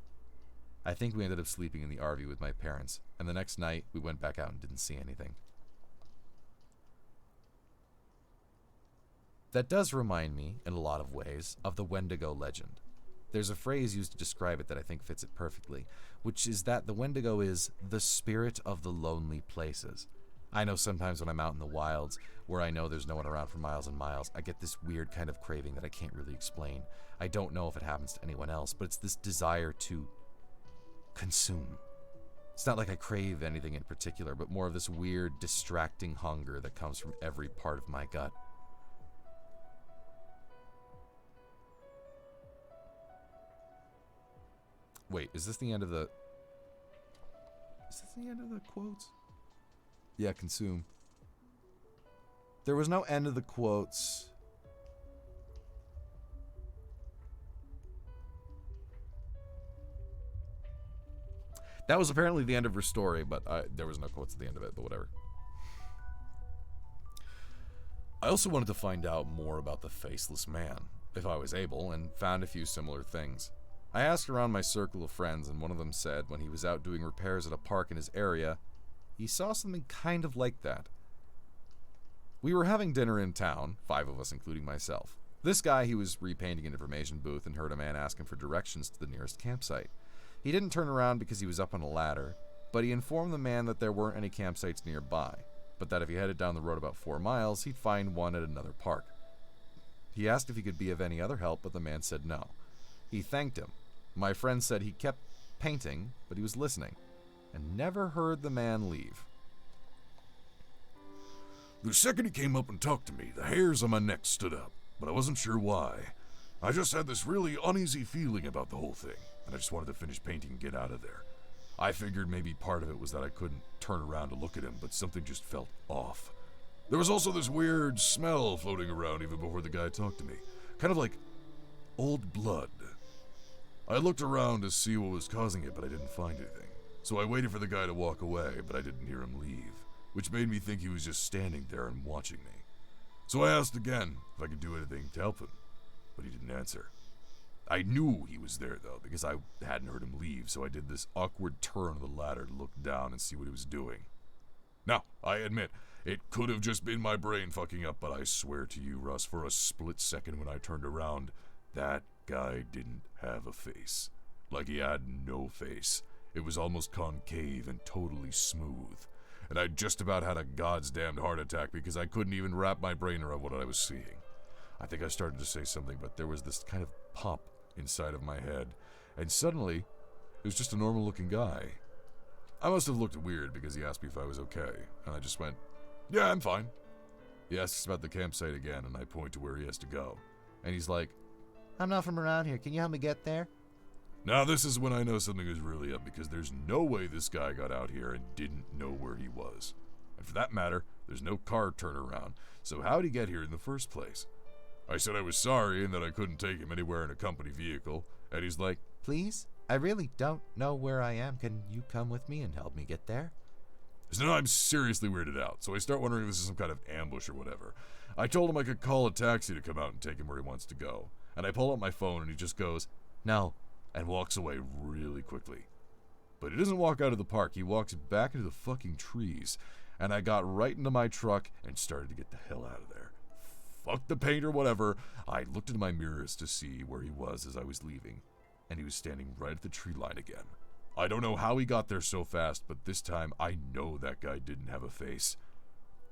I think we ended up sleeping in the RV with my parents, and the next night we went back out and didn't see anything. That does remind me, in a lot of ways, of the Wendigo legend. There's a phrase used to describe it that I think fits it perfectly, which is that the Wendigo is the spirit of the lonely places. I know sometimes when I'm out in the wilds, where I know there's no one around for miles and miles, I get this weird kind of craving that I can't really explain. I don't know if it happens to anyone else, but it's this desire to consume. It's not like I crave anything in particular, but more of this weird, distracting hunger that comes from every part of my gut. Wait, is this the end of the... Is this the end of the quotes? Yeah, consume. There was no end of the quotes. That was apparently the end of her story, but there was no quotes at the end of it, but whatever. I also wanted to find out more about the Faceless Man, if I was able, and found a few similar things. I asked around my circle of friends, and one of them said when he was out doing repairs at a park in his area, he saw something kind of like that. We were having dinner in town, 5 of us including myself. This guy, he was repainting an information booth and heard a man ask him for directions to the nearest campsite. He didn't turn around because he was up on a ladder, but he informed the man that there weren't any campsites nearby, but that if he headed down the road about 4 miles, he'd find one at another park. He asked if he could be of any other help, but the man said no. He thanked him. My friend said he kept painting, but he was listening, and never heard the man leave. The second he came up and talked to me, the hairs on my neck stood up, but I wasn't sure why. I just had this really uneasy feeling about the whole thing, and I just wanted to finish painting and get out of there. I figured maybe part of it was that I couldn't turn around to look at him, but something just felt off. There was also this weird smell floating around even before the guy talked to me, kind of like old blood. I looked around to see what was causing it, but I didn't find anything. So I waited for the guy to walk away, but I didn't hear him leave, which made me think he was just standing there and watching me. So I asked again if I could do anything to help him, but he didn't answer. I knew he was there, though, because I hadn't heard him leave, so I did this awkward turn of the ladder to look down and see what he was doing. Now, I admit, it could have just been my brain fucking up, but I swear to you, Russ, for a split second when I turned around, that guy didn't have a face. Like he had no face. It was almost concave and totally smooth. And I just about had a goddamned heart attack because I couldn't even wrap my brain around what I was seeing. I think I started to say something, but there was this kind of pop inside of my head, and suddenly, it was just a normal-looking guy. I must have looked weird because he asked me if I was okay, and I just went, "Yeah, I'm fine." He asks about the campsite again, and I point to where he has to go. And he's like, "I'm not from around here. Can you help me get there?" Now this is when I know something is really up, because there's no way this guy got out here and didn't know where he was. And for that matter, there's no car turnaround, so how'd he get here in the first place? I said I was sorry and that I couldn't take him anywhere in a company vehicle, and he's like, "Please? I really don't know where I am. Can you come with me and help me get there?" So now I'm seriously weirded out, so I start wondering if this is some kind of ambush or whatever. I told him I could call a taxi to come out and take him where he wants to go, and I pull out my phone and he just goes, "No," and walks away really quickly. But he doesn't walk out of the park, he walks back into the fucking trees, and I got right into my truck and started to get the hell out of there. Fuck the paint or whatever. I looked into my mirrors to see where he was as I was leaving, and he was standing right at the tree line again. I don't know how he got there so fast, but this time I know that guy didn't have a face.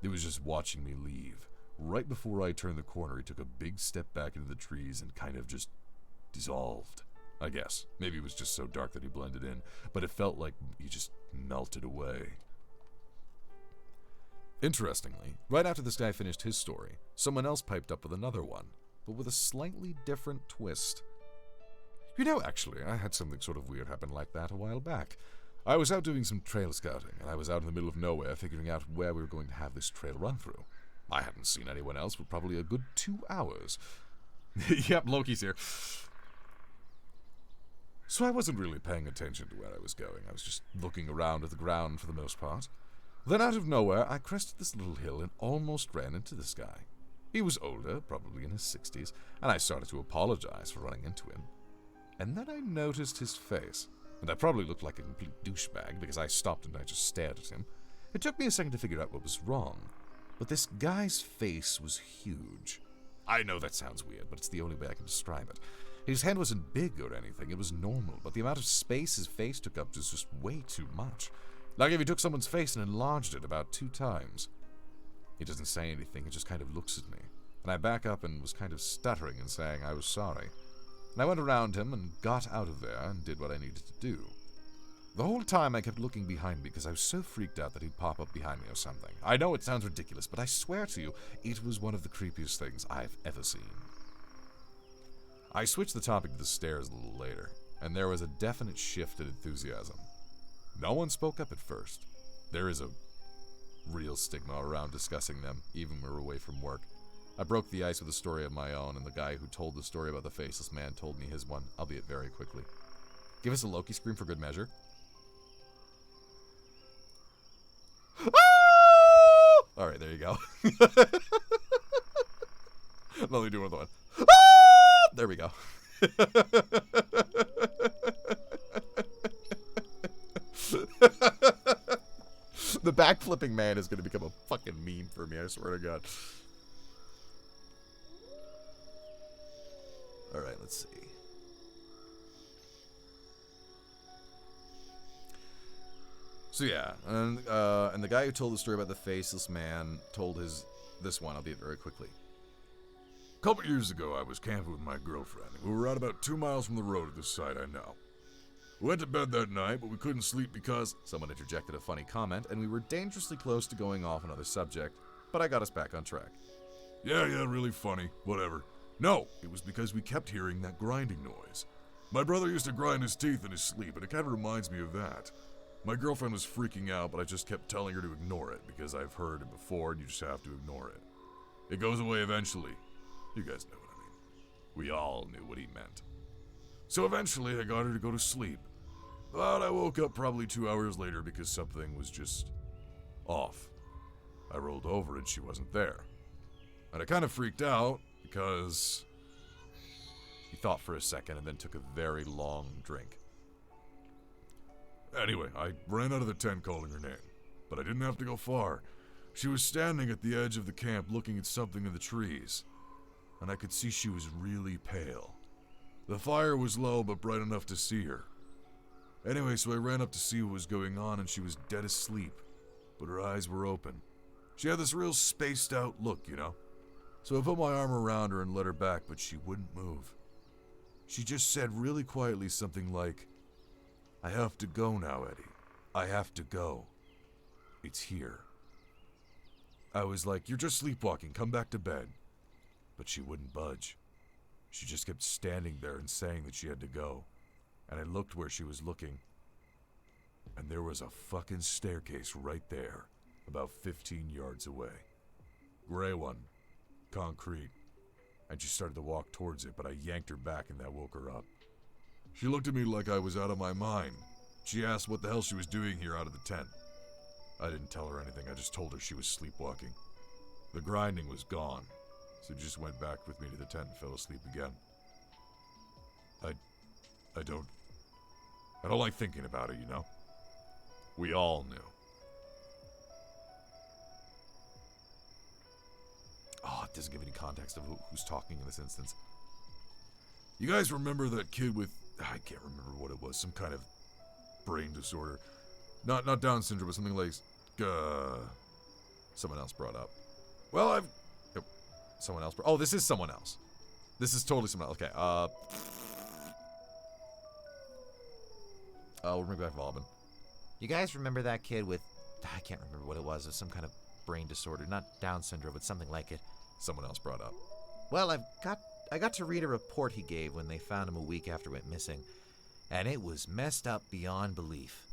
He was just watching me leave. Right before I turned the corner, he took a big step back into the trees and kind of just dissolved. I guess. Maybe it was just so dark that he blended in, but it felt like he just melted away. Interestingly, right after this guy finished his story, someone else piped up with another one, but with a slightly different twist. "You know, actually, I had something sort of weird happen like that a while back. I was out doing some trail scouting, and I was out in the middle of nowhere figuring out where we were going to have this trail run through. I hadn't seen anyone else for probably a good 2 hours. Yep, Loki's here. So I wasn't really paying attention to where I was going. I was just looking around at the ground for the most part. Then out of nowhere, I crested this little hill and almost ran into this guy. He was older, probably in his 60s, and I started to apologize for running into him. And then I noticed his face, and I probably looked like a complete douchebag because I stopped and I just stared at him. It took me a second to figure out what was wrong, but this guy's face was huge. I know that sounds weird, but it's the only way I can describe it. His head wasn't big or anything, it was normal, but the amount of space his face took up was just way too much. Like if he took someone's face and enlarged it about 2 times. He doesn't say anything, he just kind of looks at me. And I back up and was kind of stuttering and saying I was sorry. And I went around him and got out of there and did what I needed to do. The whole time I kept looking behind me because I was so freaked out that he'd pop up behind me or something. I know it sounds ridiculous, but I swear to you, it was one of the creepiest things I've ever seen. I switched the topic to the stairs a little later, and there was a definite shift in enthusiasm. No one spoke up at first. There is a real stigma around discussing them, even when we're away from work. I broke the ice with a story of my own, and the guy who told the story about the faceless man told me his one, albeit very quickly. Give us a Loki scream for good measure. Alright, there you go. Let me do another one. There we go. The backflipping man is going to become a fucking meme for me, I swear to God. Alright, let's see. So yeah, and the guy who told the story about the faceless man told this one, albeit very quickly. A couple years ago, I was camping with my girlfriend. We were out about 2 miles from the road at this site I know. We went to bed that night, but we couldn't sleep because Someone interjected a funny comment, and we were dangerously close to going off another subject, but I got us back on track. Yeah, really funny, whatever. No, it was because we kept hearing that grinding noise. My brother used to grind his teeth in his sleep, and it kind of reminds me of that. My girlfriend was freaking out, but I just kept telling her to ignore it, because I've heard it before, and you just have to ignore it. It goes away eventually. You guys know what I mean. We all knew what he meant. So eventually I got her to go to sleep. But I woke up probably 2 hours later because something was just off. I rolled over and she wasn't there. And I kind of freaked out because He thought for a second and then took a very long drink. Anyway, I ran out of the tent calling her name, but I didn't have to go far. She was standing at the edge of the camp looking at something in the trees, and I could see she was really pale. The fire was low but bright enough to see her. Anyway, so I ran up to see what was going on, and she was dead asleep, but her eyes were open. She had this real spaced out look, you know? So I put my arm around her and led her back, but she wouldn't move. She just said really quietly something like, "I have to go now, Eddie. I have to go. It's here." I was like, "You're just sleepwalking. Come back to bed." But she wouldn't budge. She just kept standing there and saying that she had to go. And I looked where she was looking, and there was a fucking staircase right there, about 15 yards away. Gray one. Concrete. And she started to walk towards it, but I yanked her back and that woke her up. She looked at me like I was out of my mind. She asked what the hell she was doing here out of the tent. I didn't tell her anything, I just told her she was sleepwalking. The grinding was gone, so she just went back with me to the tent and fell asleep again. I don't like thinking about it, you know? We all knew. Oh, it doesn't give any context of who's talking in this instance. You guys remember that kid with, I can't remember what it was, some kind of brain disorder. Not Down syndrome, but something like, Someone else brought up. well, Someone else. Oh, this is someone else. This is totally someone else. Okay. We'll bring back Valbin. You guys remember that kid with, I can't remember what it was, some kind of brain disorder, not Down syndrome, but something like it. someone else brought up. Well, I got to read a report he gave when they found him a week after he went missing, and it was messed up beyond belief.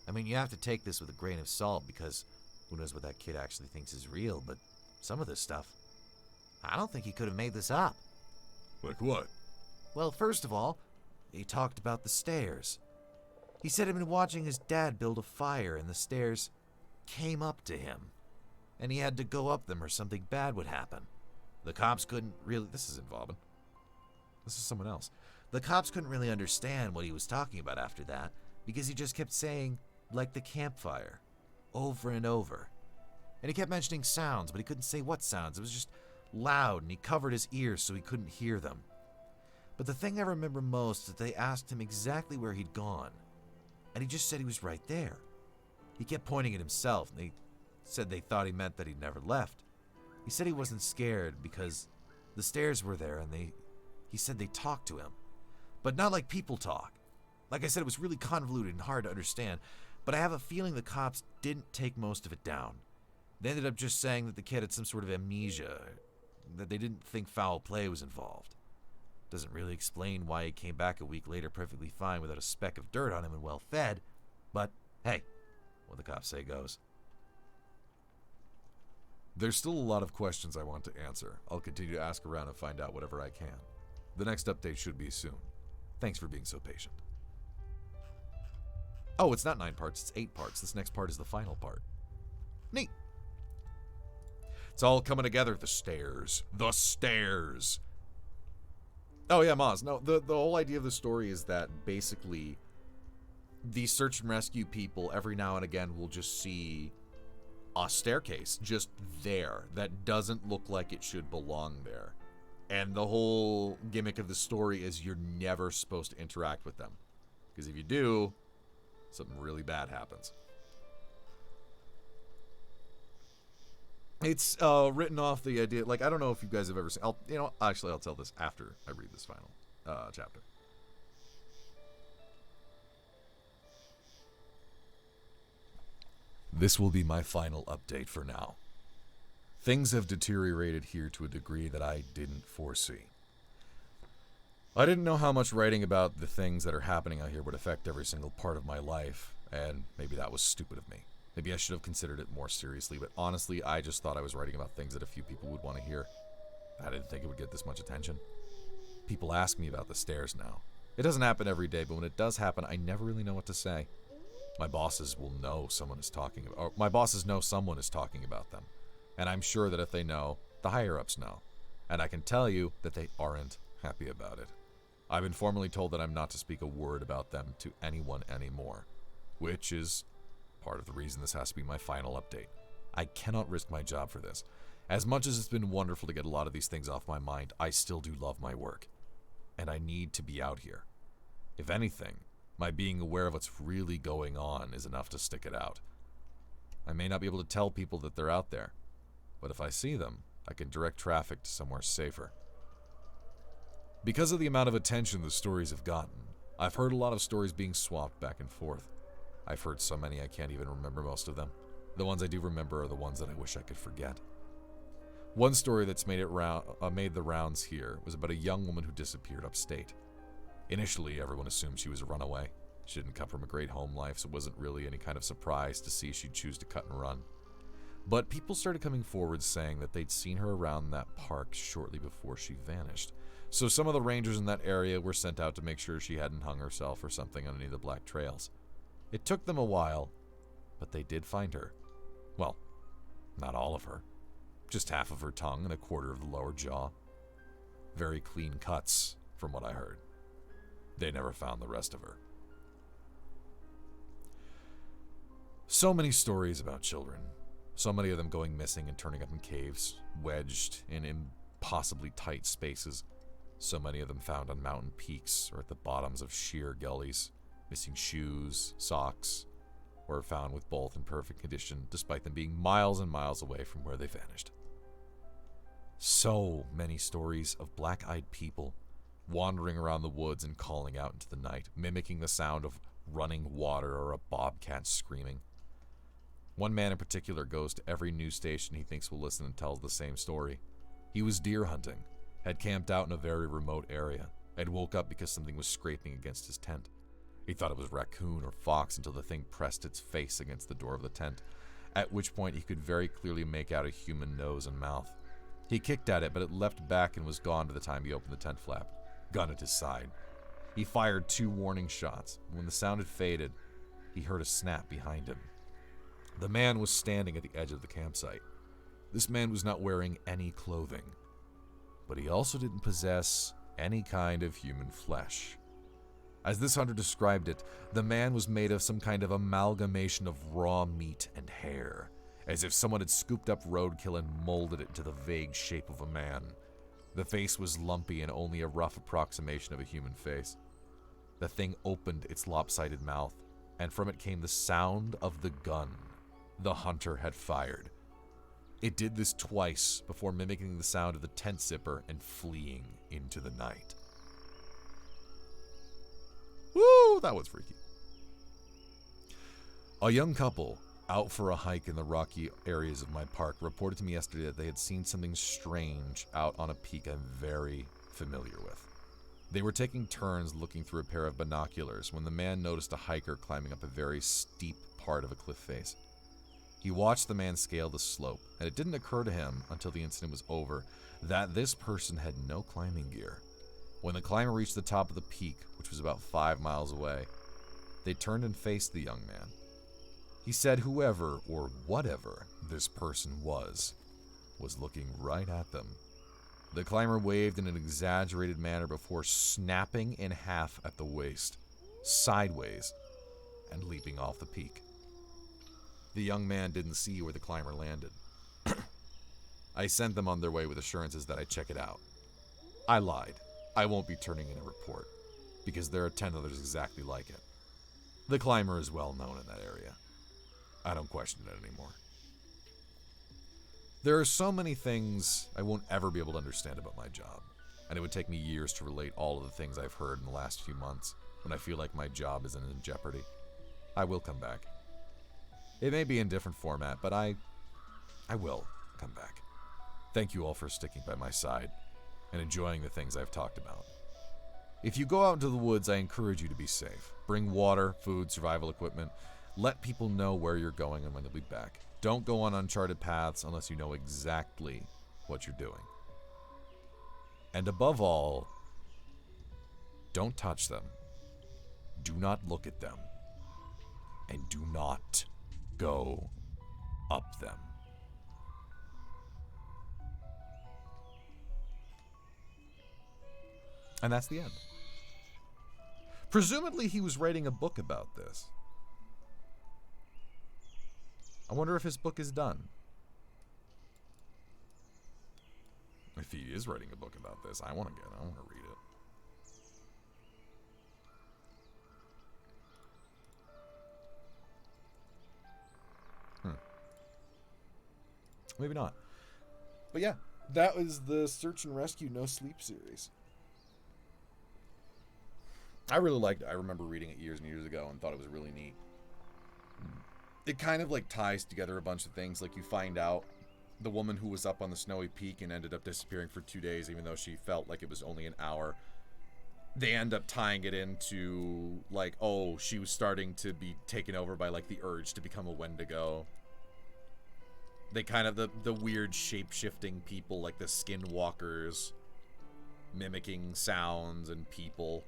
I mean, you have to take this with a grain of salt because who knows what that kid actually thinks is real, but some of this stuff, I don't think he could have made this up. Like what? Well, first of all, he talked about the stairs. He said he'd been watching his dad build a fire and the stairs came up to him, and he had to go up them or something bad would happen. The cops couldn't really... This isn't Vauban. This is someone else. The cops couldn't really understand what he was talking about after that because he just kept saying, like the campfire, over and over. And he kept mentioning sounds, but he couldn't say what sounds. It was just loud, and he covered his ears so he couldn't hear them. But the thing I remember most is that they asked him exactly where he'd gone, and he just said he was right there. He kept pointing at himself, and they said they thought he meant that he'd never left. He said he wasn't scared because the stairs were there, and he said they talked to him. But not like people talk. Like I said, it was really convoluted and hard to understand, but I have a feeling the cops didn't take most of it down. They ended up just saying that the kid had some sort of amnesia, that they didn't think foul play was involved. Doesn't really explain why he came back a week later perfectly fine without a speck of dirt on him and well fed, but hey, what the cops say goes. There's still a lot of questions I want to answer. I'll continue to ask around and find out whatever I can. The next update should be soon. Thanks for being so patient. Oh, it's not 9 parts, it's 8 parts. This next part is the final part. Neat. It's all coming together. The stairs. The stairs. Oh yeah, Maz. No, the whole idea of the story is that basically the search and rescue people every now and again will just see a staircase just there that doesn't look like it should belong there. And the whole gimmick of the story is you're never supposed to interact with them. Because if you do, something really bad happens. It's written off the idea, like, I don't know if you guys have ever seen, I'll tell this after I read this final chapter. This will be my final update for now. Things have deteriorated here to a degree that I didn't foresee. I didn't know how much writing about the things that are happening out here would affect every single part of my life, and maybe that was stupid of me. Maybe I should have considered it more seriously, but honestly, I just thought I was writing about things that a few people would want to hear. I didn't think it would get this much attention. People ask me about the stairs now. It doesn't happen every day, but when it does happen, I never really know what to say. My bosses will know someone is talking about, or my bosses know someone is talking about them. And I'm sure that if they know, the higher-ups know. And I can tell you that they aren't happy about it. I've been formally told that I'm not to speak a word about them to anyone anymore, which is part of the reason this has to be my final update. I cannot risk my job for this. As much as it's been wonderful to get a lot of these things off my mind, I still do love my work. And I need to be out here. If anything, my being aware of what's really going on is enough to stick it out. I may not be able to tell people that they're out there, but if I see them, I can direct traffic to somewhere safer. Because of the amount of attention the stories have gotten, I've heard a lot of stories being swapped back and forth. I've heard so many I can't even remember most of them. The ones I do remember are the ones that I wish I could forget. One story that's made the rounds here was about a young woman who disappeared upstate. Initially, everyone assumed she was a runaway. She didn't come from a great home life, so it wasn't really any kind of surprise to see she'd choose to cut and run. But people started coming forward saying that they'd seen her around that park shortly before she vanished. So some of the rangers in that area were sent out to make sure she hadn't hung herself or something on any of the black trails. It took them a while, but they did find her. Well, not all of her. Just half of her tongue and a quarter of the lower jaw. Very clean cuts, from what I heard. They never found the rest of her. So many stories about children. So many of them going missing and turning up in caves, wedged in impossibly tight spaces. So many of them found on mountain peaks or at the bottoms of sheer gullies, missing shoes, socks, or found with both in perfect condition despite them being miles and miles away from where they vanished. So many stories of black-eyed people wandering around the woods and calling out into the night, mimicking the sound of running water or a bobcat screaming. One man in particular goes to every news station he thinks will listen and tells the same story. He was deer hunting, had camped out in a very remote area, and woke up because something was scraping against his tent. He thought it was raccoon or fox until the thing pressed its face against the door of the tent, at which point he could very clearly make out a human nose and mouth. He kicked at it, but it leapt back and was gone by the time he opened the tent flap, gun at his side. He fired 2 warning shots. When the sound had faded, he heard a snap behind him. The man was standing at the edge of the campsite. This man was not wearing any clothing. but he also didn't possess any kind of human flesh. As this hunter described it, the man was made of some kind of amalgamation of raw meat and hair, as if someone had scooped up roadkill and molded it into the vague shape of a man. The face was lumpy and only a rough approximation of a human face. The thing opened its lopsided mouth, and from it came the sound of the gun the hunter had fired. It did this twice before mimicking the sound of the tent zipper and fleeing into the night. Woo, that was freaky. A young couple out for a hike in the rocky areas of my park reported to me yesterday that they had seen something strange out on a peak I'm very familiar with. They were taking turns looking through a pair of binoculars when the man noticed a hiker climbing up a very steep part of a cliff face. He watched the man scale the slope, and it didn't occur to him until the incident was over that this person had no climbing gear. When the climber reached the top of the peak, which was about 5 miles away, they turned and faced the young man. He said whoever or whatever this person was looking right at them. The climber waved in an exaggerated manner before snapping in half at the waist, sideways, and leaping off the peak. The young man didn't see where the climber landed. I sent them on their way with assurances that I'd check it out. I lied. I won't be turning in a report, because there are 10 others exactly like it. The climber is well known in that area. I don't question it anymore. There are so many things I won't ever be able to understand about my job, and it would take me years to relate all of the things I've heard in the last few months when I feel like my job isn't in jeopardy. I will come back. It may be in different format, but I will come back. Thank you all for sticking by my side and enjoying the things I've talked about. If you go out into the woods, I encourage you to be safe. Bring water, food, survival equipment. Let people know where you're going and when you'll be back. Don't go on uncharted paths unless you know exactly what you're doing. And above all, don't touch them. Do not look at them. And do not go up them. And that's the end. Presumably he was writing a book about this. I wonder if his book is done. If he is writing a book about this, I want to read it. Maybe not. But yeah, that was the Search and Rescue No Sleep series. I really liked it. I remember reading it years and years ago and thought it was really neat. It kind of like ties together a bunch of things. Like you find out the woman who was up on the snowy peak and ended up disappearing for 2 days, even though she felt like it was only an hour. They end up tying it into like, oh, she was starting to be taken over by like the urge to become a Wendigo. They kind of, the weird shape-shifting people, like the skinwalkers, mimicking sounds and people.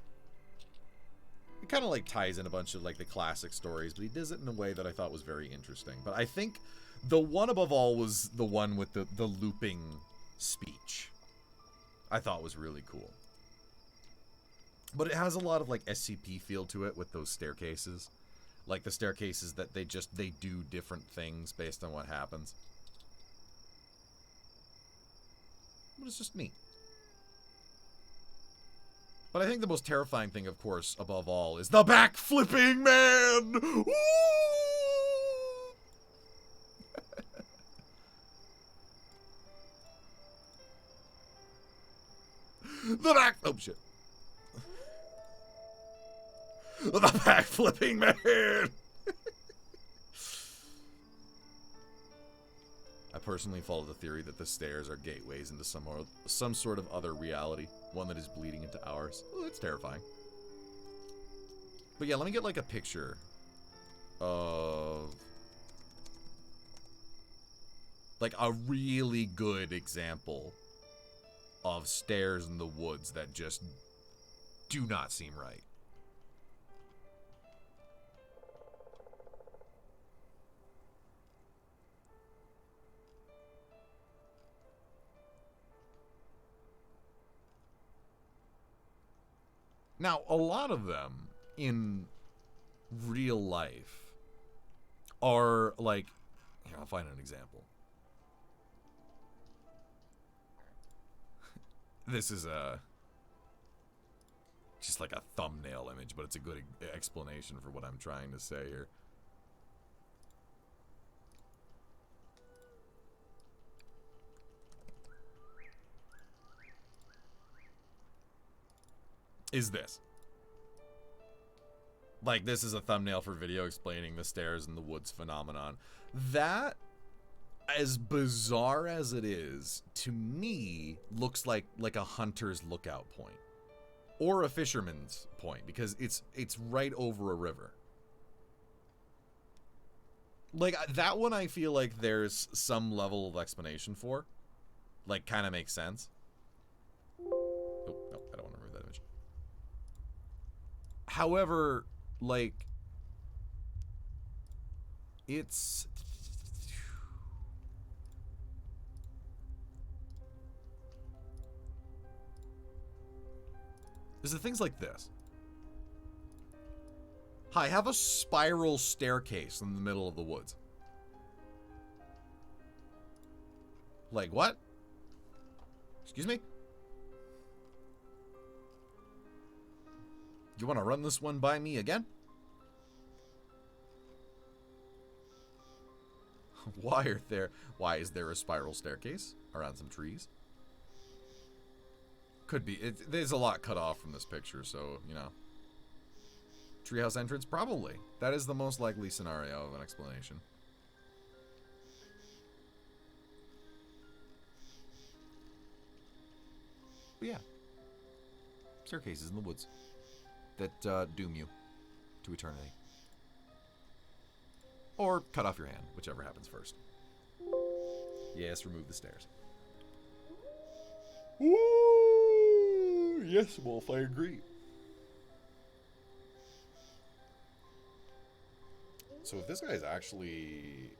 It kind of like ties in a bunch of like the classic stories, but he does it in a way that I thought was very interesting. But I think the one above all was the one with the looping speech. I thought was really cool. But it has a lot of like SCP feel to it with those staircases. Like the staircases that they do different things based on what happens. But it's just neat. But I think the most terrifying thing, of course, above all, is the back-flipping man! Woo! The back... Oh, shit. The back-flipping man! I personally follow the theory that the stairs are gateways into some sort of other reality, one that is bleeding into ours. Well, it's terrifying. But yeah, let me get like a picture of like a really good example of stairs in the woods that just do not seem right. Now, a lot of them in real life are like, here, I'll find an example. This is just like a thumbnail image, but it's a good explanation for what I'm trying to say here. Is this. Like, this is a thumbnail for video explaining the stairs in the woods phenomenon. That, as bizarre as it is, to me, looks like a hunter's lookout point. Or a fisherman's point, because it's right over a river. Like, that one I feel like there's some level of explanation for. Like, kind of makes sense. Oh, no, I don't want to remove that image. However, like, it's... Is it things like this? Hi, have a spiral staircase in the middle of the woods. Like, what? Excuse me? You want to run this one by me again? Why is there a spiral staircase around some trees? Could be. There's a lot cut off from this picture, so, you know. Treehouse entrance? Probably. That is the most likely scenario of an explanation. But yeah. Staircases in the woods that doom you to eternity. Or cut off your hand, whichever happens first. Yes, remove the stairs. Ooh, yes, Wolf, I agree. So if this guy's actually...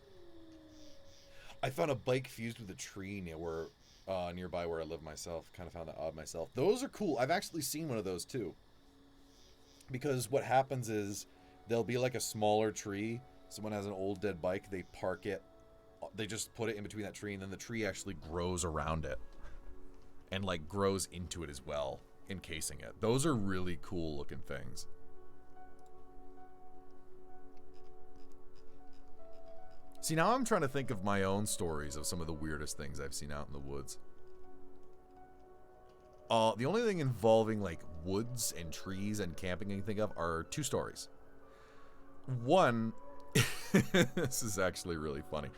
I found a bike fused with a tree nearby where I live myself. Kind of found that odd myself. Those are cool. I've actually seen one of those too. Because what happens is there'll be like a smaller tree. Someone has an old dead bike. They park it. They just put it in between that tree, and then the tree actually grows around it. And like grows into it as well, encasing it. Those are really cool looking things. See, now I'm trying to think of my own stories of some of the weirdest things I've seen out in the woods. The only thing involving like woods and trees and camping I can think of are two stories. One, this is actually really funny.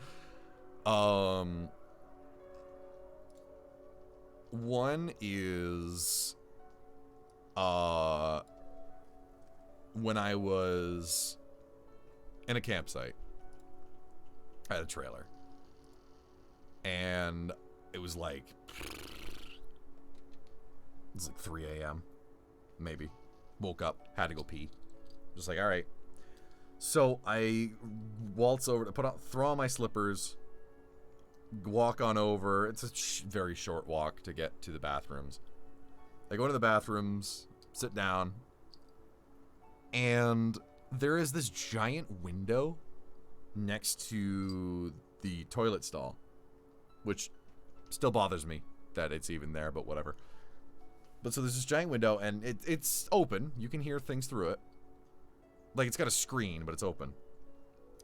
One is when I was in a campsite. I had a trailer. And it was like 3 a.m. maybe. Woke up, had to go pee. Just like, all right. So I waltz over to throw on my slippers, walk on over. It's a very short walk to get to the bathrooms. I go to the bathrooms, sit down, and there is this giant window next to the toilet stall, which still bothers me that it's even there, but whatever. But so there's this giant window, and it's open. You can hear things through it. Like, it's got a screen, but it's open.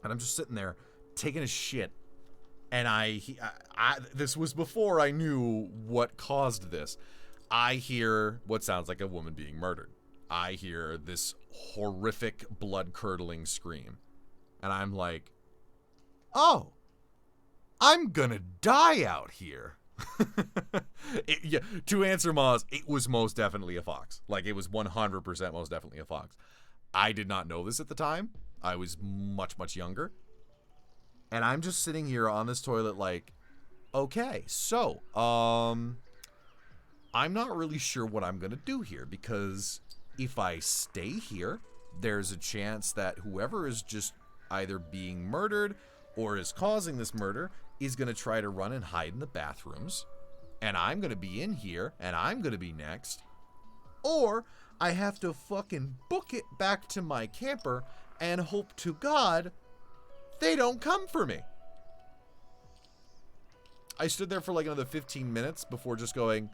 And I'm just sitting there, taking a shit. And this was before I knew what caused this. I hear what sounds like a woman being murdered. I hear this horrific, blood-curdling scream. And I'm like, oh, I'm gonna die out here. Yeah, to answer Moz, it was most definitely a fox. Like, it was 100% most definitely a fox. I did not know this at the time. I was much, much younger. And I'm just sitting here on this toilet like, okay, so, I'm not really sure what I'm gonna do here, because if I stay here, there's a chance that whoever is just either being murdered or is causing this murder is gonna try to run and hide in the bathrooms, and I'm gonna be in here, and I'm gonna be next. or I have to fucking book it back to my camper and hope to God they don't come for me. I stood there for like another 15 minutes before just going,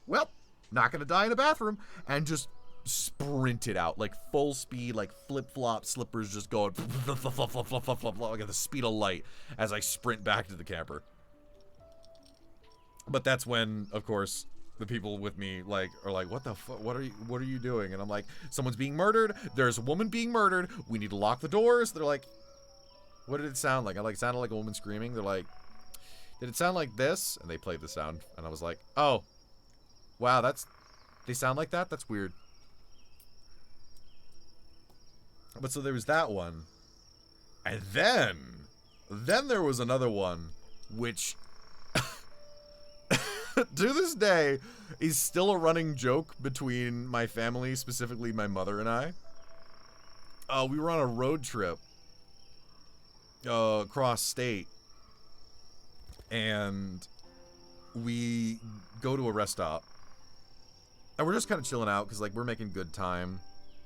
well, not gonna die in a bathroom, and just sprinted out, like full speed, like flip-flop slippers just going like at the speed of light as I sprint back to the camper. But that's when, of course, the people with me like are like, what the fuck, what are you doing? And I'm like, someone's being murdered, there's a woman being murdered, we need to lock the doors. They're like, what did it sound like? I like, sounded like a woman screaming. They're like, did it sound like this? And they played the sound, and I was like, oh, wow, they sound like that? That's weird. But so there was that one. And then there was another one, which to this day is still a running joke between my family, specifically my mother and I. We were on a road trip across state, and we go to a rest stop, and we're just kind of chilling out because, like, we're making good time.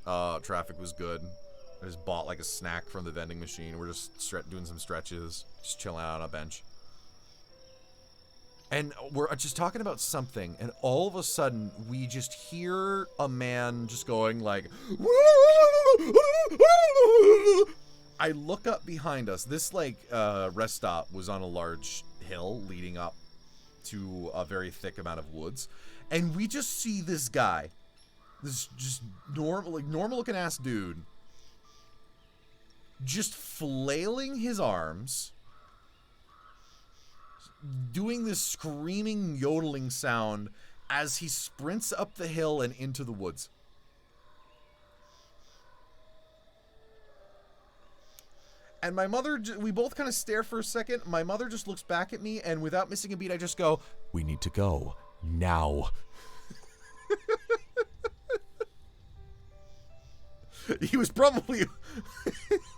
Traffic was good. I just bought like a snack from the vending machine. We're just doing some stretches, just chilling out on a bench. And we're just talking about something, and all of a sudden, we just hear a man just going like, I look up behind us. This, like, rest stop was on a large hill leading up to a very thick amount of woods. And we just see this guy, this just normal looking ass dude, just flailing his arms, doing this screaming, yodeling sound as he sprints up the hill and into the woods. And my mother, we both kind of stare for a second. My mother just looks back at me, and without missing a beat, I just go, we need to go now. He was probably,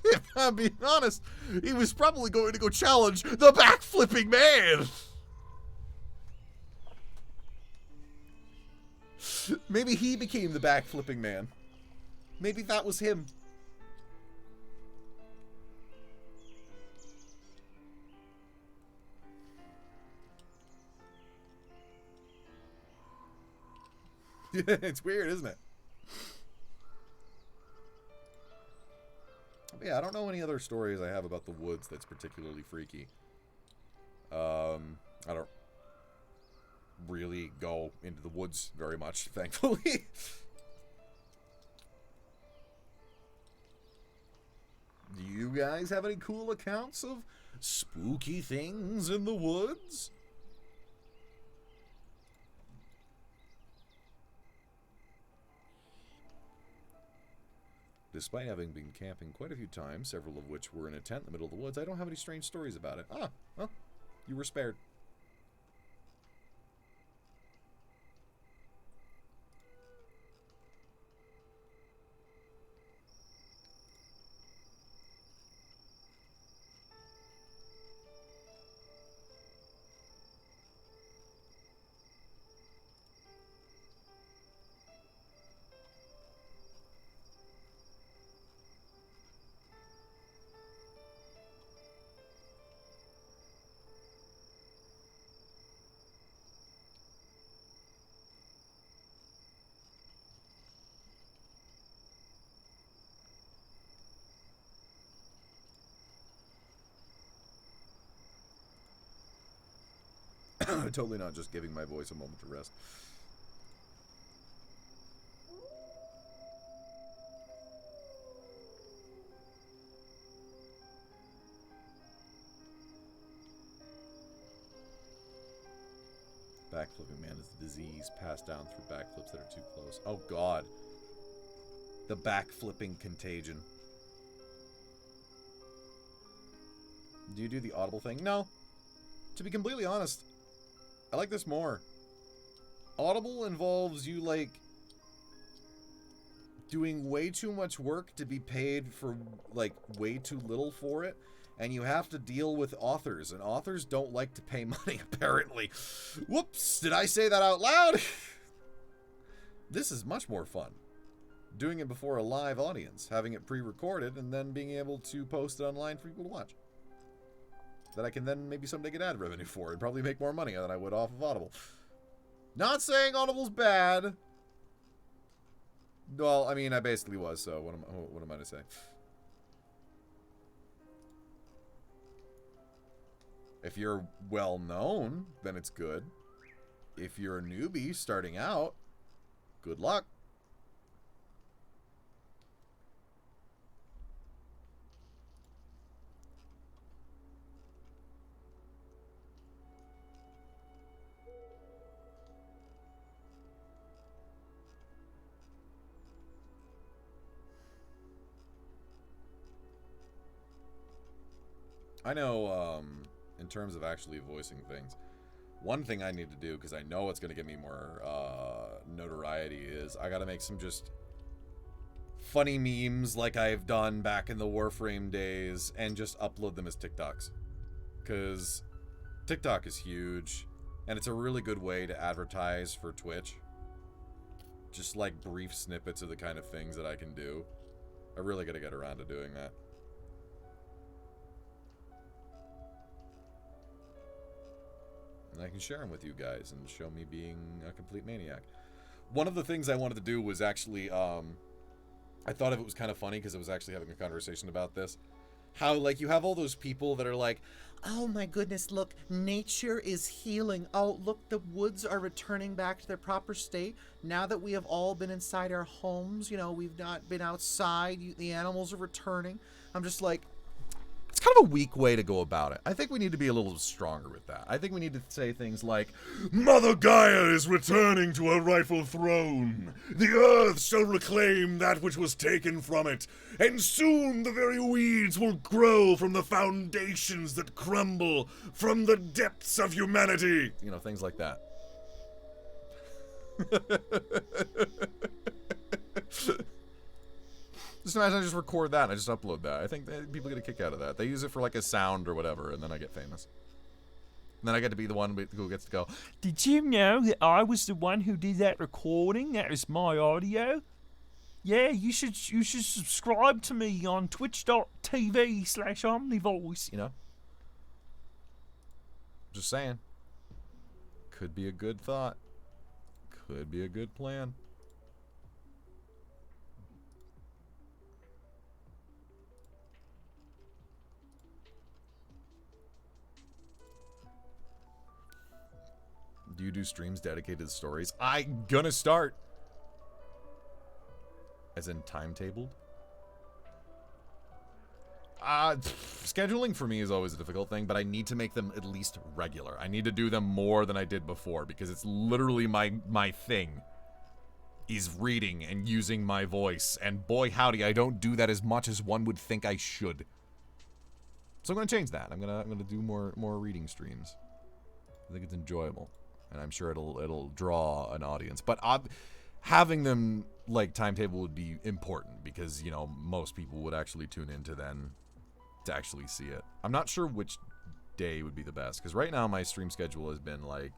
if I'm being honest, he was probably going to go challenge the backflipping man. Maybe he became the backflipping man. Maybe that was him. It's weird, isn't it? Yeah, I don't know any other stories I have about the woods that's particularly freaky. I don't really go into the woods very much, thankfully. Do you guys have any cool accounts of spooky things in the woods? Despite having been camping quite a few times, several of which were in a tent in the middle of the woods, I don't have any strange stories about it. Ah, well, you were spared. Totally not just giving my voice a moment to rest. Backflipping man is the disease passed down through backflips that are too close. Oh God. The backflipping contagion. Do you do the audible thing? No. To be completely honest, I like this more. Audible involves you, like, doing way too much work to be paid for, like, way too little for it. And you have to deal with authors. And authors don't like to pay money, apparently. Whoops! Did I say that out loud? This is much more fun. Doing it before a live audience, having it pre-recorded, and then being able to post it online for people to watch. That I can then maybe someday get ad revenue for and probably make more money than I would off of Audible. Not saying Audible's bad. Well, I mean, I basically was, so what am I to say? If you're well known, then it's good. If you're a newbie starting out, good luck. I know, in terms of actually voicing things, one thing I need to do, because I know it's going to get me more notoriety, is I got to make some just funny memes like I've done back in the Warframe days and just upload them as TikToks. Because TikTok is huge, and it's a really good way to advertise for Twitch. Just like brief snippets of the kind of things that I can do. I really got to get around to doing that. And I can share them with you guys and show me being a complete maniac. One of the things I wanted to do was actually, I thought of it was kind of funny because I was actually having a conversation about this. How, like, you have all those people that are like, oh my goodness, look, nature is healing. Oh, look, the woods are returning back to their proper state. Now that we have all been inside our homes, you know, we've not been outside, the animals are returning. I'm just like, it's kind of a weak way to go about it. I think we need to be a little stronger with that. I think we need to say things like, Mother Gaia is returning to her rightful throne. The earth shall reclaim that which was taken from it, and soon the very weeds will grow from the foundations that crumble from the depths of humanity. You know, things like that. Just imagine I just record that and I just upload that. I think people get a kick out of that. They use it for like a sound or whatever, and then I get famous. And then I get to be the one who gets to go, Did you know that I was the one who did that recording? That was my audio. Yeah, you should subscribe to me on twitch.tv/omnivoice. you know? Just saying. Could be a good thought. Could be a good plan. Do you do streams dedicated to stories? I'm gonna start. As in timetabled? Scheduling for me is always a difficult thing, but I need to make them at least regular. I need to do them more than I did before, because it's literally my thing. Is reading and using my voice, and boy howdy, I don't do that as much as one would think I should. So I'm gonna change that. I'm gonna do more reading streams. I think it's enjoyable. And I'm sure it'll draw an audience. But having them, like, timetable would be important because, you know, most people would actually tune into then to actually see it. I'm not sure which day would be the best because right now my stream schedule has been, like,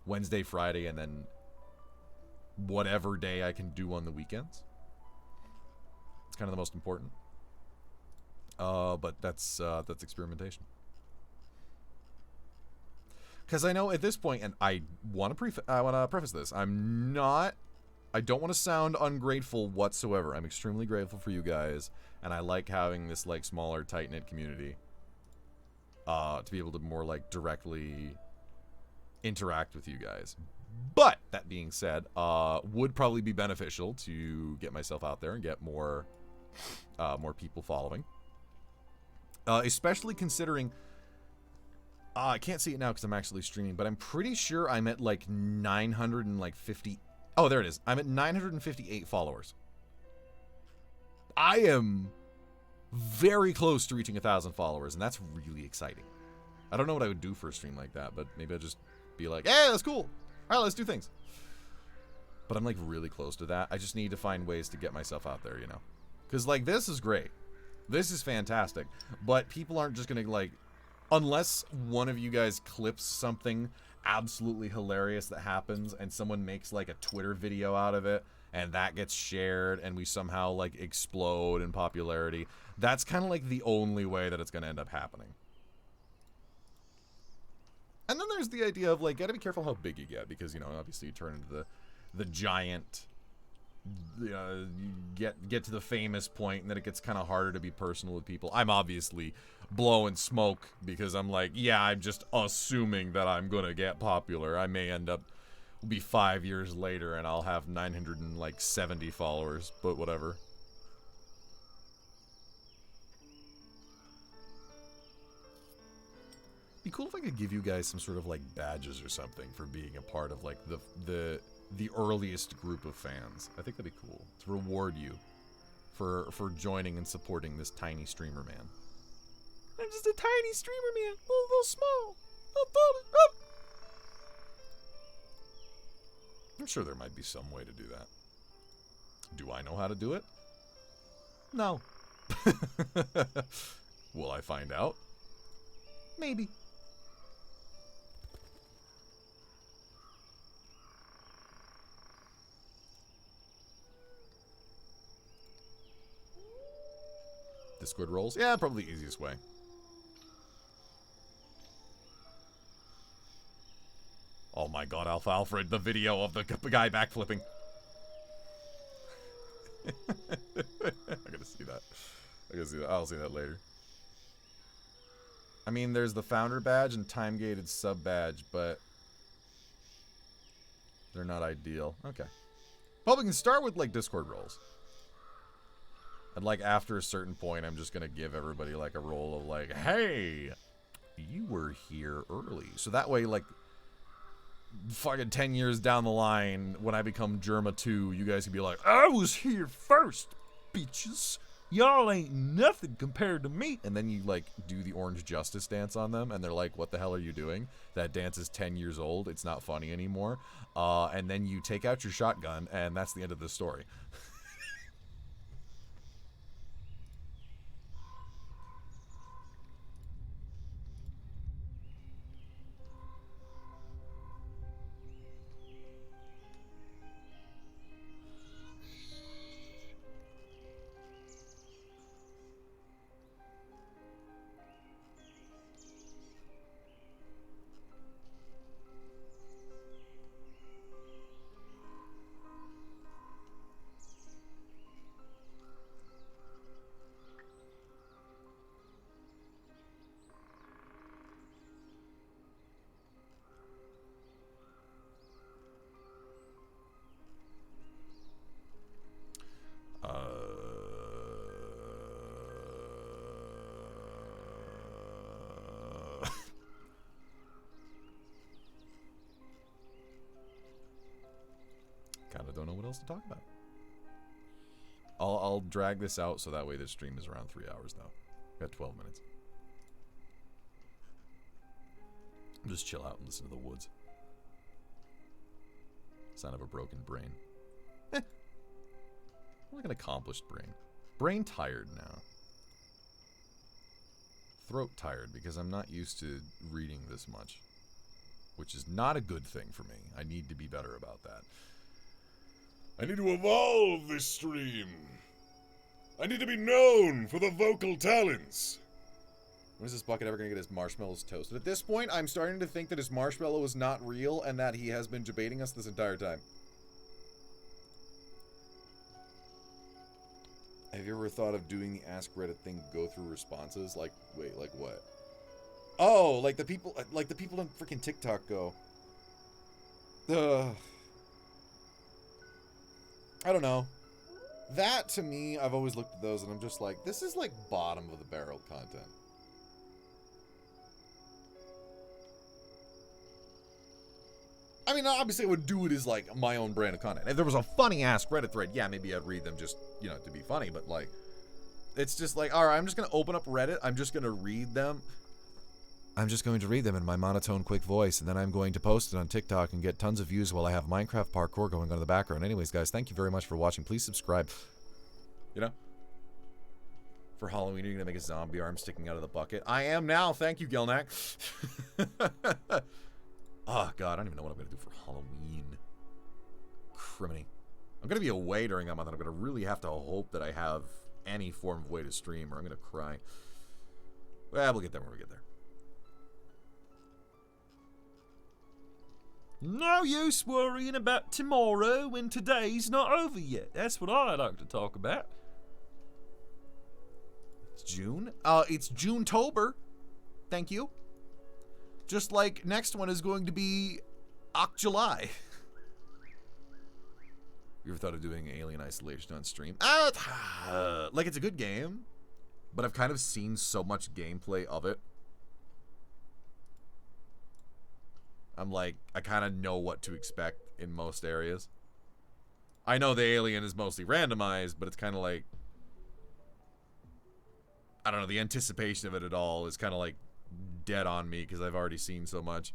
Wednesday, Friday, and then whatever day I can do on the weekends. It's kind of the most important. But that's experimentation. Because I know at this point, and I want to preface this, I don't want to sound ungrateful whatsoever. I'm extremely grateful for you guys, and I like having this, like, smaller, tight-knit community to be able to more, like, directly interact with you guys. But, that being said, would probably be beneficial to get myself out there and get more people following. Especially considering... I can't see it now because I'm actually streaming, but I'm pretty sure I'm at like 950. Oh, there it is. I'm at 958 followers. I am very close to reaching 1,000 followers, and that's really exciting. I don't know what I would do for a stream like that, but maybe I'd just be like, hey, that's cool. All right, let's do things. But I'm like really close to that. I just need to find ways to get myself out there, you know? Because like this is great. This is fantastic. But people aren't just going to like... Unless one of you guys clips something absolutely hilarious that happens and someone makes like a Twitter video out of it and that gets shared and we somehow like explode in popularity, that's kind of like the only way that it's going to end up happening. And then there's the idea of like, gotta be careful how big you get, because, you know, obviously you turn into the giant, you get to the famous point, and then it gets kind of harder to be personal with people. I'm obviously blowing smoke because I'm like, yeah, I'm just assuming that I'm gonna get popular. I may end up be 5 years later and I'll have 970 followers, but whatever. Be cool if I could give you guys some sort of like badges or something for being a part of like the earliest group of fans. I think that'd be cool to reward you for joining and supporting this tiny streamer man. I'm just a tiny streamer man, a little small. I'm sure there might be some way to do that. Do I know how to do it? No. Will I find out? Maybe. Discord roles? Yeah, probably the easiest way. Oh my god, Alpha Alfred, the video of the guy backflipping. I gotta see that. I'll see that later. I mean, there's the founder badge and time-gated sub badge, but they're not ideal. Okay. Well, we can start with, like, Discord roles. And, like, after a certain point, I'm just gonna give everybody, like, a role of, like, hey, you were here early. So that way, like, fucking 10 years down the line, when I become Germa 2, you guys can be like, I was here first, bitches. Y'all ain't nothing compared to me. And then you, like, do the Orange Justice dance on them, and they're like, what the hell are you doing? That dance is 10 years old. It's not funny anymore. And then you take out your shotgun, and that's the end of the story. Kinda don't know what else to talk about. I'll drag this out so that way this stream is around 3 hours now. Got 12 minutes. Just chill out and listen to the woods. Sound of a broken brain. Like an accomplished brain. Brain tired now. Throat tired because I'm not used to reading this much. Which is not a good thing for me. I need to be better about that. I need to evolve this stream. I need to be known for the vocal talents. When is this bucket ever going to get his marshmallows toasted? At this point, I'm starting to think that his marshmallow is not real and that he has been debating us this entire time. Have you ever thought of doing the Ask Reddit thing, go through responses? Like, wait, like what? Oh, like the people on freaking TikTok go. I don't know. That, to me, I've always looked at those and I'm just like, this is like bottom of the barrel content. I mean, obviously I would do it as like my own brand of content. If there was a funny Ask Reddit thread, yeah, maybe I'd read them just, you know, to be funny, but like, it's just like, alright, I'm just gonna open up Reddit, I'm just gonna read them. I'm just going to read them in my monotone, quick voice, and then I'm going to post it on TikTok and get tons of views while I have Minecraft parkour going on in the background. Anyways, guys, thank you very much for watching. Please subscribe. You know? For Halloween, you're going to make a zombie arm sticking out of the bucket. I am now. Thank you, Gilnack. Oh, God, I don't even know what I'm going to do for Halloween. Criminy. I'm going to be away during that month, and I'm going to really have to hope that I have any form of way to stream, or I'm going to cry. Well, we'll get there when we get there. No use worrying about tomorrow when today's not over yet. That's what I like to talk about. It's June? It's June-tober. Thank you. Just like next one is going to be July. You ever thought of doing Alien Isolation on stream? Like, it's a good game, but I've kind of seen so much gameplay of it. I'm like, I kind of know what to expect in most areas. I know the Alien is mostly randomized, but it's kind of like, I don't know, the anticipation of it at all is kind of like dead on me because I've already seen so much.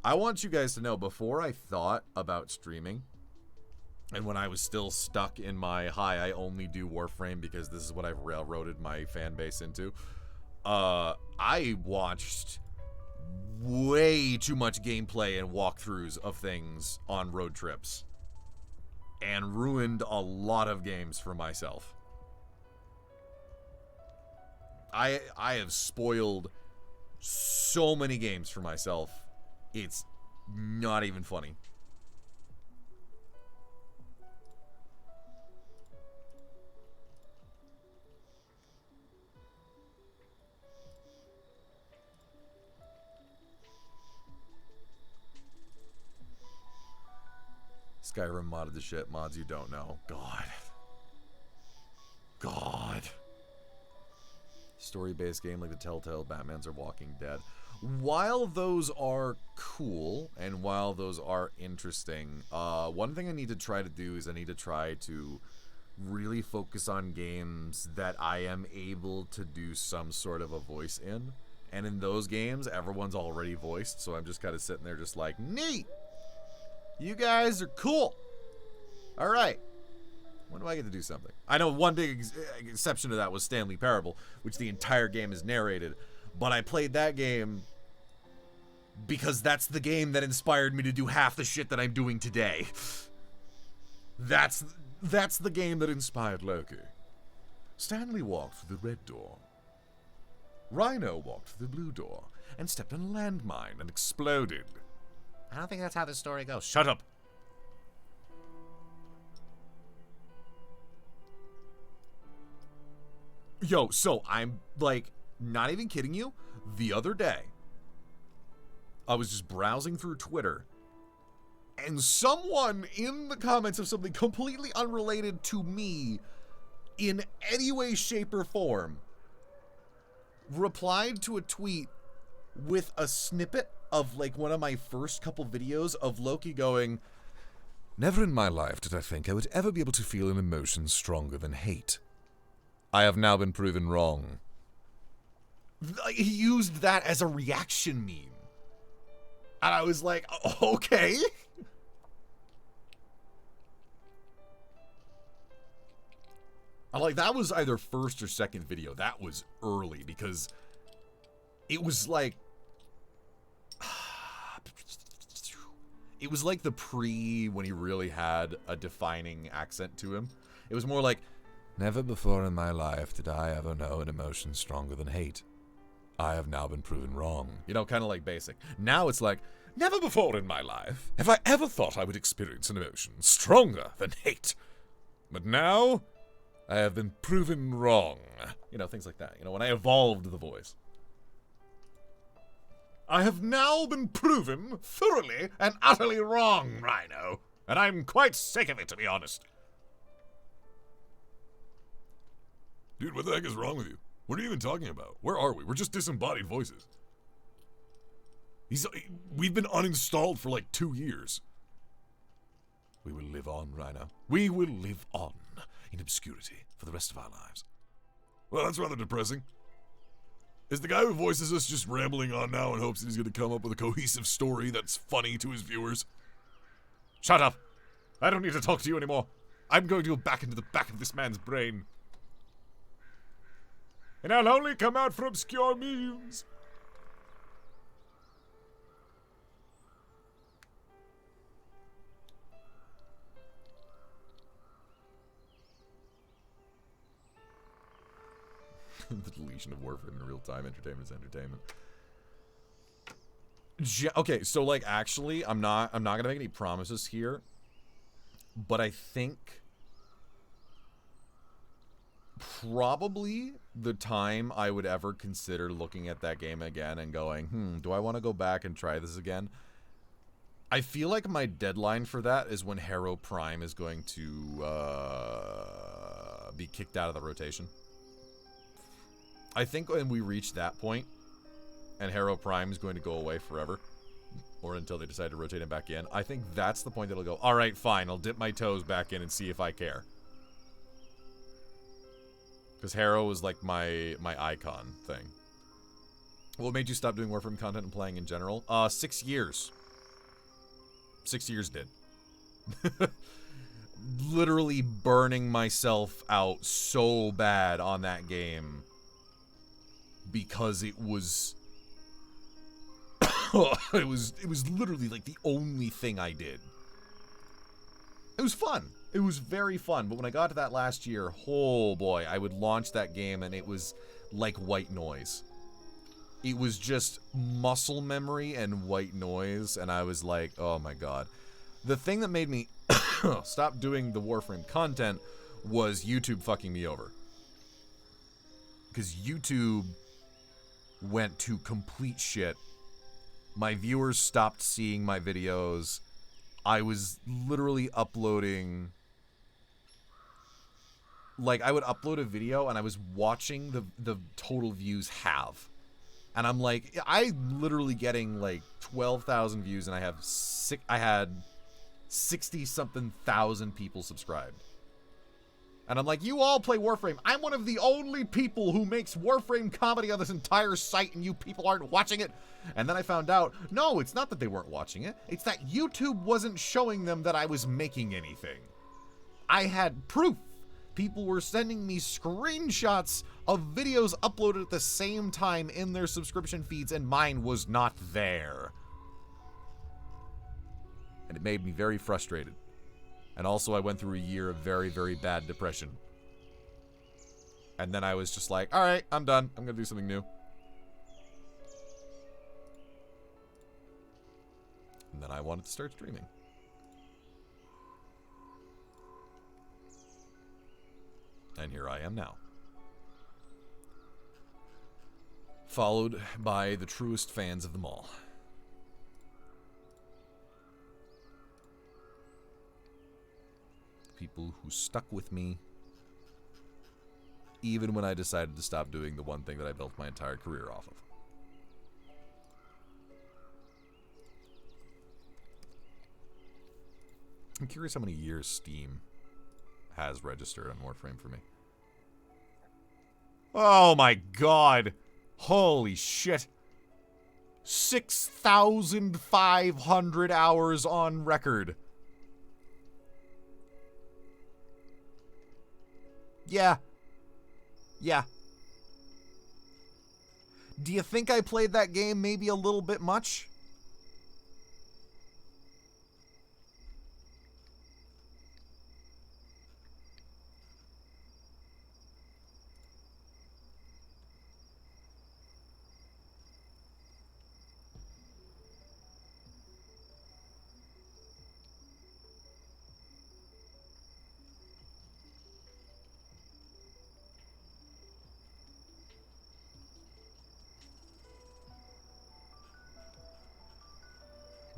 I want you guys to know, before I thought about streaming, and when I was still stuck in my, hi, I only do Warframe because this is what I've railroaded my fan base into, I watched way too much gameplay and walkthroughs of things on road trips and ruined a lot of games for myself. I have spoiled so many games for myself. It's not even funny. Skyrim modded the shit. Mods you don't know. God. Story-based game like the Telltale Batmans or Walking Dead. While those are cool and while those are interesting, one thing I need to try to do is I need to try to really focus on games that I am able to do some sort of a voice in. And in those games, everyone's already voiced, so I'm just kind of sitting there just like, neat! You guys are cool. All right. When do I get to do something? I know one big exception to that was Stanley Parable, which the entire game is narrated. But I played that game because that's the game that inspired me to do half the shit that I'm doing today. That's the game that inspired Loki. Stanley walked through the red door. Rhino walked through the blue door and stepped on a landmine and exploded. I don't think that's how this story goes. Shut up. Yo, so I'm like, not even kidding you. The other day, I was just browsing through Twitter, and someone in the comments of something completely unrelated to me in any way, shape, or form replied to a tweet with a snippet of like one of my first couple videos of Loki going, "Never in my life did I think I would ever be able to feel an emotion stronger than hate. I have now been proven wrong." He used that as a reaction meme. And I was like, okay. I'm like, that was either first or second video. That was early because it was like, it was like the when he really had a defining accent to him. It was more like, "Never before in my life did I ever know an emotion stronger than hate. I have now been proven wrong." You know, kind of like basic. Now it's like, "Never before in my life have I ever thought I would experience an emotion stronger than hate. But now I have been proven wrong." You know, things like that. You know, when I evolved the voice. "I have now been proven thoroughly and utterly wrong, Rhino. And I'm quite sick of it, to be honest." Dude, what the heck is wrong with you? What are you even talking about? Where are we? We're just disembodied voices. We've been uninstalled for like 2 years. We will live on, Rhino. We will live on in obscurity for the rest of our lives. Well, that's rather depressing. Is the guy who voices us just rambling on now in hopes that he's going to come up with a cohesive story that's funny to his viewers? Shut up. I don't need to talk to you anymore. I'm going to go back into the back of this man's brain. And I'll only come out for obscure memes. The deletion of Warframe in real time. Entertainment is entertainment. Okay, so like actually, I'm not gonna make any promises here, but I think probably the time I would ever consider looking at that game again and going, do I want to go back and try this again? I feel like my deadline for that is when Harrow Prime is going to be kicked out of the rotation. I think when we reach that point, and Harrow Prime is going to go away forever, or until they decide to rotate him back in, I think that's the point that'll go, alright, fine, I'll dip my toes back in and see if I care. Because Harrow is like my icon thing. What made you stop doing Warframe content and playing in general? 6 years. 6 years did. Literally burning myself out so bad on that game because it was it was literally like the only thing I did. It was fun. It was very fun, but when I got to that last year, oh boy, I would launch that game and it was like white noise. It was just muscle memory and white noise, and I was like, oh my god. The thing that made me stop doing the Warframe content was YouTube fucking me over. Because YouTube went to complete shit. My viewers stopped seeing my videos. I was literally uploading... Like, I would upload a video, and I was watching the total views halve. And I'm like, I'm literally getting like 12,000 views, and I had 60-something thousand people subscribed. And I'm like, you all play Warframe. I'm one of the only people who makes Warframe comedy on this entire site, and you people aren't watching it. And then I found out, no, it's not that they weren't watching it. It's that YouTube wasn't showing them that I was making anything. I had proof. People were sending me screenshots of videos uploaded at the same time in their subscription feeds, and mine was not there. And it made me very frustrated. And also I went through a year of very, very bad depression. And then I was just like, alright, I'm done. I'm gonna do something new. And then I wanted to start streaming. And here I am now. Followed by the truest fans of them all. People who stuck with me even when I decided to stop doing the one thing that I built my entire career off of. I'm curious how many years Steam has registered on Warframe for me. Oh my god! Holy shit! 6,500 hours on record. Yeah. Yeah. Do you think I played that game maybe a little bit much?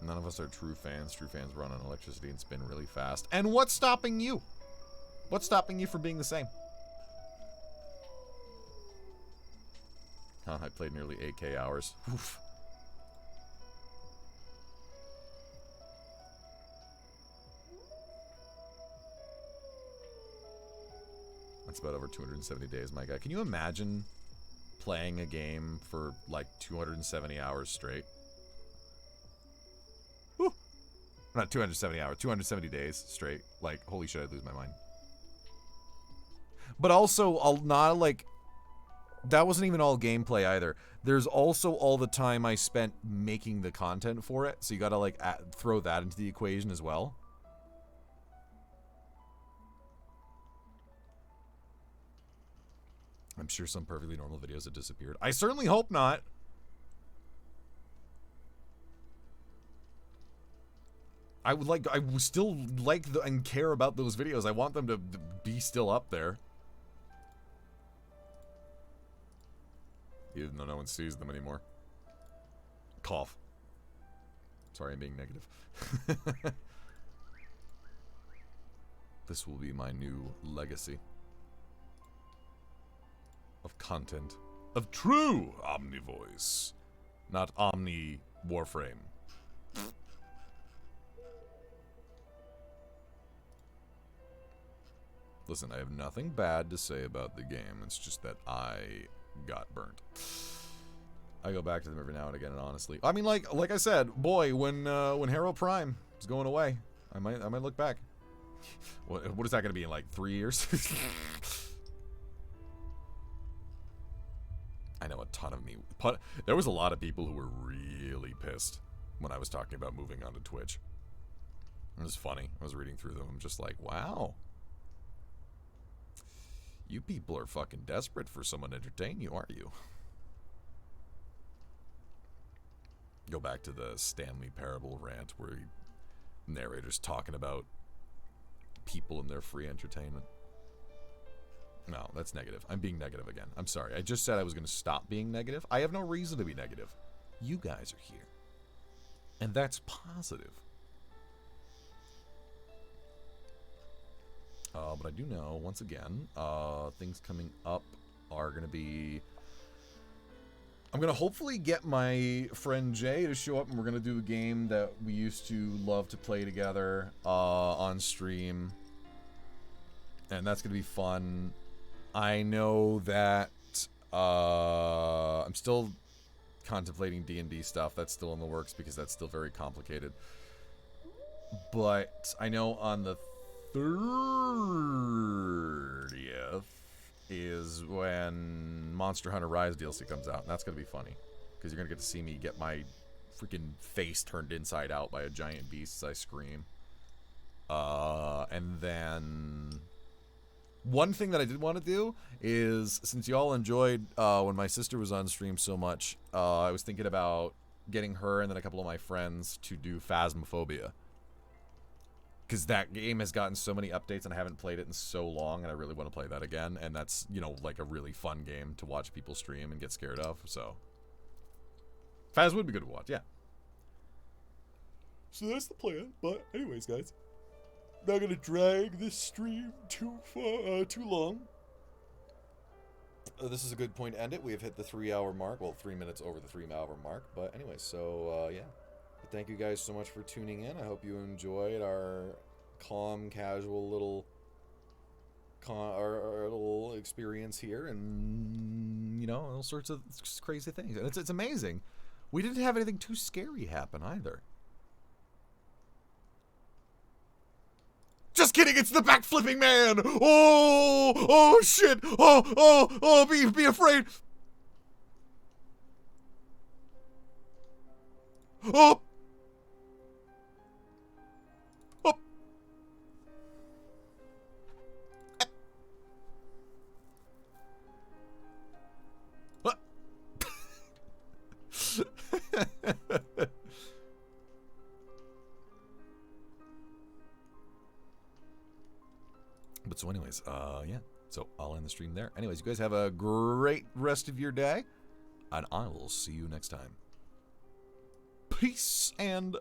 None of us are true fans. True fans run on electricity and spin really fast. And what's stopping you? What's stopping you from being the same? Huh, I played nearly 8K hours. Oof. That's about over 270 days, my guy. Can you imagine playing a game for like 270 hours straight? Not 270 hours, 270 days straight. Like, holy shit, I'd lose my mind. But also, I'll not, like... That wasn't even all gameplay either. There's also all the time I spent making the content for it, so you gotta, like, throw that into the equation as well. I'm sure some perfectly normal videos have disappeared. I certainly hope not. I would still like and care about those videos. I want them to be still up there. Even though no one sees them anymore. Cough. Sorry, I'm being negative. This will be my new legacy of content. Of true Omni voice. Not Omni Warframe. Listen, I have nothing bad to say about the game. It's just that I got burnt. I go back to them every now and again, and honestly, I mean, like I said, boy, when Harrow Prime is going away, I might look back. What is that going to be in like 3 years? I know a ton of me. There was a lot of people who were really pissed when I was talking about moving on to Twitch. It was funny. I was reading through them. I'm just like, wow. You people are fucking desperate for someone to entertain you, aren't you? Go back to the Stanley Parable rant where narrator's talking about people and their free entertainment. No, that's negative. I'm being negative again. I'm sorry. I just said I was going to stop being negative. I have no reason to be negative. You guys are here. And that's positive. But I do know, once again, things coming up are going to be... I'm going to hopefully get my friend Jay to show up, and we're going to do a game that we used to love to play together on stream. And that's going to be fun. I know that I'm still contemplating D&D stuff. That's still in the works because that's still very complicated. But I know on the 30th is when Monster Hunter Rise DLC comes out, and that's going to be funny because you're going to get to see me get my freaking face turned inside out by a giant beast as I scream. And then one thing that I did want to do is, since you all enjoyed when my sister was on stream so much, I was thinking about getting her and then a couple of my friends to do Phasmophobia. Because that game has gotten so many updates and I haven't played it in so long, and I really want to play that again. And that's, you know, like a really fun game to watch people stream and get scared of. So Phas would be good to watch, yeah. So that's the plan. But anyways, guys, not gonna drag this stream too long. This is a good point to end it. We have hit the 3-hour mark. Well, 3 minutes over the 3-hour mark. But anyway, so yeah. But thank you guys so much for tuning in. I hope you enjoyed our calm, casual little our little experience here, and you know, all sorts of crazy things. And it's amazing. We didn't have anything too scary happen either. Just kidding, it's the backflipping man! Oh shit! Oh, be afraid! Oh! Oh! What? But so anyways, yeah. So I'll end the stream there. Anyways, you guys have a great rest of your day, and I will see you next time. Peace and